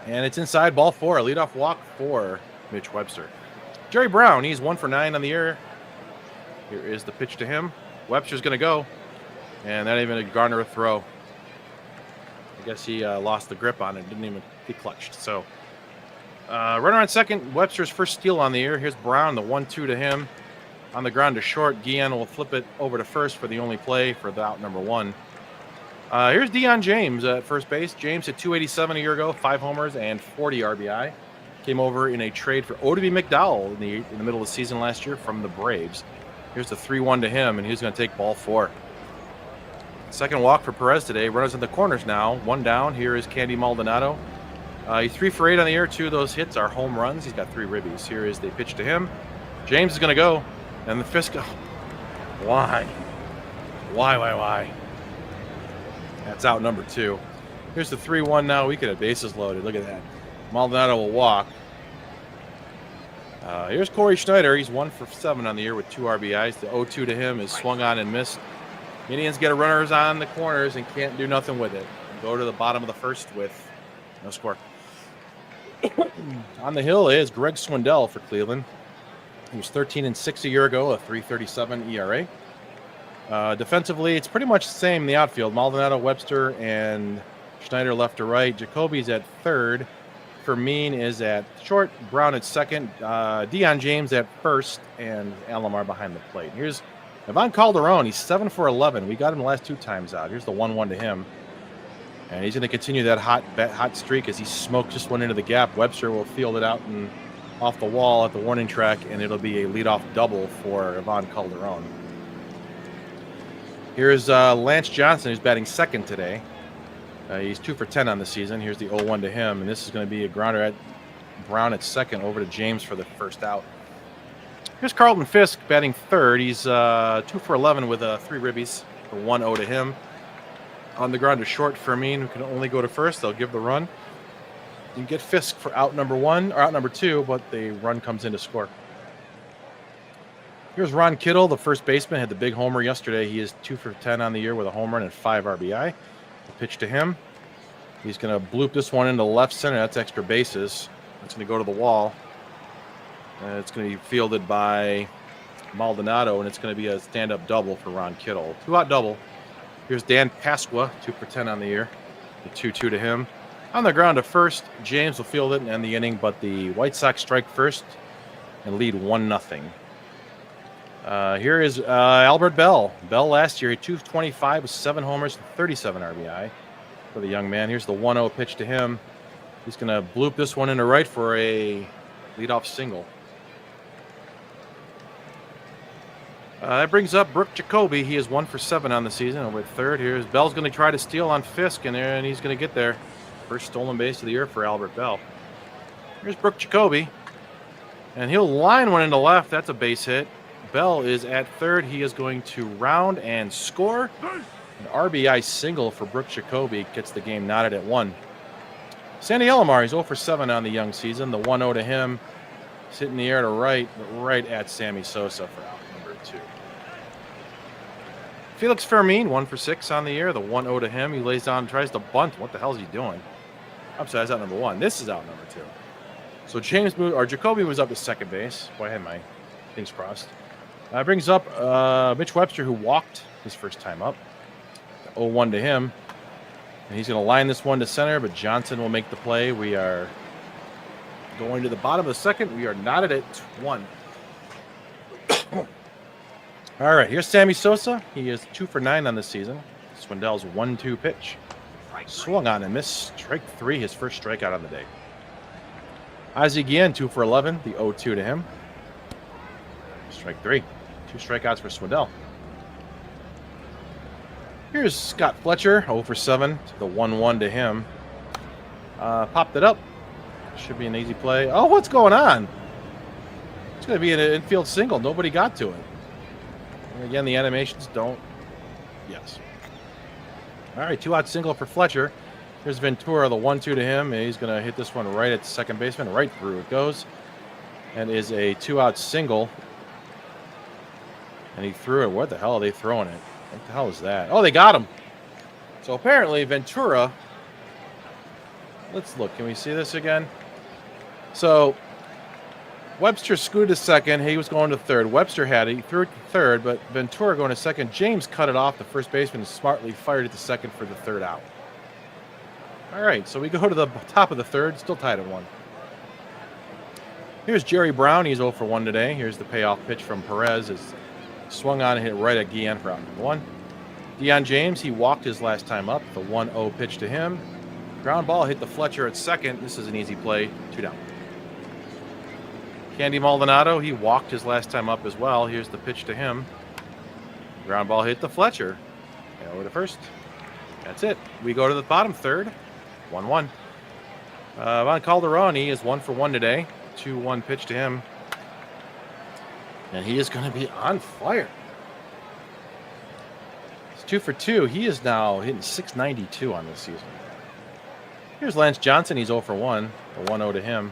And it's inside, ball 4, a leadoff walk for Mitch Webster. Jerry Brown, he's 1 for 9 on the year. Here is the pitch to him. Webster's going to go, and that even garner a throw. I guess he lost the grip on it, didn't even get clutched. So runner on second, Webster's first steal on the year. Here's Brown, the 1-2 to him. On the ground to short, Guillen will flip it over to first for the only play for the out number 1. Here's Deion James at first base. James hit 287 a year ago, 5 homers and 40 RBI. Came over in a trade for OOTP McDowell in the middle of the season last year from the Braves. Here's the 3-1 to him, and he's going to take ball 4. Second walk for Perez today. Runners in the corners now. 1 down. Here is Candy Maldonado. He's 3 for 8 on the year. 2 of those hits are home runs. He's got 3 ribbies. Here is the pitch to him. James is going to go. And the Fisk. Why? That's out number 2. Here's the 3-1 now. We could have bases loaded. Look at that. Maldonado will walk. Here's Corey Schneider. He's 1 for 7 on the year with 2 RBIs. The 0-2 to him is swung on and missed. Indians get a runners on the corners and can't do nothing with it. Go to the bottom of the first with no score. On the hill is Greg Swindell for Cleveland. He was 13-6 a year ago, a 3.37 ERA. Defensively, it's pretty much the same in the outfield. Maldonado, Webster, and Schneider left to right. Jacoby's at 3rd. Fermin is at short. Brown at 2nd. Deion James at 1st. And Alomar behind the plate. Here's Ivan Calderon. He's 7 for 11. We got him the last 2 times out. Here's the 1-1 to him. And he's going to continue that hot streak as he smoked just one into the gap. Webster will field it out and off the wall at the warning track, and it'll be a leadoff double for Ivan Calderon. Here's Lance Johnson, who's batting 2nd today. He's 2 for 10 on the season. Here's the 0-1 to him, and this is going to be a grounder at Brown at 2nd over to James for the first out. Here's Carlton Fisk batting 3rd. He's 2 for 11 with 3 ribbies for 1-0 to him. On the ground to short, Fermin, who can only go to first. They'll give the run. You can get Fisk for out number 1 or out number 2, but the run comes in to score. Here's Ron Kittle, the first baseman, had the big homer yesterday. He is 2 for 10 on the year with a home run and 5 RBI. The pitch to him. He's going to bloop this one into left center. That's extra bases. It's going to go to the wall. It's going to be fielded by Maldonado, and it's going to be a stand-up double for Ron Kittle. 2-out double. Here's Dan Pasqua, 2 for 10 on the year. The 2-2 to him. On the ground to first, James will field it and end the inning, but the White Sox strike first and lead 1-0. Here is Albert Bell. Bell last year, 225 with 7 homers and 37 RBI for the young man. Here's the 1-0 pitch to him. He's going to bloop this one into right for a leadoff single. That brings up Brooke Jacoby. He is 1 for 7 on the season over at third. Here's Bell's going to try to steal on Fisk, and he's going to get there. First stolen base of the year for Albert Bell. Here's Brooke Jacoby, and he'll line one into left. That's a base hit. Bell is at third. He is going to round and score. An RBI single for Brooke Jacoby gets the game knotted at 1. Sandy Alomar, he's 0 for 7 on the young season. The 1-0 to him. It's hit in the air to right, but right at Sammy Sosa for out number 2. Felix Fermin, 1 for 6 on the year. The 1-0 to him. He lays down and tries to bunt. What the hell is he doing? I'm sorry, that's out number 1. This is out number 2. So Jacoby was up to second base. Boy, I had my things crossed. Brings up Mitch Webster, who walked his first time up. 0-1 to him. And he's going to line this one to center, but Johnson will make the play. We are going to the bottom of the second. We are knotted at 1. All right, here's Sammy Sosa. He is 2 for 9 on this season. Swindell's 1-2 pitch. Swung on and missed. Strike 3, his first strikeout on the day. Ozzie Guillen, 2 for 11. The 0-2 to him. Strike 3. 2 strikeouts for Swindell. Here's Scott Fletcher, 0 for 7. The 1-1 to him. Popped it up. Should be an easy play. Oh, what's going on? It's going to be an infield single. Nobody got to it. And again, the animations don't. Yes. All right, 2-out single for Fletcher. Here's Ventura, the 1-2 to him. And he's going to hit this one right at second baseman. Right through it goes. And is a 2-out single. And he threw it. What the hell are they throwing it? What the hell is that? Oh, they got him. So apparently Ventura. Let's look. Can we see this again? So Webster scooted to second. He was going to third. Webster had it. He threw it to third, but Ventura going to second. James cut it off. The first baseman smartly fired it to second for the third out. All right, so we go to the top of the third. Still tied at 1. Here's Jerry Brown. He's 0 for 1 today. Here's the payoff pitch from Perez. It's swung on and hit right at Guillen for out number 1. Deion James, he walked his last time up. The 1-0 pitch to him. Ground ball hit the Fletcher at second. This is an easy play. 2 down. Candy Maldonado, he walked his last time up as well. Here's the pitch to him. Ground ball hit the Fletcher. Over to first. That's it. We go to the bottom third. 1-1. Von Calderon, he is 1 for 1 today. 2-1 pitch to him. And he is going to be on fire. He's 2 for 2. He is now hitting .692 on this season. Here's Lance Johnson. He's 0 for 1. The 1-0 to him.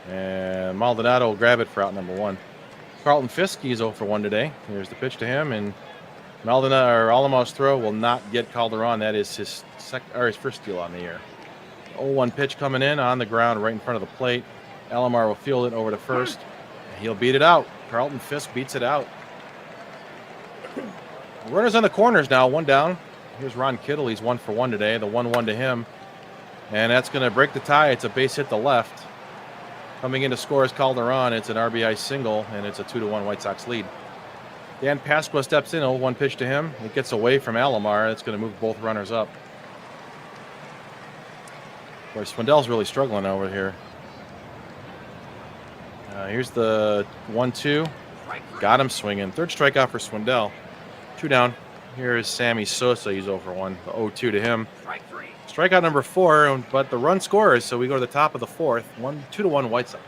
And Maldonado will grab it for out number 1. Carlton Fisk, he's 0 for 1 today. Here's the pitch to him. And Maldonado, or Alamo's throw will not get Calderon. That is his first steal on the year. 0-1 pitch coming in on the ground right in front of the plate. Alomar will field it over to first. He'll beat it out. Carlton Fisk beats it out. Runners on the corners now, 1 down. Here's Ron Kittle. He's 1 for 1 today. The 1-1 to him. And that's going to break the tie. It's a base hit to left. Coming in to score is Calderon. It's an RBI single, and it's a 2-1 White Sox lead. Dan Pasqua steps in. 0-1 pitch to him. It gets away from Alomar. It's going to move both runners up. Boy, Swindell's really struggling over here. Here's the 1-2. Got him swinging. Third strikeout for Swindell. 2 down. Here is Sammy Sosa. He's 0 for 1. The 0-2 to him. Strikeout number 4, but the run scores, so we go to the top of the fourth. 2-1 White Sox.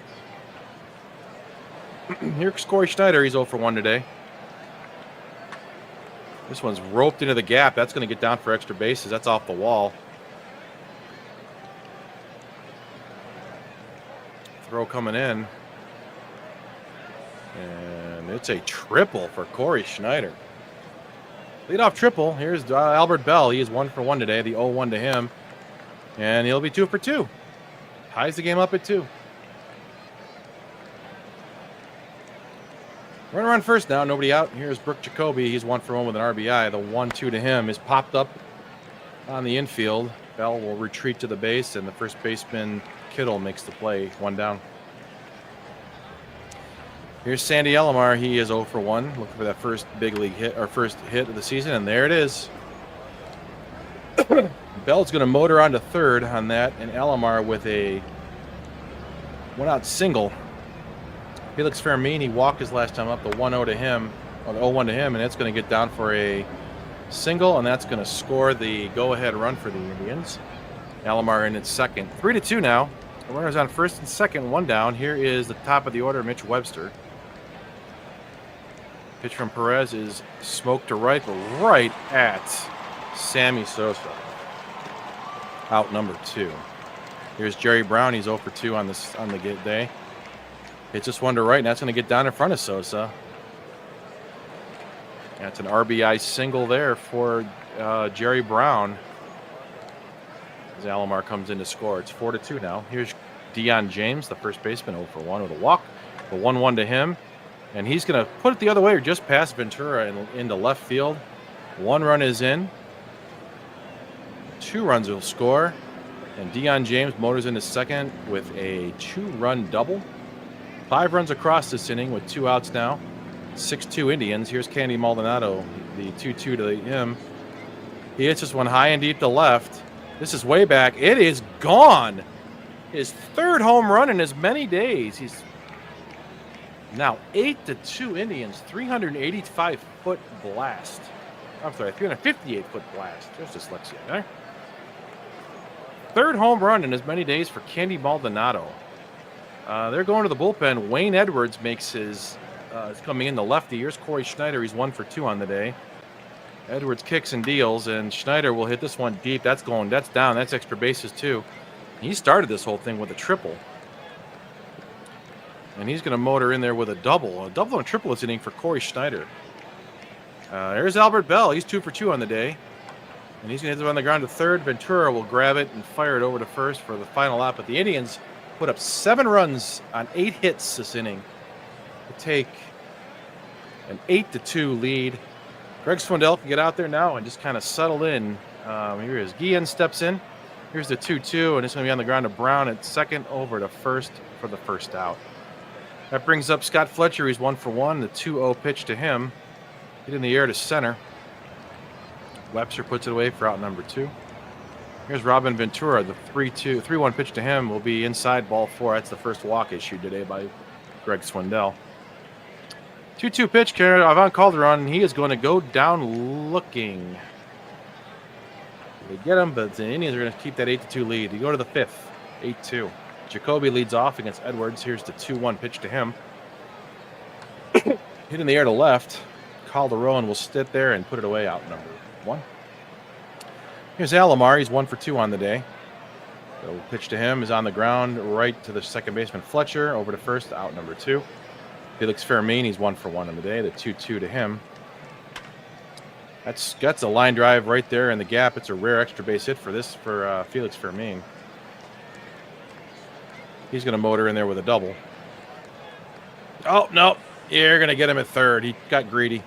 Here's Corey Schneider. He's 0 for 1 today. This one's roped into the gap. That's going to get down for extra bases. That's off the wall. Throw coming in. And it's a triple for Corey Schneider. Leadoff triple. Here's Albert Bell. He is 1 for 1 today. The 0-1 to him. And he'll be 2 for 2. Ties the game up at 2. Runner on first now. Nobody out. Here's Brooke Jacoby. He's 1 for 1 with an RBI. The 1-2 to him is popped up on the infield. Bell will retreat to the base, and the first baseman, Kittle, makes the play. 1 down. Here's Sandy Alomar. He is 0 for 1, looking for that first big league hit, or first hit of the season, and there it is. Bell's going to motor on to third on that, and Alomar with a 1-out single. Felix Fermin, he walked his last time up, the 1-0 to him, or the 0-1 to him, and it's going to get down for a single, and that's going to score the go-ahead run for the Indians. Alomar in at second. 3-2 now. The runner's on first and second, 1 down. Here is the top of the order, Mitch Webster. Pitch from Perez is smoked to right, but right at Sammy Sosa. Out number 2. Here's Jerry Brown. He's 0 for 2 on the day. Hits this one to right, and that's going to get down in front of Sosa. That's an RBI single there for Jerry Brown. As Alomar comes in to score. It's 4-2 now. Here's Deion James, the first baseman, 0 for 1 with a walk. The 1-1 to him. And he's going to put it the other way or just past Ventura into left field. 1 run is in. 2 runs will score. And Deion James motors into second with a 2-run double. 5 runs across this inning with 2 outs now. 6-2 Indians. Here's Candy Maldonado, the 2-2 to him. He hits this one high and deep to left. This is way back. It is gone. His 3rd home run in as many days. He's now 8-2 Indians, 385-foot blast. I'm sorry, 358-foot blast. There's dyslexia there. 3rd home run in as many days for Candy Maldonado. They're going to the bullpen. Wayne Edwards makes is coming in the lefty. Here's Corey Schneider. He's 1 for 2 on the day. Edwards kicks and deals, and Schneider will hit this one deep. That's down. That's extra bases too. He started this whole thing with a triple. And he's going to motor in there with a double. A double and triple this inning for Corey Schneider. There's Albert Bell. He's 2 for 2 on the day. And he's going to hit it on the ground to third. Ventura will grab it and fire it over to first for the final out. But the Indians put up 7 runs on 8 hits this inning to take an 8-2 lead. Greg Swindell can get out there now and just kind of settle in. Here is Guillen steps in. Here's the 2-2, and it's going to be on the ground to Brown at second over to first for the first out. That brings up Scott Fletcher. He's 1 for 1. The 2-0 pitch to him. Hit in the air to center. Webster puts it away for out number 2. Here's Robin Ventura. The 3-1 pitch to him will be inside ball 4. That's the first walk issued today by Greg Swindell. 2-2 pitch, Ivan Calderon. He is going to go down looking. They get him, but the Indians are going to keep that 8-2 lead. You go to the 5th, 8-2. Jacoby leads off against Edwards. Here's the 2-1 pitch to him. Hit in the air to left. Calderon will sit there and put it away out number 1. Here's Alomar. He's 1 for 2 on the day. The pitch to him is on the ground right to the second baseman Fletcher. Over to first, out number 2. Felix Fermin, he's 1 for 1 on the day. The 2-2 to him. That's a line drive right there in the gap. It's a rare extra base hit for Felix Fermin. He's going to motor in there with a double. Oh, no. You're going to get him at third. He got greedy.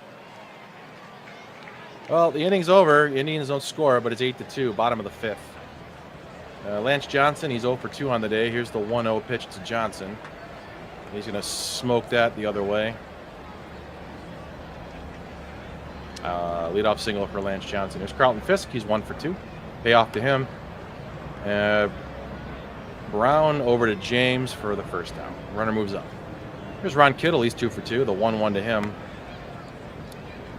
Well, the inning's over. Indians don't score, but it's 8-2, bottom of the 5th. Lance Johnson, he's 0 for 2 on the day. Here's the 1-0 pitch to Johnson. He's going to smoke that the other way. Leadoff single for Lance Johnson. There's Carlton Fisk. He's 1 for 2. Payoff to him. Brown over to James for the first down. Runner moves up. Here's Ron Kittle. He's 2 for 2. The 1-1 to him.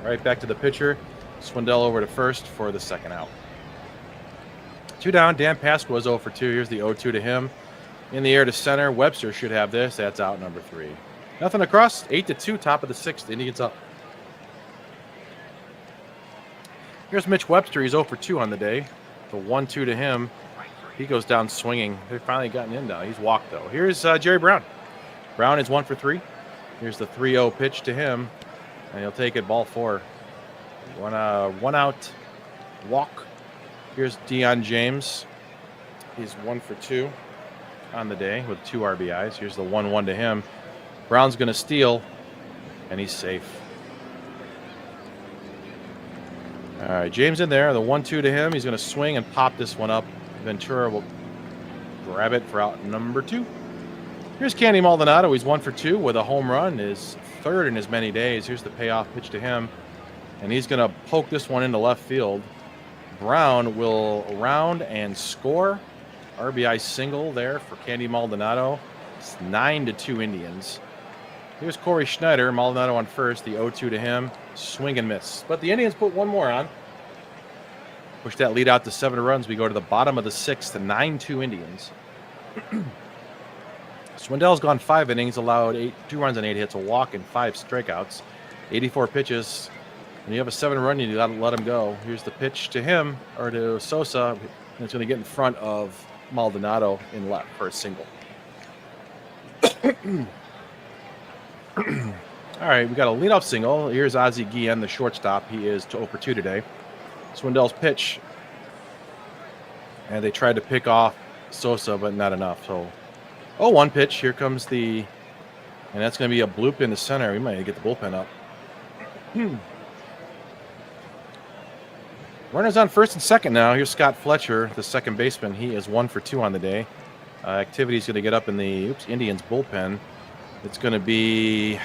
Right back to the pitcher. Swindell over to first for the second out. 2 down. Dan Pasqua was 0 for 2. Here's the 0-2 to him. In the air to center. Webster should have this. That's out number 3. Nothing across. 8-2. Top of the 6th. Indians up. Here's Mitch Webster. He's 0 for 2 on the day. The 1-2 to him. He goes down swinging. They've finally gotten in now. He's walked, though. Here's Jerry Brown. Brown is 1 for 3. Here's the 3-0 pitch to him, and he'll take it ball 4. One out walk. Here's Deion James. He's 1 for 2 on the day with 2 RBIs. Here's the 1-1 to him. Brown's going to steal, and he's safe. All right, James in there. The 1-2 to him. He's going to swing and pop this one up. Ventura will grab it for out number 2. Here's Candy Maldonado. He's 1 for 2 with a home run. His 3rd in as many days. Here's the payoff pitch to him. And he's going to poke this one into left field. Brown will round and score. RBI single there for Candy Maldonado. It's 9-2 Indians. Here's Corey Schneider. Maldonado on first. The 0-2 to him. Swing and miss. But the Indians put one more on. Push that lead out to 7 runs. We go to the bottom of the 6th, 9-2 Indians. Swindell's gone 5 innings, allowed 2 runs and 8 hits, a walk, and 5 strikeouts. 84 pitches. When you have a 7-run, you got to let him go. Here's the pitch to him, or to Sosa. And it's going to get in front of Maldonado in left for a single. All right, we got a leadoff single. Here's Ozzie Guillen, the shortstop. He is 0 for 2 today. Swindell's pitch. And they tried to pick off Sosa, but not enough. So, 0-1 pitch. Here comes the... And that's going to be a bloop in the center. We might get the bullpen up. Runners on first and second now. Here's Scott Fletcher, the second baseman. He is 1 for 2 on the day. Activity is going to get up in the Indians bullpen. It's going to be...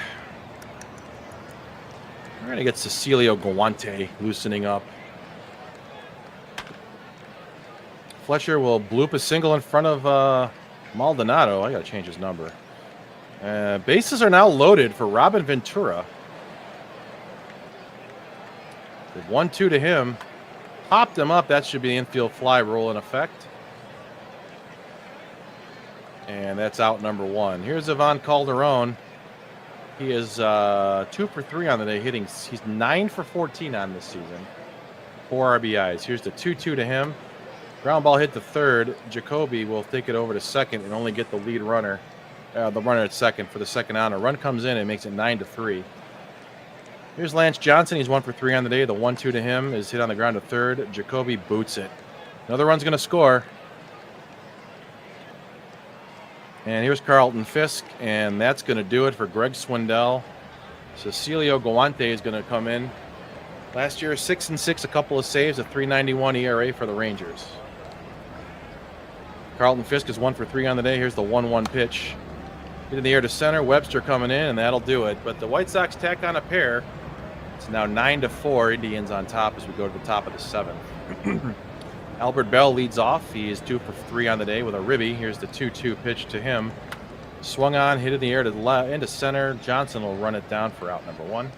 We're going to get Cecilio Guante loosening up. Fletcher will bloop a single in front of Maldonado. I got to change his number. Bases are now loaded for Robin Ventura. The 1-2 to him. Popped him up. That should be the infield fly roll in effect. And that's out number 1. Here's Ivan Calderon. He is 2 for 3 on the day hitting. He's 9 for 14 on this season. 4 RBIs. Here's the 2-2 to him. Ground ball hit to third. Jacoby will take it over to second and only get the lead runner, the runner at second for the second out. A run comes in and makes it 9-3. Here's Lance Johnson. He's 1 for 3 on the day. The 1-2 to him is hit on the ground to third. Jacoby boots it. Another run's going to score. And here's Carlton Fisk, and that's going to do it for Greg Swindell. Cecilio Guante is going to come in. Last year, 6-6, a couple of saves, a 3.91 ERA for the Rangers. Carlton Fisk is 1 for 3 on the day. Here's the 1-1 pitch. Hit in the air to center. Webster coming in, and that'll do it. But the White Sox tack on a pair. It's now 9-4. Indians on top as we go to the top of the 7th. Albert Bell leads off. He is 2 for 3 on the day with a ribby. Here's the 2-2 pitch to him. Swung on, hit in the air to the left, into center. Johnson will run it down for out number 1.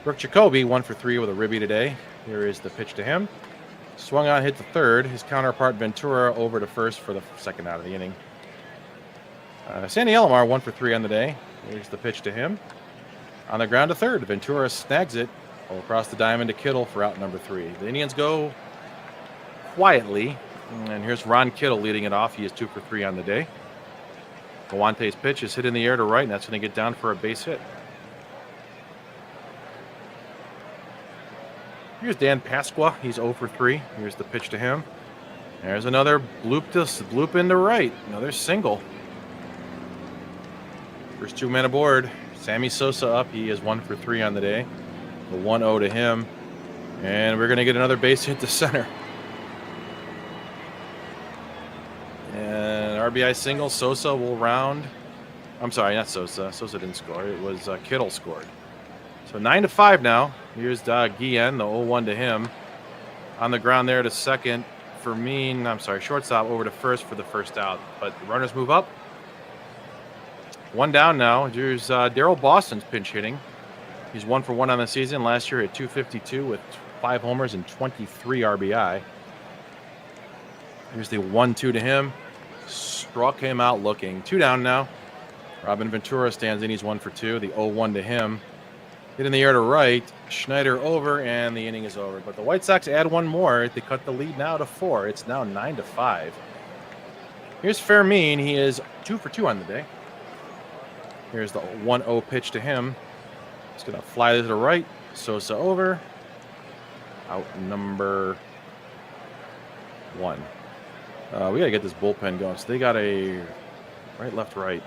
Brooke Jacoby, 1 for 3 with a ribby today. Here is the pitch to him. Swung on, hit to third. His counterpart Ventura over to first for the second out of the inning. Sandy Alomar, 1 for 3 on the day. Here's the pitch to him. On the ground to third. Ventura snags it all across the diamond to Kittle for out number 3. The Indians go quietly. And here's Ron Kittle leading it off. He is 2 for 3 on the day. Guante's pitch is hit in the air to right, and that's going to get down for a base hit. Here's Dan Pasqua. He's 0 for 3. Here's the pitch to him. There's another bloop into right. Another single. First 2 men aboard. Sammy Sosa up. He is 1 for 3 on the day. The 1-0 to him. And we're going to get another base hit to center. And RBI single. Sosa will round. I'm sorry, not Sosa. Sosa didn't score. It was Kittle scored. So 9-5 now. Here's Guillen, the 0-1 to him. On the ground there to second. Shortstop over to first for the first out. But the runners move up. 1 down now. Here's Darryl Boston's pinch hitting. He's 1 for 1 on the season. Last year at 252 with 5 homers and 23 RBI. Here's the 1-2 to him. Struck him out looking. 2 down now. Robin Ventura stands in. He's 1 for 2. The 0-1 to him. Hit in the air to right. Schneider over, and the inning is over. But the White Sox add one more. They cut the lead now to 4. It's now 9-5. Here's Fermin. He is 2 for 2 on the day. Here's the 1-0 pitch to him. He's going to fly to the right. Sosa over. Out number 1. We got to get this bullpen going. So they got a right, left, right.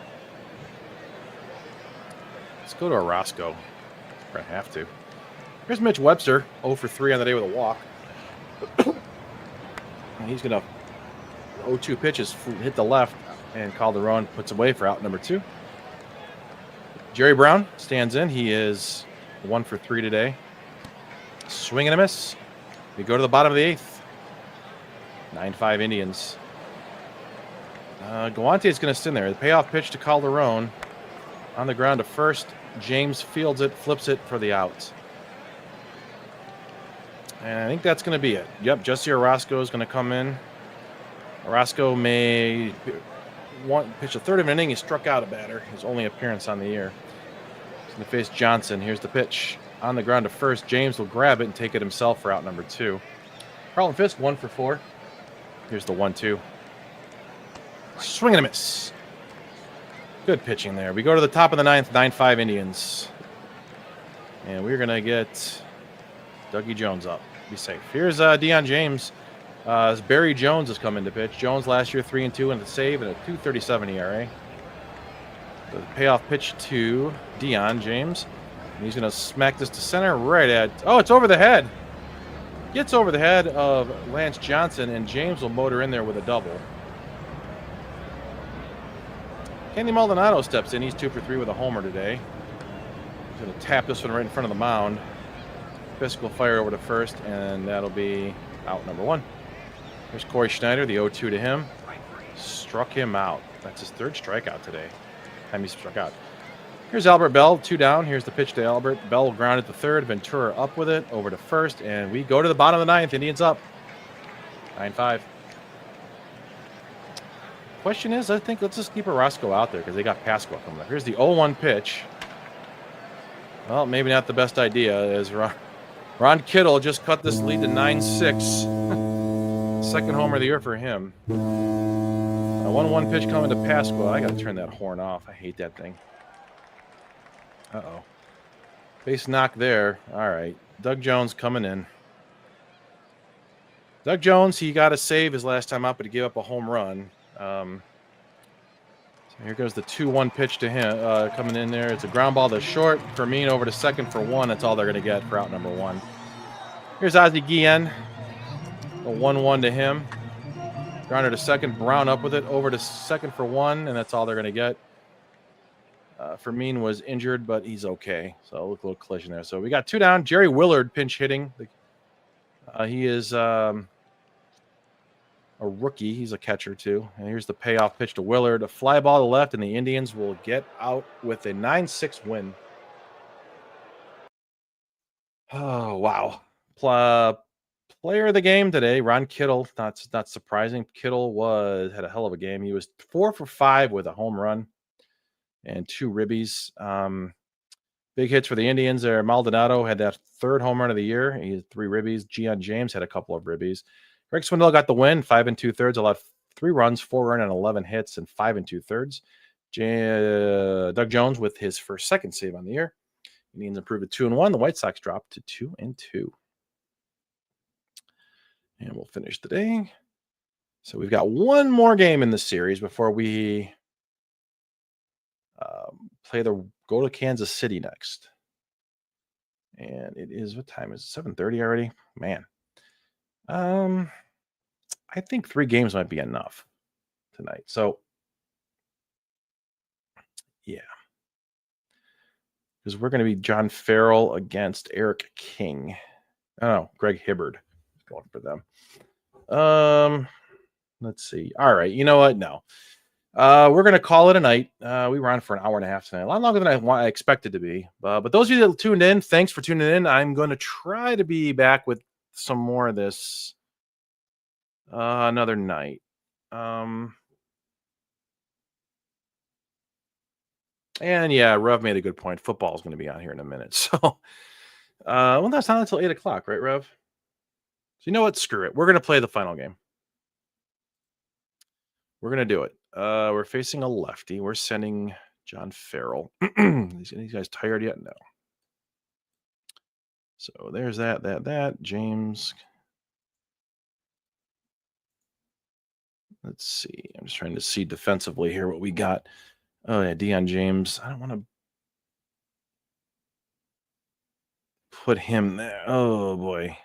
Let's go to Orozco. We're going to have to. Here's Mitch Webster, 0 for 3 on the day with a walk. And he's going to 0-2 pitches, hit the left, and Calderon puts away for out number 2. Jerry Brown stands in. He is 1 for 3 today. Swing and a miss. We go to the bottom of the 8th. 9-5 Indians. Guante is going to stand there. The payoff pitch to Calderon. On the ground to first. James fields it, flips it for the out. And I think that's going to be it. Yep, Jesse Orozco is going to come in. Orozco may pitch a third of an inning. He struck out a batter. His only appearance on the year. He's going to face Johnson. Here's the pitch. On the ground to first. James will grab it and take it himself for out number 2. Carlton Fisk, 1 for 4. Here's the 1-2. Swing and a miss. Good pitching there. We go to the top of the 9th, 9-5 Indians. And we're going to get Dougie Jones up. Be safe. Here's Deion James. Barry Jones is coming to pitch. Jones last year 3-2 in the save and a 2.37 ERA. The payoff pitch to Deion James. And he's going to smack this to center right at... Oh, it's over the head. Gets over the head of Lance Johnson, and James will motor in there with a double. Kenny Maldonado steps in. He's 2 for 3 with a homer today. He's going to tap this one right in front of the mound. Fisk will fire over to first, and that'll be out number 1. Here's Corey Schneider, the 0-2 to him. Struck him out. That's his 3rd strikeout today. Time he struck out. Here's Albert Bell, 2 down. Here's the pitch to Albert. Bell will ground it to third. Ventura up with it, over to first, and we go to the bottom of the 9th. Indians up. 9-5. Question is, I think let's just keep Orozco out there because they got Pasqua coming up. Here's the 0-1 pitch. Well, maybe not the best idea, as Ron Kittle just cut this lead to 9-6. Second homer of the year for him. A 1-1 pitch coming to Pasqua. I got to turn that horn off. I hate that thing. Uh-oh. Base knock there. All right. Doug Jones coming in. Doug Jones, he got a save his last time out, but he gave up a home run. So here goes the 2-1 pitch to him coming in there. It's a ground ball to short. Fermin over to second for 1. That's all they're going to get for out number 1. Here's Ozzie Guillen. A 1-1 to him. Grounder to second. Brown up with it. Over to second for 1, and that's all they're going to get. Fermin was injured, but he's okay. So look, a little collision there. So we got 2 down. Jerry Willard pinch hitting. He is a rookie. He's a catcher too. And here's the payoff pitch to Willard. A fly ball to left, and the Indians will get out with a 9-6 win. Oh, wow. Player of the game today, Ron Kittle. Not surprising. Kittle had a hell of a game. He was 4 for 5 with a home run and 2 ribbies. Big hits for the Indians there. Maldonado had that 3rd home run of the year. He had 3 ribbies. Deion James had a couple of ribbies. Greg Swindell got the win, 5 2/3, allowed 3 runs, 4 earned, and 11 hits, and 5 2/3. Doug Jones with his second save on the year. Indians improved to 2-1. The White Sox dropped to 2-2. And we'll finish the day. So we've got one more game in the series before we go to Kansas City next. And it is, what time is it? 7:30 already? Man. I think 3 games might be enough tonight. So, yeah. Because we're going to be John Farrell against Eric King. Oh, Greg Hibbard is going for them. Let's see. All right. You know what? No. We're going to call it a night. We were on for an hour and a half tonight. A lot longer than I expected to be. But those of you that tuned in, thanks for tuning in. I'm going to try to be back with some more of this another night. And yeah, Rev made a good point. Football is going to be on here in a minute. So Well, that's not until 8 o'clock, right, Rev? So you know what? Screw it. We're gonna play the final game. We're gonna do it. We're facing a lefty. We're sending John Farrell. These guys tired yet? No. So there's that. James. Let's see. I'm just trying to see defensively here what we got. Oh yeah, Deion James. I don't want to put him there. Oh boy.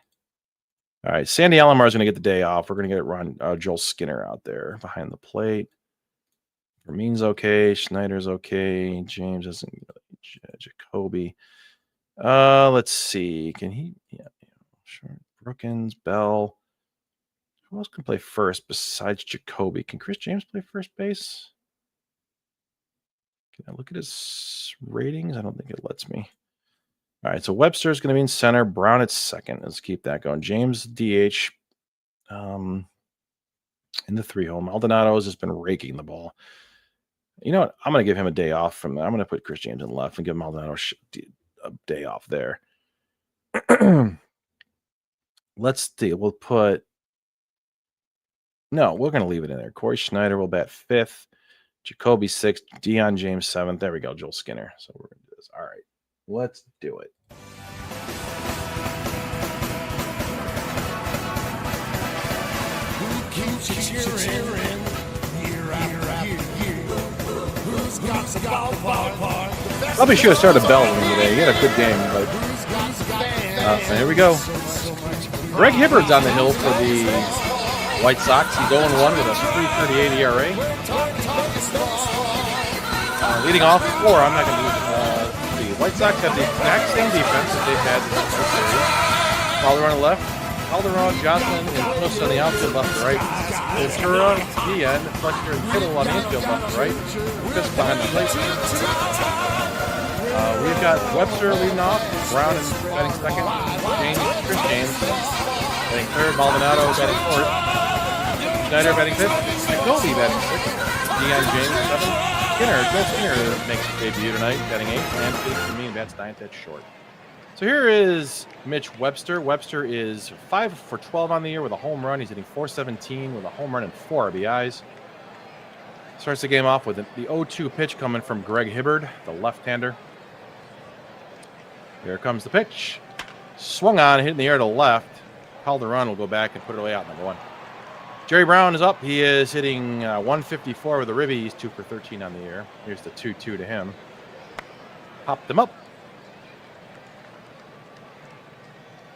All right, Sandy Alomar is going to get the day off. We're going to get Joel Skinner out there behind the plate. Vermeen's okay. Schneider's okay. James isn't. Jacoby. Let's see. Can he? Yeah. Sure. Brookins, Bell. Who else can play first besides Jacoby? Can Chris James play first base? Can I look at his ratings? I don't think it lets me. All right, so Webster's going to be in center. Brown at second. Let's keep that going. James DH in the 3-hole. Maldonado's just been raking the ball. You know what? I'm going to give him a day off from that. I'm going to put Chris James in left and give Maldonado a day off there. Let's see. We'll put... No, we're going to leave it in there. Corey Schneider will bat 5th. Jacoby 6th. Deion James 7th. There we go. Joel Skinner. So we're going to do this. All right. Let's do it. Who keeps cheering year after year? Who's got the ballpark? Probably should have started Bell today. He had a good game, but so here we go. Greg Hibbard's on the hill for the White Sox. He's 0-1 with a 3.38 ERA. Leading off 4. I'm not going to lose. The White Sox have the exact same defense that they've had this whole series. Calderon on the left. Calderon, Johnson, and Close on the outfield, left to right. Ventura, Guillen, Fletcher, and Kittle on the infield, left to right. Fisk behind the plate. We've got Webster leading off. Brown is batting second. Chris James batting third. Maldonado batting fourth. Schneider batting fifth. Jacoby batting sixth. Deion James seventh. Joel Skinner makes his debut tonight, batting 8th, and Felix Vermeen bats 9th at short. So here is Mitch Webster. Webster is 5 for 12 on the year with a home run. He's hitting .417 with a home run and 4 RBIs. Starts the game off with the 0-2 pitch coming from Greg Hibbard, the left-hander. Here comes the pitch. Swung on, hit in the air to left. Calderon will go back and put it away out number 1. Jerry Brown is up. He is hitting 154 with a ribby. He's 2 for 13 on the year. Here's the 2-2 to him. Popped them up.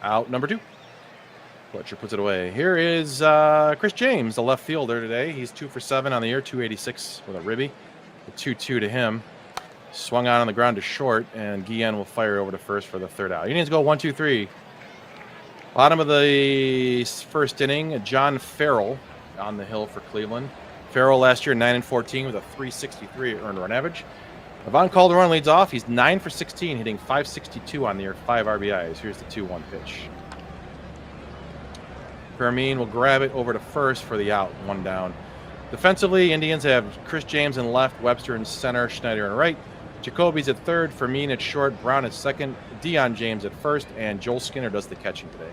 Out number 2. Fletcher puts it away. Here is Chris James, the left fielder today. He's 2 for 7 on the year, 286 with a ribby. The 2-2 to him. Swung on the ground to short, and Guillen will fire over to first for the 3rd out. He needs to go 1, 2, 3. Bottom of the first inning, John Farrell on the hill for Cleveland. Farrell last year 9-14 with a 363 earned run average. Ivan Calderon leads off. He's 9 for 16, hitting .562 on the year, 5 RBIs. Here's the 2-1 pitch. Vermeen will grab it over to first for the out, 1 down. Defensively, Indians have Chris James in left, Webster in center, Schneider in right. Jacoby's at third, Vermeen at short, Brown at second, Deion James at first, and Joel Skinner does the catching today.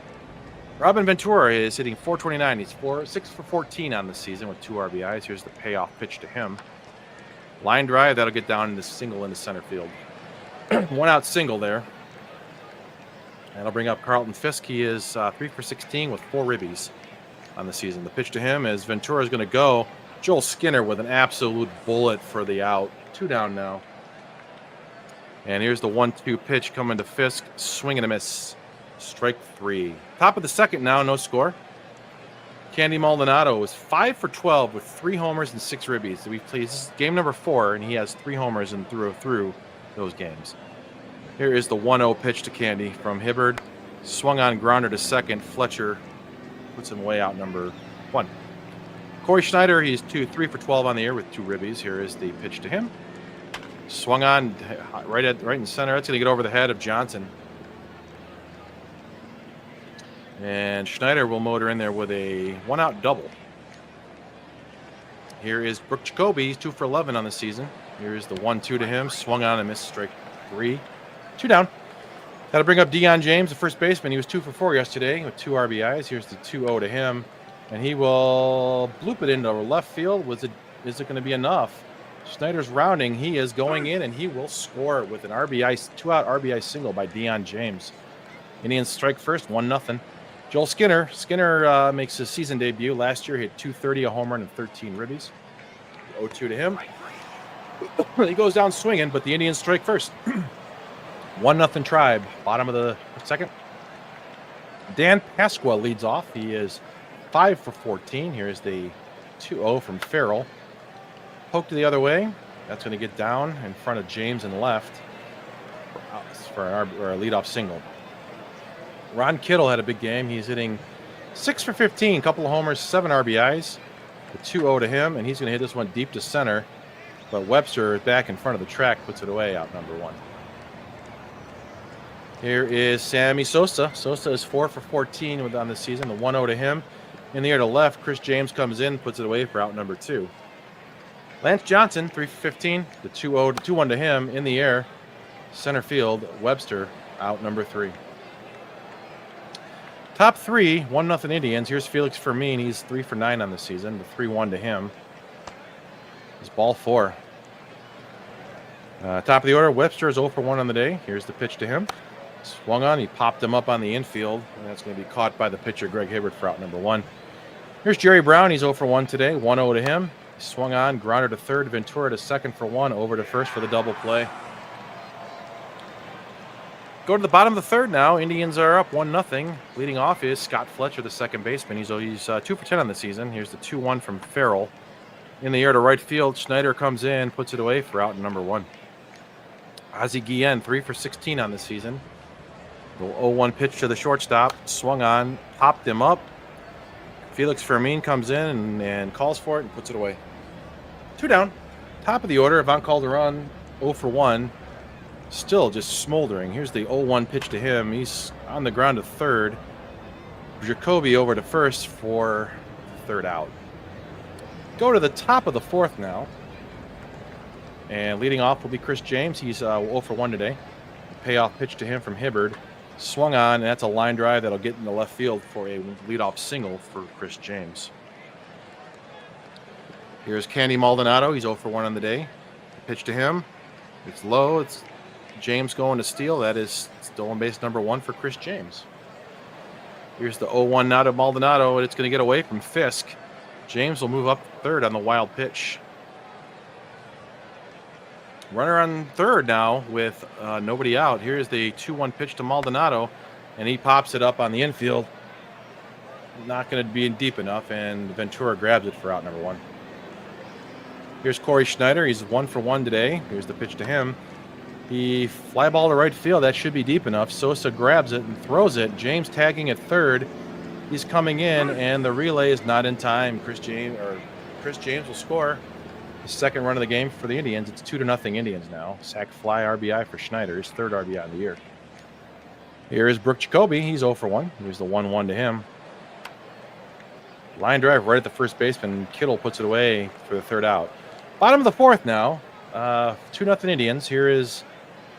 Robin Ventura is hitting .429. He's 6 for 14 on the season with 2 RBIs. Here's the payoff pitch to him. Line drive, that'll get down in the single into center field. 1 out single there. That'll bring up Carlton Fisk. He is 3 for 16 with 4 ribbies on the season. The pitch to him is Ventura's going to go. Joel Skinner with an absolute bullet for the out. 2 down now. And here's the 1-2 pitch coming to Fisk. Swing and a miss. Strike 3. Top of the second now, no score. Candy Maldonado is 5 for 12 with 3 homers and 6 ribbies. This is game number 4, and he has 3 homers and through those games. Here is the 1-0 pitch to Candy from Hibbard. Swung on grounder to second. Fletcher puts him way out number 1. Corey Schneider, he's 3 for 12 on the year with 2 ribbies. Here is the pitch to him. Swung on right in center. That's going to get over the head of Johnson. And Schneider will motor in there with a 1-out double. Here is Brooke Jacoby. He's 2 for 11 on the season. Here's the 1-2 to him. Swung on and missed, strike 3. 2 down. Got to bring up Deion James, the first baseman. He was 2 for 4 yesterday with 2 RBIs. Here's the 2-0 to him, and he will bloop it into left field. Is it going to be enough? Snyder's rounding. He is going in, and he will score with an RBI, 2-out RBI single by Deion James. Indians strike first, 1-0. Joel Skinner. Skinner makes his season debut. Last year, he hit .230, a home run, and 13 ribbies. 0-2 to him. He goes down swinging, but the Indians strike first. 1-0 Tribe. Bottom of the second. Dan Pasqua leads off. He is 5 for 14. Here's the 2-0 from Farrell. Poke to the other way. That's going to get down in front of James and left for a leadoff single. Ron Kittle had a big game. He's hitting 6 for 15, couple of homers, 7 RBIs. The 2-0 to him, and he's going to hit this one deep to center. But Webster, back in front of the track, puts it away, out number 1. Here is Sammy Sosa. Sosa is 4 for 14 on the season. The 1-0 to him. In the air to left, Chris James comes in, puts it away for out number 2. Lance Johnson, 3 for 15. The 2-1 to him. In the air, center field, Webster, out number 3. Top 3, 1-0 Indians. Here's Felix Fermin. He's 3 for 9 on the season. The 3-1 to him. It's ball 4. Top of the order, Webster is 0 for 1 on the day. Here's the pitch to him. Swung on, he popped him up on the infield, and that's going to be caught by the pitcher, Greg Hibbert, for out number 1. Here's Jerry Brown. He's 0 for 1 today. 1-0 to him. Swung on, grounder to third, Ventura to second for 1, over to first for the double play. Go to the bottom of the third now. Indians are up 1-0. Leading off is Scott Fletcher, the second baseman. He's 2 for 10 on the season. Here's the 2-1 from Farrell. In the air to right field, Schneider comes in, puts it away for out number 1. Ozzie Guillen, 3 for 16 on the season. The 0-1 pitch to the shortstop, swung on, popped him up. Felix Fermin comes in and calls for it and puts it away. 2 down. Top of the order, Ivan Calderon, 0 for 1. Still just smoldering. Here's the 0-1 pitch to him. He's on the ground to third. Jacoby over to first for third out. Go to the top of the fourth now. And leading off will be Chris James. He's 0 for 1 today. Payoff pitch to him from Hibbard. Swung on, and that's a line drive that'll get in the left field for a leadoff single for Chris James. Here's Candy Maldonado. He's 0 for 1 on the day. Pitch to him. It's low. It's James going to steal. That is stolen base number 1 for Chris James. Here's the 0-1 now to Maldonado, and it's going to get away from Fisk. James will move up third on the wild pitch. Runner on third now with nobody out. Here's the 2-1 pitch to Maldonado, and he pops it up on the infield. Not going to be deep enough, and Ventura grabs it for out number 1. Here's Corey Schneider. He's 1 for 1 today. Here's the pitch to him. He fly ball to right field. That should be deep enough. Sosa grabs it and throws it. James tagging at third. He's coming in, and the relay is not in time. Chris James will score. The second run of the game for the Indians. It's 2-0 Indians now. Sac fly RBI for Schneider, his third RBI of the year. Here is Brooke Jacoby. He's 0 for 1. Here's the 1-1 to him. Line drive right at the first baseman. Kittle puts it away for the third out. Bottom of the fourth now. 2-0 Indians. Here is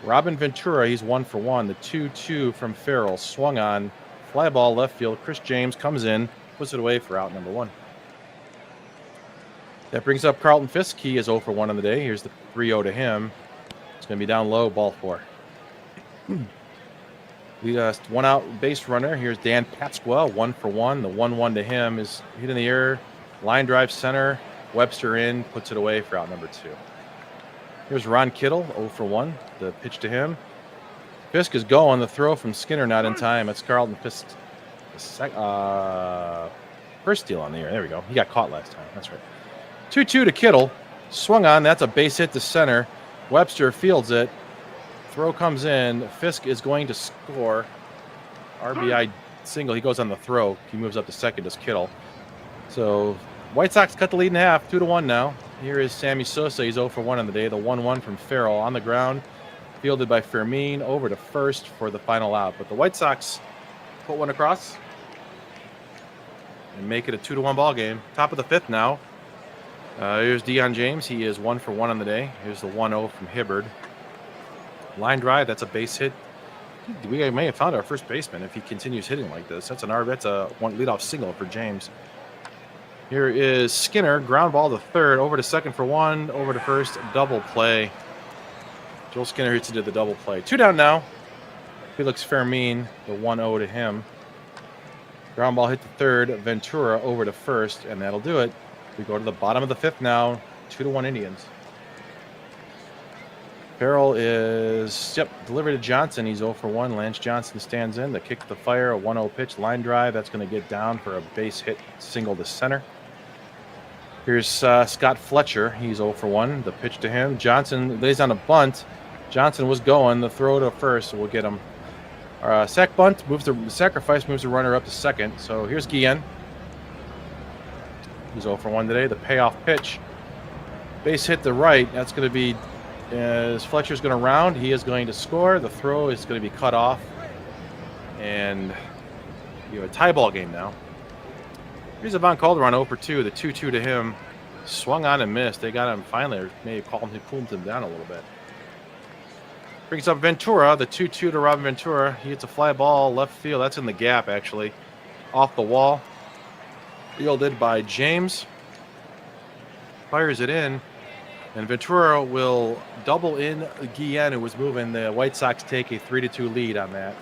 Robin Ventura. He's 1 for 1. The 2-2 from Farrell. Swung on. Fly ball left field. Chris James comes in, puts it away for out number 1. That brings up Carlton Fisk. He is 0 for 1 on the day. Here's the 3-0 to him. It's going to be down low, ball 4. We got one out base runner. Here's Dan Pasqua, 1 for 1. The 1-1 to him is hit in the air. Line drive center. Webster in, puts it away for out number 2. Here's Ron Kittle, 0 for 1. The pitch to him. Fisk is going. The throw from Skinner not in time. It's Carlton Fisk. First steal on the air. There we go. He got caught last time. That's right. 2-2 to Kittle. Swung on. That's a base hit to center. Webster fields it. Throw comes in. Fisk is going to score. RBI single. He goes on the throw. He moves up to second. Does Kittle. So White Sox cut the lead in half. 2-1 now. Here is Sammy Sosa. He's 0 for 1 on the day. The 1-1 from Farrell on the ground. Fielded by Fermin. Over to first for the final out. But the White Sox put one across and make it a 2-1 ball game. Top of the fifth now. Here's Deion James. He is 1 for 1 on the day. Here's the 1-0 from Hibbard. Line drive. That's a base hit We may have found our first baseman if he continues hitting like this. That's a one leadoff single for James. Here is Skinner, ground ball to third, over to second for one, over to first, double play. Joel Skinner hits into the double play. 2 down now. Felix Fermin, the 1-0 to him. Ground ball hit to third, Ventura over to first, and that'll do it. We go to the bottom of the 5th now, 2-1 Indians. Farrell is, delivered to Johnson. He's 0 for 1. Lance Johnson stands in. The kick to the fire, a 1-0 pitch, line drive. That's going to get down for a base hit, single to center. Here's Scott Fletcher. He's 0 for 1. The pitch to him. Johnson lays on a bunt. Johnson was going. The throw to first, so we'll get him. Sack bunt sacrifice moves the runner up to second. So here's Guillen. He's 0 for 1 today. The payoff pitch. Base hit to right. That's going to be, as Fletcher's going to round, he is going to score. The throw is going to be cut off. And you have a tie ball game now. Here's Ivan Calderon 0 for 2. The 2-2 to him. Swung on and missed. They got him finally, or maybe cooled him down a little bit. Brings up Ventura, the 2-2 to Robin Ventura. He hits a fly ball left field. That's in the gap, actually. Off the wall. Fielded by James. Fires it in. And Ventura will double in Guillen, who was moving. The White Sox take a 3-2 lead on that.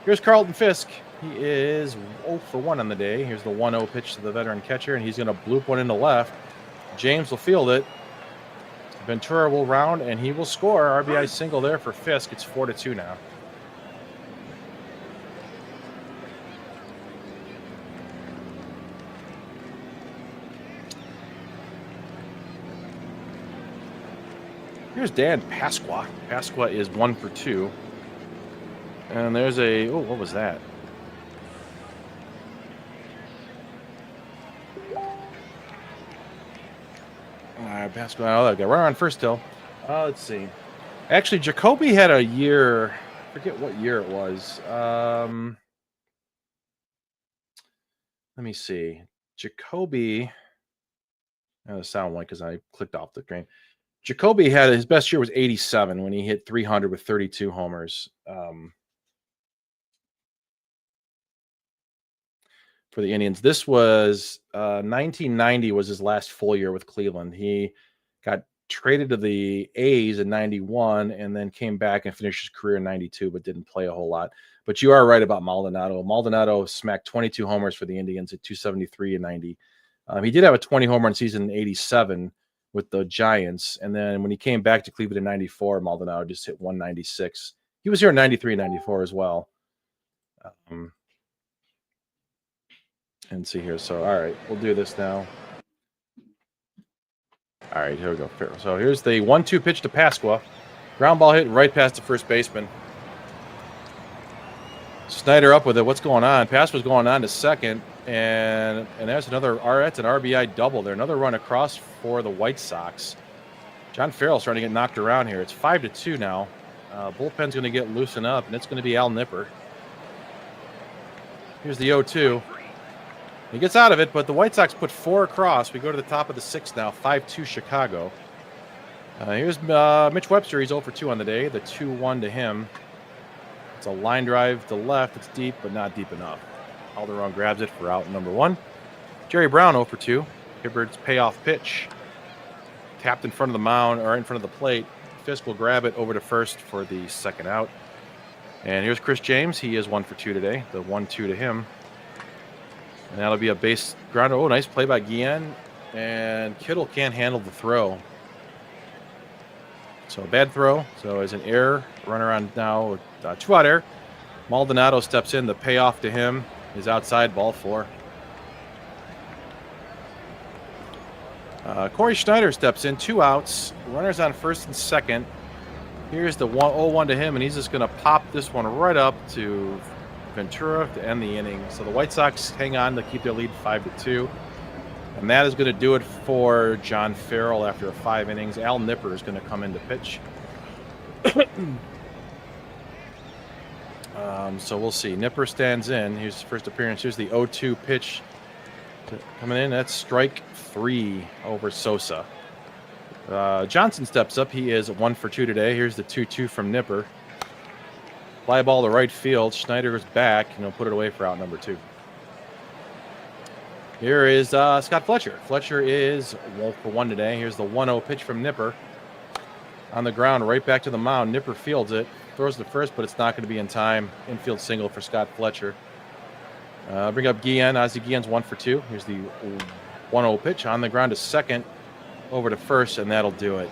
Here's Carlton Fisk. He is 0 for 1 on the day. Here's the 1-0 pitch to the veteran catcher, and he's going to bloop one into left. James will field it. Ventura will round, and he will score. RBI single there for Fisk. It's 4-2 now. Here's Dan Pasqua. Pasqua is 1 for 2. And there's a, what was that? Pasqua, that guy. Runner on first still. Let's see. Actually, Jacoby had a year, I forget what year it was. Let me see. Jacoby, the sound went because I clicked off the screen. Jacoby had his best year was 87 when he hit 300 with 32 homers. For the Indians. This was 1990 was his last full year with Cleveland. He got traded to the A's in 91 and then came back and finished his career in 92, but didn't play a whole lot. But you are right about Maldonado. Maldonado smacked 22 homers for the Indians at 273 and 90. He did have a 20 home run season in 87 with the Giants. And then when he came back to Cleveland in 94, Maldonado just hit 196. He was here in 93 and 94 as well. And see here. So, all right, we'll do this now. All right, here we go. So here's the 1-2 pitch to Pasqua. Ground ball hit right past the first baseman. Snyder up with it. What's going on? Pasqua's going on to second. And there's another, that's an RBI double there. Another run across for the White Sox. John Farrell's trying to get knocked around here. It's 5-2 now. Bullpen's going to get loosened up, and it's going to be Al Nipper. Here's the 0-2. He gets out of it, but the White Sox put 4 across. We go to the top of the 6th now, 5-2 Chicago. Here's Mitch Webster. He's 0 for 2 on the day. The 2-1 to him. It's a line drive to left. It's deep, but not deep enough. Calderon grabs it for out number 1. Jerry Brown 0 for 2. Hibbert's payoff pitch. Tapped in front of the mound, or in front of the plate. Fisk will grab it over to first for the second out. And here's Chris James. He is 1 for 2 today. The 1-2 to him. And that'll be a base grounder. Oh, nice play by Guillen. And Kittle can't handle the throw. So a bad throw. So as an error, runner on now, 2-out error. Maldonado steps in. The payoff to him is outside, ball 4. Corey Schneider steps in, 2 outs. Runners on first and second. Here's the 0-1 to him, and he's just going to pop this one right up to Ventura to end the inning. So the White Sox hang on to keep their lead 5-2. And that is going to do it for John Farrell after 5 innings. Al Nipper is going to come in to pitch. So we'll see. Nipper stands in. Here's his first appearance. Here's the 0-2 pitch coming in. That's strike 3 over Sosa. Johnson steps up. He is 1 for 2 today. Here's the 2-2 from Nipper. Fly ball to right field. Schneider is back, and he'll put it away for out number 2. Here is Scott Fletcher. Fletcher is 1 for 1 today. Here's the 1-0 pitch from Nipper. On the ground, right back to the mound. Nipper fields it. Throws to first, but it's not going to be in time. Infield single for Scott Fletcher. Bring up Guillen. Ozzie Guillen's 1 for 2. Here's the 1-0 pitch. On the ground to second. Over to first, and that'll do it.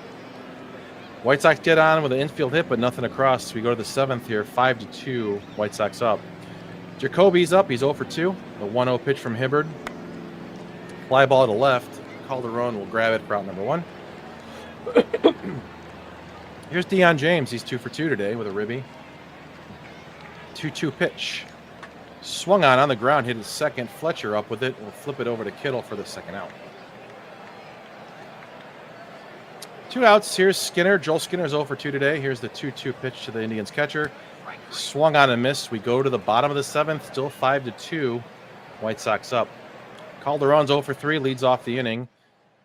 White Sox get on with an infield hit, but nothing across. We go to the 7th here, 5-2. White Sox up. Jacoby's up. He's 0 for 2. The 1-0 pitch from Hibbard. Fly ball to left. Calderon will grab it for out number 1. Here's Deion James. He's 2 for 2 today with a ribby. 2-2 pitch. Swung on the ground, hit his second. Fletcher up with it. We'll flip it over to Kittle for the second out. 2 outs. Here's Skinner. Joel Skinner's 0 for 2 today. Here's the 2-2 pitch to the Indians catcher. Swung on and missed. We go to the bottom of the 7th. Still 5-2. White Sox up. Calderon's 0 for 3. Leads off the inning.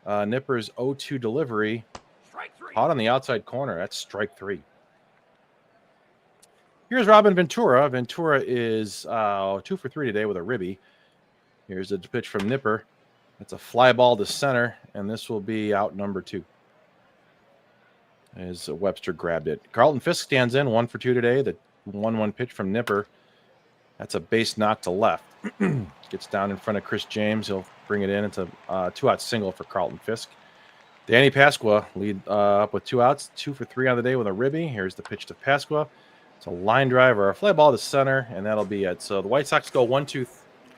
Nipper's 0-2 delivery. Caught on the outside corner. That's strike 3. Here's Robin Ventura. Ventura is 2 for 3 today with a ribby. Here's a pitch from Nipper. It's a fly ball to center, and this will be out number 2. As Webster grabbed it. Carlton Fisk stands in 1 for 2 today. The 1-1 pitch from Nipper. That's a base knock to left. Gets down in front of Chris James. He'll bring it in. It's a 2-out single for Carlton Fisk. Danny Pasqua lead up with 2 outs. 2 for 3 on the day with a ribby. Here's the pitch to Pasqua. It's a line drive or a fly ball to center, and that'll be it. So the White Sox go 1-2.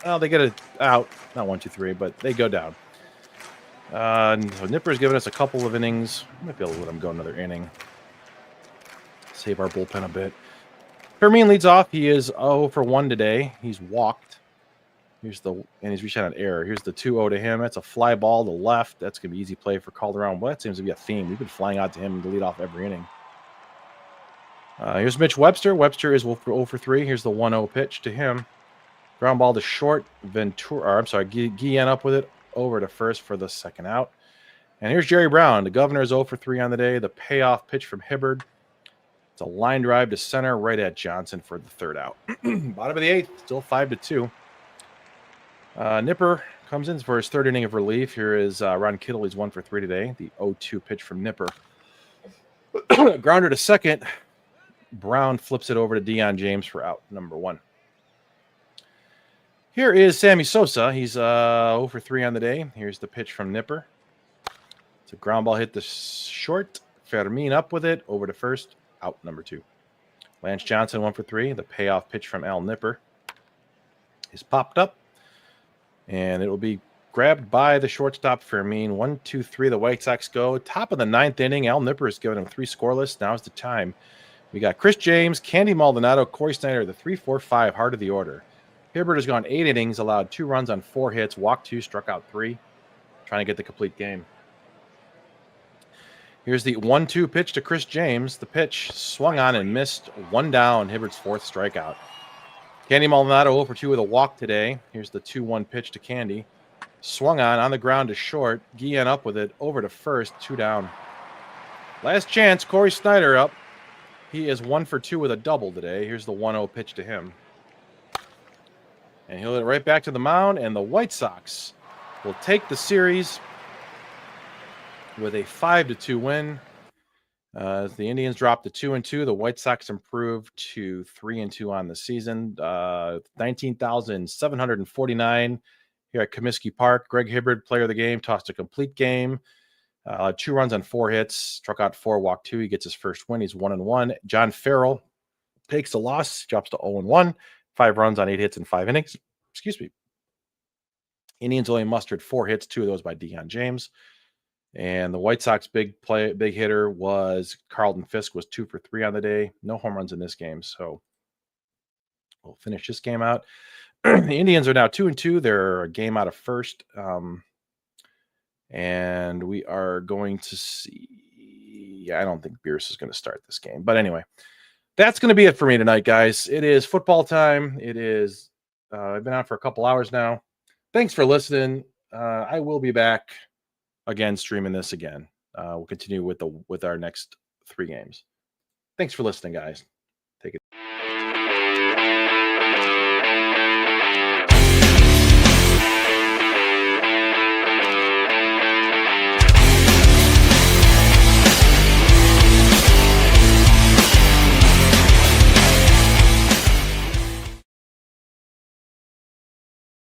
Well, they get it out. Not 1-2-3, but they go down. So Nipper's given us a couple of innings. Might be able to let him go another inning. Save our bullpen a bit. Fermin leads off. He is 0 for 1 today. He's walked. He's reached out an error. Here's the 2-0 to him. That's a fly ball to left. That's going to be easy play for Calderon. Well, that seems to be a theme. We've been flying out to him to lead off every inning. Here's Mitch Webster. Webster is 0 for 3. Here's the 1-0 pitch to him. Ground ball to short. Guillen up with it. Over to first for the second out. And here's Jerry Brown. The Governor is 0 for 3 on the day. The payoff pitch from Hibbard. It's a line drive to center right at Johnson for the third out. Bottom of the 8th, still 5-2. Nipper comes in for his third inning of relief. Here is Ron Kittle. He's 1 for 3 today. The 0-2 pitch from Nipper. Grounder to second. Brown flips it over to Deion James for out number 1. Here is Sammy Sosa. He's 0 for 3 on the day. Here's the pitch from Nipper. It's a ground ball hit to short. Fermin up with it. Over to first. Out number 2. Lance Johnson 1 for 3. The payoff pitch from Al Nipper is popped up. And it will be grabbed by the shortstop Fermin. 1-2-3. The White Sox go. Top of the 9th inning. Al Nipper has given him 3 scoreless. Now's the time. We got Chris James, Candy Maldonado, Corey Snyder, the 3-4-5 heart of the order. Hibbert has gone 8 innings, allowed 2 runs on 4 hits, walked 2, struck out 3. Trying to get the complete game. Here's the 1-2 pitch to Chris James. The pitch swung on and missed. 1 down, Hibbert's 4th strikeout. Candy Maldonado 0 for 2 with a walk today. Here's the 2-1 pitch to Candy. Swung on the ground to short. Guillen up with it. Over to first. 2 down. Last chance. Corey Snyder up. He is 1 for 2 with a double today. Here's the 1-0 pitch to him. And he'll hit it right back to the mound. And the White Sox will take the series with a 5-2 win. As the Indians drop to 2-2, the White Sox improve to 3-2 on the season. 19,749 here at Comiskey Park. Greg Hibbert, player of the game, tossed a complete game. 2 runs on 4 hits, struck out 4, walked 2. He gets his first win. He's 1-1. John Farrell takes the loss, drops to 0-1. 5 runs on 8 hits in 5 innings. Excuse me. Indians only mustered 4 hits, 2 of those by Deion James. And the White Sox big hitter was Carlton Fisk, was 2 for 3 on the day. No home runs in this game, so we'll finish this game out. The Indians are now 2-2. They're a game out of first. And we are going to see. Yeah, I don't think Bierce is going to start this game. But anyway, that's going to be it for me tonight, guys. It is football time. It is. I've been on for a couple hours now. Thanks for listening. I will be back again, streaming this again. We'll continue with our next 3 games. Thanks for listening, guys. Take it.